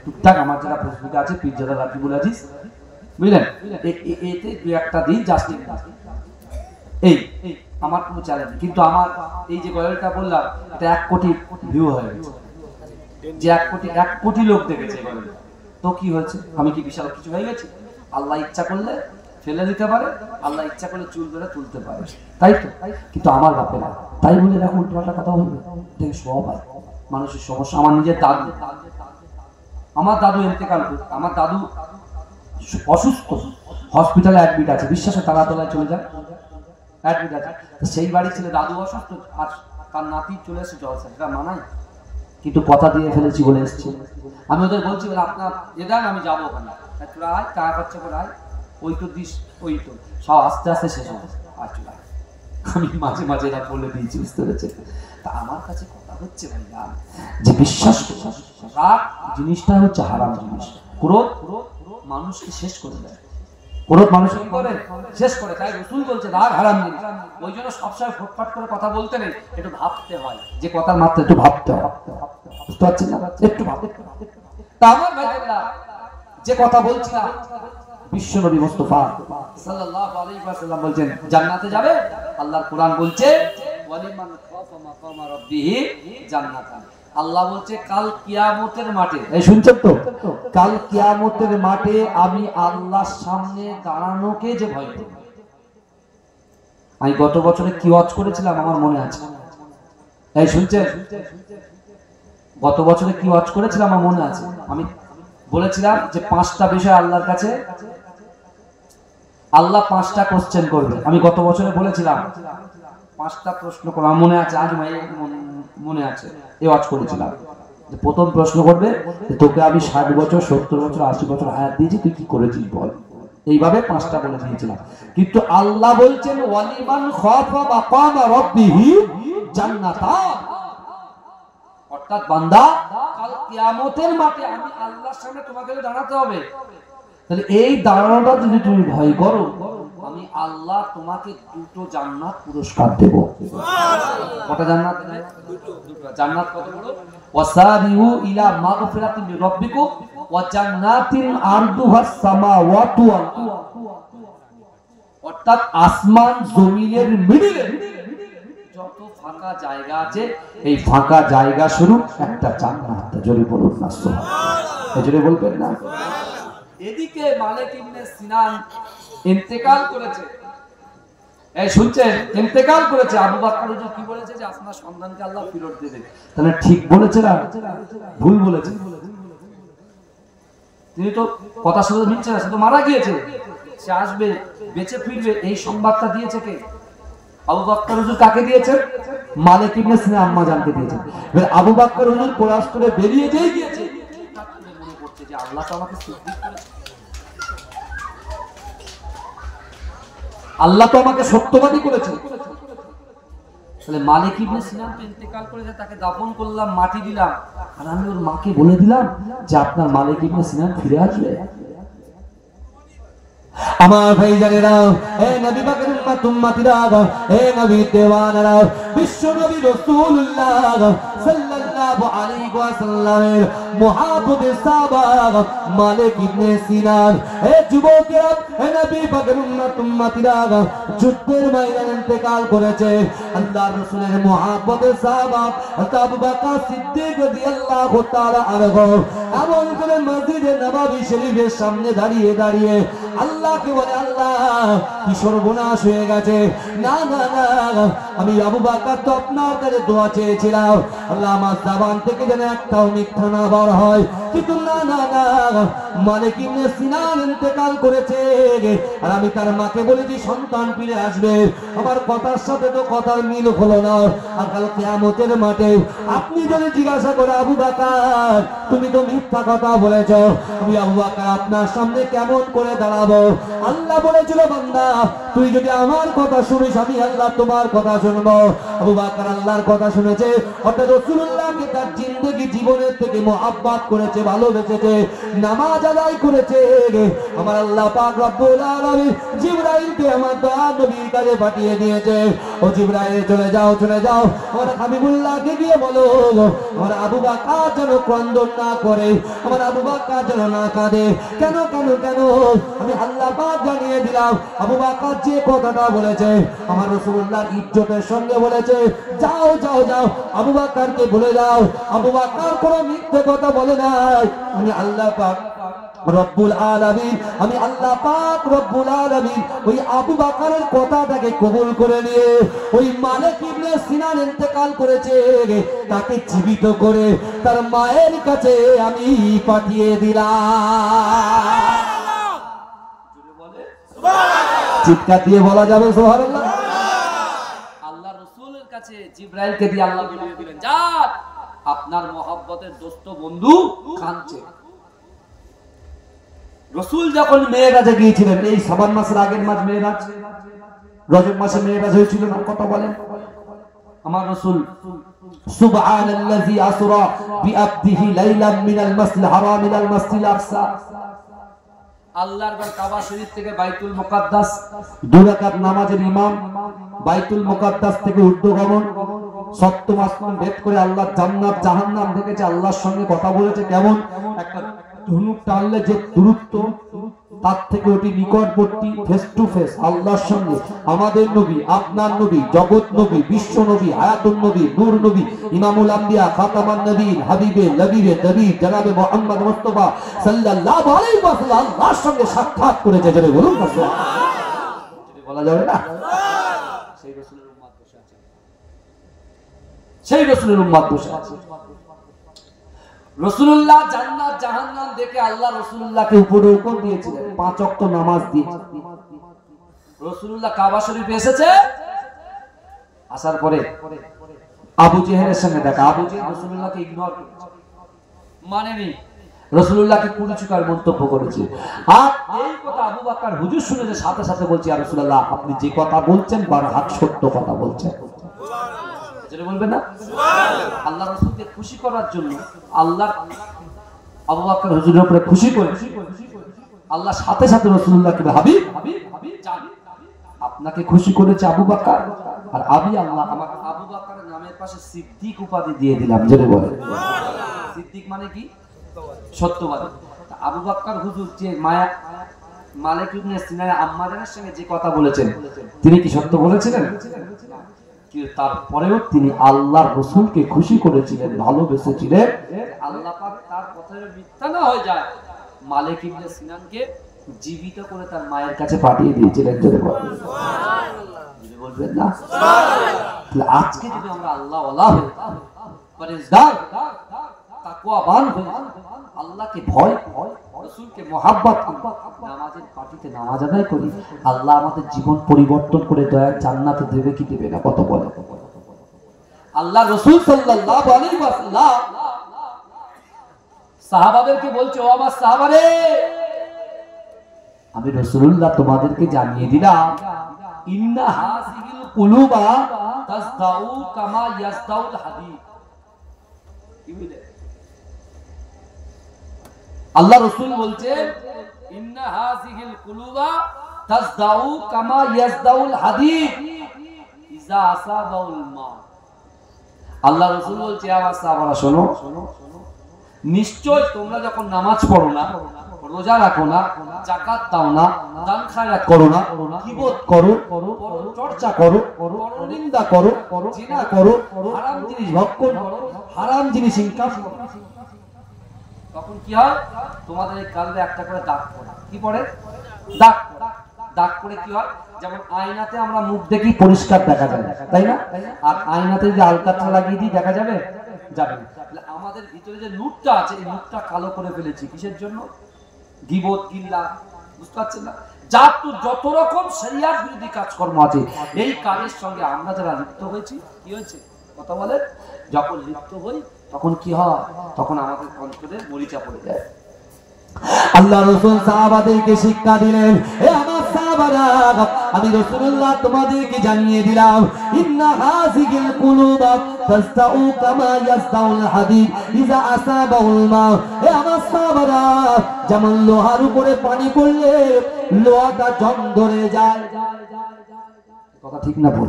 টুকটাক, আমার যারা ফেসবুকে আছে পীরজাদা রাকিবুল আজিজ, বুঝলেন, এতে 2-1টা দিই জাস্ট, এই আমার কোনো চ্যানেল নেই। কিন্তু আমার এই যে গল্পটা বললাম, এটা 1 কোটি ভিউ হয়ে গেছে, যে 1 কোটি লোক দেখেছে গল্পটা। তো কি হয়েছে? আমি কি বিশাল কিছু হয়ে গেছি? আল্লাহ ইচ্ছা করলে ফেলে দিতে পারে, আল্লাহ ইচ্ছা করলে চুল ধরে তুলতে পারে, তাই তো? কিন্তু আমার বাপেরা তাই বলে দেখো উল্টোপাল্টা কথা বলবে, দেখে সব হয় মানুষের সমস্যা। আমার নিজের দাদু ইন্তেকাল করছে, আমার দাদু অসুস্থ, হসপিটালে অ্যাডমিট আছে, বিশ্বাসে তারাতলায় চলে যায়, অ্যাডমিট আছে। সেই বাড়ি ছেলে দাদু অসুস্থ, আর তার নাতি চলে এসে জলসা, সেটা মানায়? কিন্তু কথা দিয়ে ফেলেছি বলে এসেছি। আমি ওদের বলছি বলে আপনার এ দেন, আমি যাবো ওখানে, তোরা আয়, টাকা খরচা করে আয়, ওই তো দিস, ওই তো সব আস্তে আস্তে শেষ হবে, আর চলে আয়। আমি মাঝে মাঝে এটা বলে দিয়েছি, বুঝতে পেরেছে? তা আমার কাছে কথা হচ্ছে ভাইয়া, যে বিশ্বাস রাগ জিনিসটা হচ্ছে হারাম জিনিস। ক্রোধ মানুষকে শেষ করে দেয়, ক্রোধ মানুষ কি করে শেষ করে। তাই রাসূল বলছে রাগ হারাম জিনিস। ওই জন্য সবসময় ফটফট করে কথা বলতে নেই, একটু ভাবতে হয়, যে কথার মাত্রা একটু ভাবতে হবে, বুঝতে পারছেন না? একটু ভাবতে। তা আমার ভাইরা যে কথা বলছিলাম, বিশ্বনবী মুস্তাফা সাল্লাল্লাহু আলাইহি ওয়াসাল্লাম বলছেন জান্নাতে যাবে। আল্লাহর কোরআন বলছে ওয়ালিমান খাফা মাকামা রাব্বিহি জান্নাতান। আল্লাহ বলছে কাল কিয়ামতের মাঠে, এই শুনছেন তো, কাল কিয়ামতের মাঠে আমি আল্লাহর সামনে দাঁড়ানোকে যে ভয় করি। আমি গত বছরে কি ওয়াজ করেছিলাম আমার মনে আছে, এই শুনছেন, গত বছরে কি ওয়াজ করেছিলাম আমার মনে আছে, আমি বলেছিলাম যে 5টা বিষয় আল্লাহর কাছে আল্লাহ 5টা কোশ্চেন করবে। আমি গত বছরে বলেছিলাম 5টা প্রশ্ন করবে, আমার মনে আছে, আজ মনে আছে, এই ওয়াজ করেছিলাম যে প্রথম প্রশ্ন করবে যে তোকে আমি 60 বছর 70 বছর 80 বছর হায়াত দিয়েছি, তুই কি করেছিস বল। এইভাবে 5টা বলে দিয়েছিলাম। কিন্তু আল্লাহ বলছেন ওয়ালিমান খাফা মাকামা রাব্বিহি জান্নাতান, অর্থাৎ বান্দা কাল কিয়ামতের মাঠে আমি আল্লাহর সামনে তোমাকে দাঁড়াতে হবে। তাহলে এই দাঁড়ানোটা যদি তুমি ভয় করো, আমি আল্লাহ তোমাকে 2টো জান্নাত পুরস্কার দেব। কটা জান্নাত দেব? 2টো জান্নাত। কত বড়? ওয়াসারিউ ইলা মাগফিরাতিন মির রাব্বিকুম ওয়া জান্নাতিন আরদুহাস সামাওয়াতু ওয়াল আরদ, অর্থাৎ আসমান জমিনের মিডলে যত ফাঁকা জায়গা আছে, এই ফাঁকা জায়গা শুরু একটা জান্নাত। জোরে বলুন না সুবহানাল্লাহ, জোরে বলবেন না। এদিকে মালিক ইবনে সিনান ইন্তেকাল করেছে, এই শুনছেন, ইন্তেকাল করেছে। আবু বকর হুজুর কি বলেছে যে আপনার সন্তানকে আল্লাহ ফিরত দিয়ে দেবে। তাহলে ঠিক বলেছে না ভুল বলেছে? তিনি তো কথা শুনে মিলছে না, সে তো মারা গিয়েছে, সে আসবে, বেঁচে ফিরবে, এই সংবাদটা দিয়েছে কে? আবু বকর হুজুর কাকে দিয়েছেন? মালিক ইবনে সিনান আম্মা জানকে দিয়েছেন। এবার আবু বকর হুজুর কোরআন করে বেরিয়ে যেই গিয়েছে, মনে করছে যে আল্লাহ তো আমাকে সিদ্দিক করেছে, আল্লাহ তো আমাকে সত্যবাদী করেছে। তাহলে মালিক ইবনে সিনান তো ইন্তেকাল করেছে, তাকে দাফন করলাম, মাটি দিলাম, আর আমি ওর মাকে বলে দিলাম যে আপনার মালিক ইবনে সিনান ফিরে আসবে। আমার ভাইজানেরা, হে নবী পাকের উম্মত উম্মতিরা, হে নবী দেওয়ানারা, বিশ্ব নবী রাসূলুল্লাহ সাল্লাল্লাহু আলাইহি ওয়াসাল্লামের মুহাব্বতের সাহাবা মালিক ইবনে সিনান, হে যুবকেরা, হে নবী পাকের উম্মত উম্মতিরা, যুদ্ধের ময়দানে ইন্তেকাল করেছে আল্লাহর রাসূলের মুহাব্বতের সাহাবা আবু বকর সিদ্দিক রাদিয়াল্লাহু তাআলা আনহু এমন করে মসজিদে নববী শরীফের সামনে দাঁড়িয়ে দাঁড়িয়ে আল্লাহকে বলে, আল্লাহ কি সর্বনাশ হয়ে গেছে, না না না, আমি আবু বকর তো আপনার কাছে দোয়া চেয়েছিলাম, আল্লাহ আমার জবান থেকে যেন একটাও মিথ্যা না বার হয়, কিন্তু না না না, মালিক ইবনে সিনান ইন্তেকাল করেছে আর আমি তার মাকে বলেছি সন্তান ফিরে আসবে, আমার কথার সাথে তো কথার মিল হলো না। আর কাল কিয়ামতের মাঠে আপনি যদি জিজ্ঞাসা করে আবু বকর তুমি তো মিথ্যা কথা বলেছ, আমি আবু বকর আপনার সামনে কেমন করে দাঁড়াবো? আল্লাহ বলেছিল বান্দা তুই যদি আমার কথা শুনিস আমি আল্লাহ তোমার কথা শুনবো। আবু বকর আল্লাহর কথা শুনেছে, অর্থাৎ রাসূলুল্লাহকে তার জিন্দেগি জীবনের থেকে মুহাব্বত করেছে, ভালোবেসেছে, নামাজ আদায় করেছে। আমার আল্লাহ পাক রব্বুল আলামিন জিবরাইলকে আমার দয়ার নবীর কাছে পাঠিয়ে দিয়েছে, ও জিবরাইল চলে যাও চলে যাও, আমার হাবিবুল্লাহকে গিয়ে বলো আমার আবু বকর যেন ক্রন্দন না করে, আমার আবু বকর যেন না কাঁদে। কেন কেন কেন? আমি আল্লাহ পাক জানিয়ে দিলাম আবু বকর যে কথাটা বলেছে আমার রাসূলুল্লাহর ইজ্জতের সঙ্গে বলেছে, যাও যাও যাও আবু বকরকে বলে দাও আবু বকর কোনো মিথ্যে কথা বলে নাই, আমি আল্লাহ পাক রব্বুল আলামিন, আমি আল্লাহ পাক রব্বুল আলামিন ওই আবু বকরের কথাটাকে কবুল করে নিয়ে ওই মালিক ইবনে সিনান ইন্তেকাল করেছে তাকে জীবিত করে তার মায়ের কাছে আমি পাঠিয়ে দিলাম। চিৎকার দিয়ে বলা যাবে সুবহানাল্লাহ। আল্লাহ রাসূলের কাছে জিবরাইলকে দিয়ে আল্লাহ বলে দিলেন, যান আপনার মহব্বতের দোস্ত বন্ধু কাঁদছে। রাসূল যখন মেরাজে গিয়েছিলেন, এই শাবান মাসের আগের মাস মেরাজ, রজব মাসে মেরাজ হয়েছিল না, কথা বলেন। আমার রাসূল সুবহানাল্লাযী আসরা বিআবদিহি লাইলাম মিনাল মাসজিদিল হারাম ইলাল মাসজিদিল আকসা, আল্লাহর ঘর কাবা শরীফ থেকে বাইতুল মুকাদ্দাস 2 রাকাত নামাজের ইমাম, বাইতুল মুকাদ্দাস থেকে ঊর্ধ্বগমন, সপ্তম আসমান ভেদ করে আল্লাহ জান্নাত জাহান্নাম দেখেছে, আল্লাহর সঙ্গে কথা বলেছে। কেমন? একটা ধনুক টানলে যে দূরত্ব তার থেকে ওটি নিকটবর্তী, ফেস টু ফেস আল্লাহর সঙ্গে। আমাদের নবী, আপনার নবী, জগৎ নবী, বিশ্ব নবী, হায়াতুন নবী, নূর নবী, ইমামুল আম্বিয়া, খাতামান নবীন, হাবিবে নবীরে নবী জনাবে মুহাম্মদ মুস্তাফা সাল্লাল্লাহু আলাইহি ওয়াসাল্লাম আল্লাহর সঙ্গে সাক্ষাৎ করেছে। যারা বলুন না সুবহানাল্লাহ, বলা যাবে না? সেই রাসূলের উম্মত বসে আছে। সেই রাসূলের উম্মত বসে আছে। রাসূলুল্লাহ জান্নাত জাহান্নাম দেখে আল্লাহ রাসূলুল্লাহকে উপরে হুকুম দিয়েছিলেন 5 ওয়াক্ত নামাজ দিয়েছেন। রাসূলুল্লাহ কাবা শরীফে এসেছে, আসার পরে আবু জেহেলের সঙ্গে দেখা। আবু জেহেল রাসূলুল্লাহকে ইগনোর করেছে, মানেনি, রাসূলুল্লাহকে কুরুচিকর মন্তব্য করেছে। আর এই কথা আবু বকর হুজুর শুনে যে সাথে সাথে বলছে, ইয়া রাসূলুল্লাহ আপনি যে কথা বলছেন বারহাক সত্য কথা বলছেন। যেটা বলবেন না সুবহানাল্লাহ। আল্লাহ রাসূলকে খুশি করার জন্য আল্লাহ আবু বকর হুজুরের উপরে খুশি করে আল্লাহ সাথে সাথে রাসূলুল্লাহকে হাবিব জান আপনাকে খুশি করেছে আবু বকর, আর আমি আল্লাহ আমার আবু বকরের নামের পাশে সিদ্দিক উপাধি দিয়ে দিলাম। যেটা বলে সুবহানাল্লাহ। সিদ্দিক মানে কি? সত্যবাদী। আবু বকর হুজুর যে মালিক ইবনে সিনার আম্মাজানের সঙ্গে যে কথা বলেছেন, তিনি কি সত্য বলেছিলেন? কিন্তু তারপরেও তিনি আল্লাহর রাসূলকে খুশি করেছিলেন, ভালোবেসেছিলেন। আল্লাহ পাক তার কথায় মিথ্যা না হয়ে যায়, মালিক ইবনে সিনানকে জীবিত করে তার মায়ের কাছে পাঠিয়ে দিয়েছিলেন। জোরে বলেন সুবহানাল্লাহ। যদি বলবেন না সুবহানাল্লাহ। আজকে যদি আমরা আল্লাহ ওয়ালা হই, পরহেজগার তাকওয়াবান হই, আল্লাহকে ভয় রাসূলকে মহব্বত করি, নামাজের পার্টিতে নামাজ আদায় করি, আল্লাহ আমাদের জীবন পরিবর্তন করে দয়ার জান্নাতে দেবে কি দেবে না? কত বলে আল্লাহ রাসূল সাল্লাল্লাহু আলাইহি ওয়াসাল্লাম সাহাবাদেরকে বলছে, ও আমার সাহাবারে, আমি রাসূলুল্লাহ তোমাদেরকে জানিয়ে দিলাম, ইন্না হাযিহিল কুলুবা তাসদাউ কামা ইয়াসদাউল হাদীদ। কি বলে আল্লাহ রাসূল বলছেন, ইন্না হাযিহিল কুলুবা তাসদাউ কামা ইয়াসদাউল হাদীদ ইজা আসাবাউল মা। আল্লাহ রাসূল বলছে, আমার সাহাবারা শোনো, নিশ্চয় তোমরা যখন নামাজ পড়ো না, রোজা রাখো না, যাকাত দাও না, দান খায়রাত করো না, গীবত করো, চর্চা করো, পরনিন্দা করো, জিনা করো, হারাম জিনিস ভক্ষণ করো, হারাম জিনিস ইনকাম করো, তখন কি হয়? তোমাদের এই কালবে একটা করে দাগ পড়ে। কি পড়ে? দাগ। দাগ পড়ে কি হয়? যেমন আয়নাতে আমরা মুখ দেখি পরিষ্কার দেখা যায়, তাই না? আর আয়নাতে যদি আলকাতরা লাগিয়ে দিই দেখা যাবে? যাবে না। আমাদের ভিতরে যে নূরটা আছে, এই নূরটা কালো করে ফেলেছি কিসের জন্য? গীবত, গিল্লা, বুঝতে পারছেন না? যার তো যত রকম শরিয়াত বিরোধী কাজকর্ম আছে, এই কাজের সঙ্গে আমরা যারা লিপ্ত হয়েছি, কি হয়েছে? কথা বলে, যখন লিপ্ত হই তখন কি হয়? তখন আমাদের অন্তরে মরিচা পড়ে যায়। আল্লাহ রাসূল সাহাবাদেরকে শিক্ষা দিলেন, হে আমার সাহাবারা, আমি রাসূলুল্লাহ তোমাদেরকে জানিয়ে দিলাম, ইন্না হাযিহিল কুলুবা তাসদাউ কামা ইয়াসদাউল হাদীদ ইজা আসাবাউল মা। হে আমার সাহাবারা, যেমন লোহার উপরে পানি পড়লে লোহাটা জং ধরে যায়। কথা ঠিক না বল?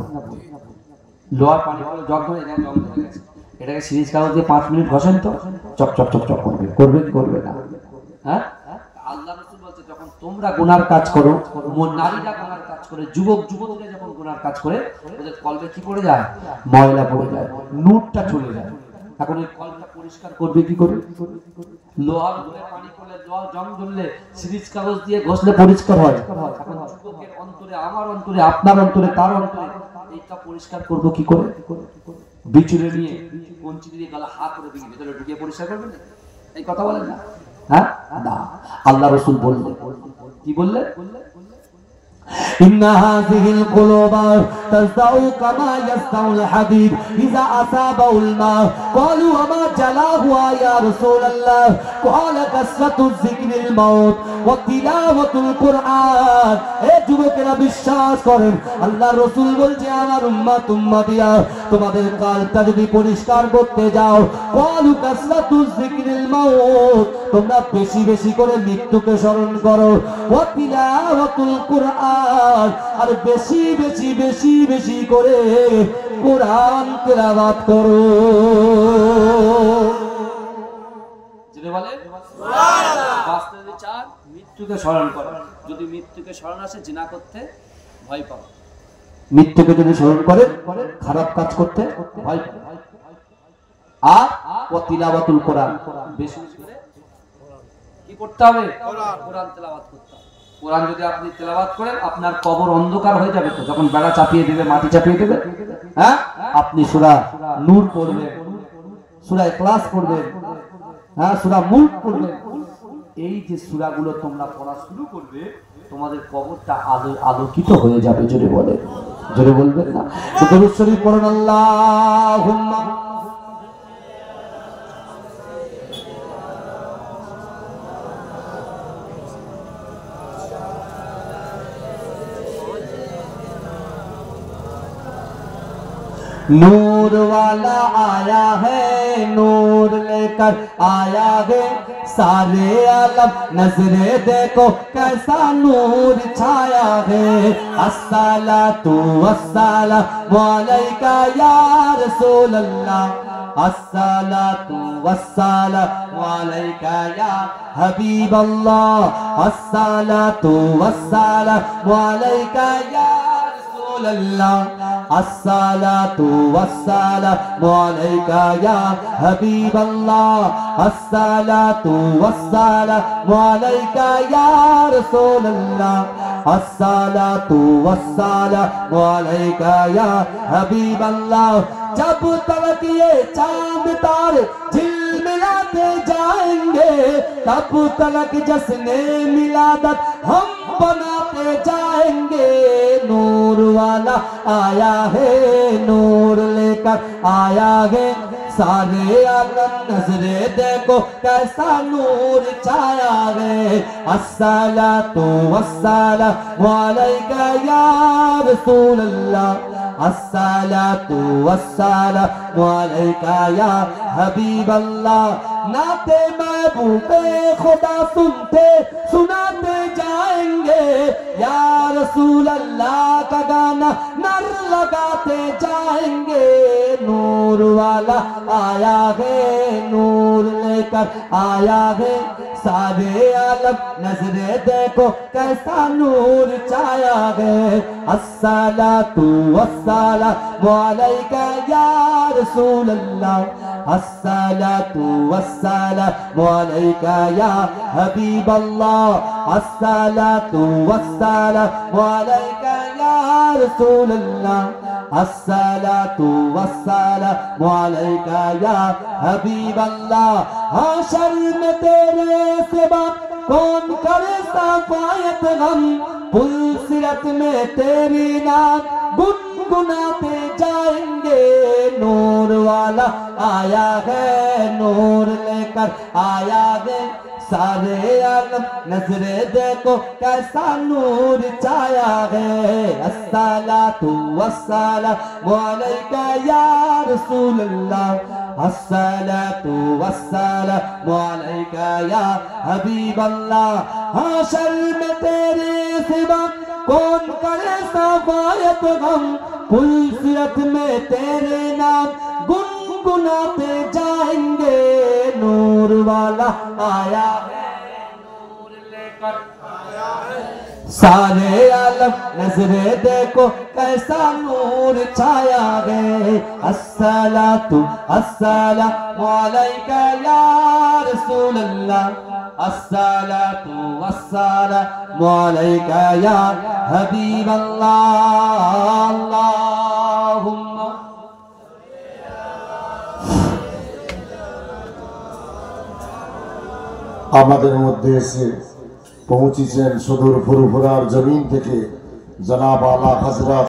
লোহার পানি পড়লে জং ধরে যায়, জং ধরে গেছে, এটাকে সিরিজ কাগজ দিয়ে 5 মিনিট ঘষেন তো চক চক চক চক করবে, করবে কি করবে না? হ্যাঁ, আল্লাহ রাসূল বলছে, যখন তোমরা গুনার কাজ করো, নারীরা গুনার কাজ করে, যুবক যুবতীরা যখন গুনার কাজ করে, ওদের কলবে কি পড়ে যায়? ময়লা পড়ে যায়, নূরটা চলে যায়। এখন এই কলটা পরিষ্কার করবে কি করে? লোহার উপরে পানি পড়লে, লোহা জং ধরলে সিরিজ কাগজ দিয়ে ঘষলে পরিষ্কার হয়। এখন যুবকের অন্তরে, আমার অন্তরে, আপনার অন্তরে, তার অন্তরে, এইটা পরিষ্কার করব কি করে? বিচুরে নিয়ে কঞ্চি দিয়ে গলা হাত করে দিয়ে ভেতরে ঢুকিয়ে পরিষ্কার করবেন? এই কথা বলেন না? হ্যাঁ, না। আল্লাহ রাসূল বললেন, কি বললেন? ইন্না হাযিহিল কুলুবা তাসদাউ কামা ইয়াসদাউল হাদীদ ইযা আসাবাউল মা। ক্বালু আমা জালাহু ইয়া রাসূলুল্লাহ? ক্বালা কাসরাতুয যিকরিল মাউত ওয়া তিলাওয়াতুল কুরআন। হে যুবকেরা, বিশ্বাস করেন, আল্লাহ রাসূল বলছে, আমার উম্মতিয়া, তোমাদের কালটা যদি পরিষ্কার করতে যাও, ক্বালু কাসরাতুয যিকরিল মাউত, তোমরা বেশি বেশি করে মৃত্যুকে স্মরণ করো, ওয়া তিলাওয়াতুল কুরআন, আর বেশি বেশি বেশি বেশি করে কোরআন তেলাওয়াত করো। যেটা বলে সুবহানাল্লাহ। বাস্তব বিচার, মৃত্যুকে স্মরণ করো। যদি মৃত্যুকে স্মরণ আসে, জিনা করতে ভয় পাও। মৃত্যুকে যদি স্মরণ করে, খারাপ কাজ করতে ভয় পাও। আর ওয়া তিলাওয়াতুল কোরআন, বেশি বেশি করে কি করতে হবে? কোরআন তেলাওয়াত করতে হবে। কোরআন যদি আপনি তেলাওয়াত করেন আপনার কবর অন্ধকার হয়ে যাবে। তো যখন বেড়া চাপিয়ে দেবে, মাটি চাপিয়ে দেবে, হ্যাঁ, আপনি সূরা নূর পড়বেন, সূরা ইখলাস পড়বেন, হ্যাঁ, সূরা মুলক পড়বেন। এই যে সূরাগুলো তোমরা পড়া শুরু করবে, তোমাদের কবরটা আলোকিত হয়ে যাবে। জোরে বলে, জোরে বলবেন না? দরুদ শরীফ পড়ুন। আল্লাহুম্মা नूर वाला आया है, नूर लेकर आया है, सारे आलम नजरे देखो कैसा नूर छाया है। अस्सलातु वस्सलामु अलैका या रसूल अल्लाह, अस्सलातु वस्सलामु अलैका या हबीब अल्लाह, अस्सलातु वस्सलामु अलैका या अल्लाह, अस्सलातु वस्सलामु अलैका या हबीब अल्लाह, अस्सलातु वस्सलामु अलैका या रसूल अल्लाह, अस्सलातु वस्सलामु अलैका या हबीब अल्लाह। जब तक ये चांद तारे झिलमिलाते जाएंगे, तब तक जश्ने मिलादत हम बनाते जाएंगे। नूर वाला आया है, नूर लेकर आया है, सारे आलम नजरे देखो कैसा नूर छाया है। अस्सलातु वस्सलामु अलैका या रसूल अल्लाह, अस्सलातु वस्सलामु अलैका या हबीब अल्लाह। नाते महबूबे खुदा सुनते सुनाते जाएंगे, या रसूल अल्लाह का गाना नर लगाते जाएंगे। नूर वाला आया है, नूर लेकर आया है, सारे आलम नजरे देखो कैसा नूर छाया है। अस्सलातु वस्सलामु अलैका या रसूल अल्लाह, अस्सलातु वस्सलामु अलैका या हबीब अल्लाह, अस्सलातु वस्सलामु अलैका या रसूल अल्लाह, अस्सलातु वस्सलामु अलैका या हबीब अल्लाह। हाशर में तेरे सिवा कौन करे सफायत गम, पुलसिरत में तेरी नाम गुनगुनाते जाएंगे। नूर वाला आया है, नूर लेकर आया है, सारे आलम नजरे देखो कैसा नूर छाया है। अस्सलातु वस्सलामु अलैका या रसूल अल्लाह, अस्सलातु वस्सलामु अलैका या हबीब अल्लाह। हाशर में तेरे सिवा कौन करे सफायत गम, पुलसिरत में तेरे नाम गुनगुनाते जाएंगे। नूर वाला आया है, नूर लेकर आया है, सारे आलम नजरे देखो कैसा नूर छाया है। अस्सलातु वस्सलामु अलैका या रसूल अल्लाह, अस्सलातु वस्सलामु अलैका या हबीब अल्लाह। अल्लाहुम्मा আমাদের মধ্যে এসে পৌঁছেছেন সুদূর ফুরফুরার জমিন থেকে জনাব আলা হযরত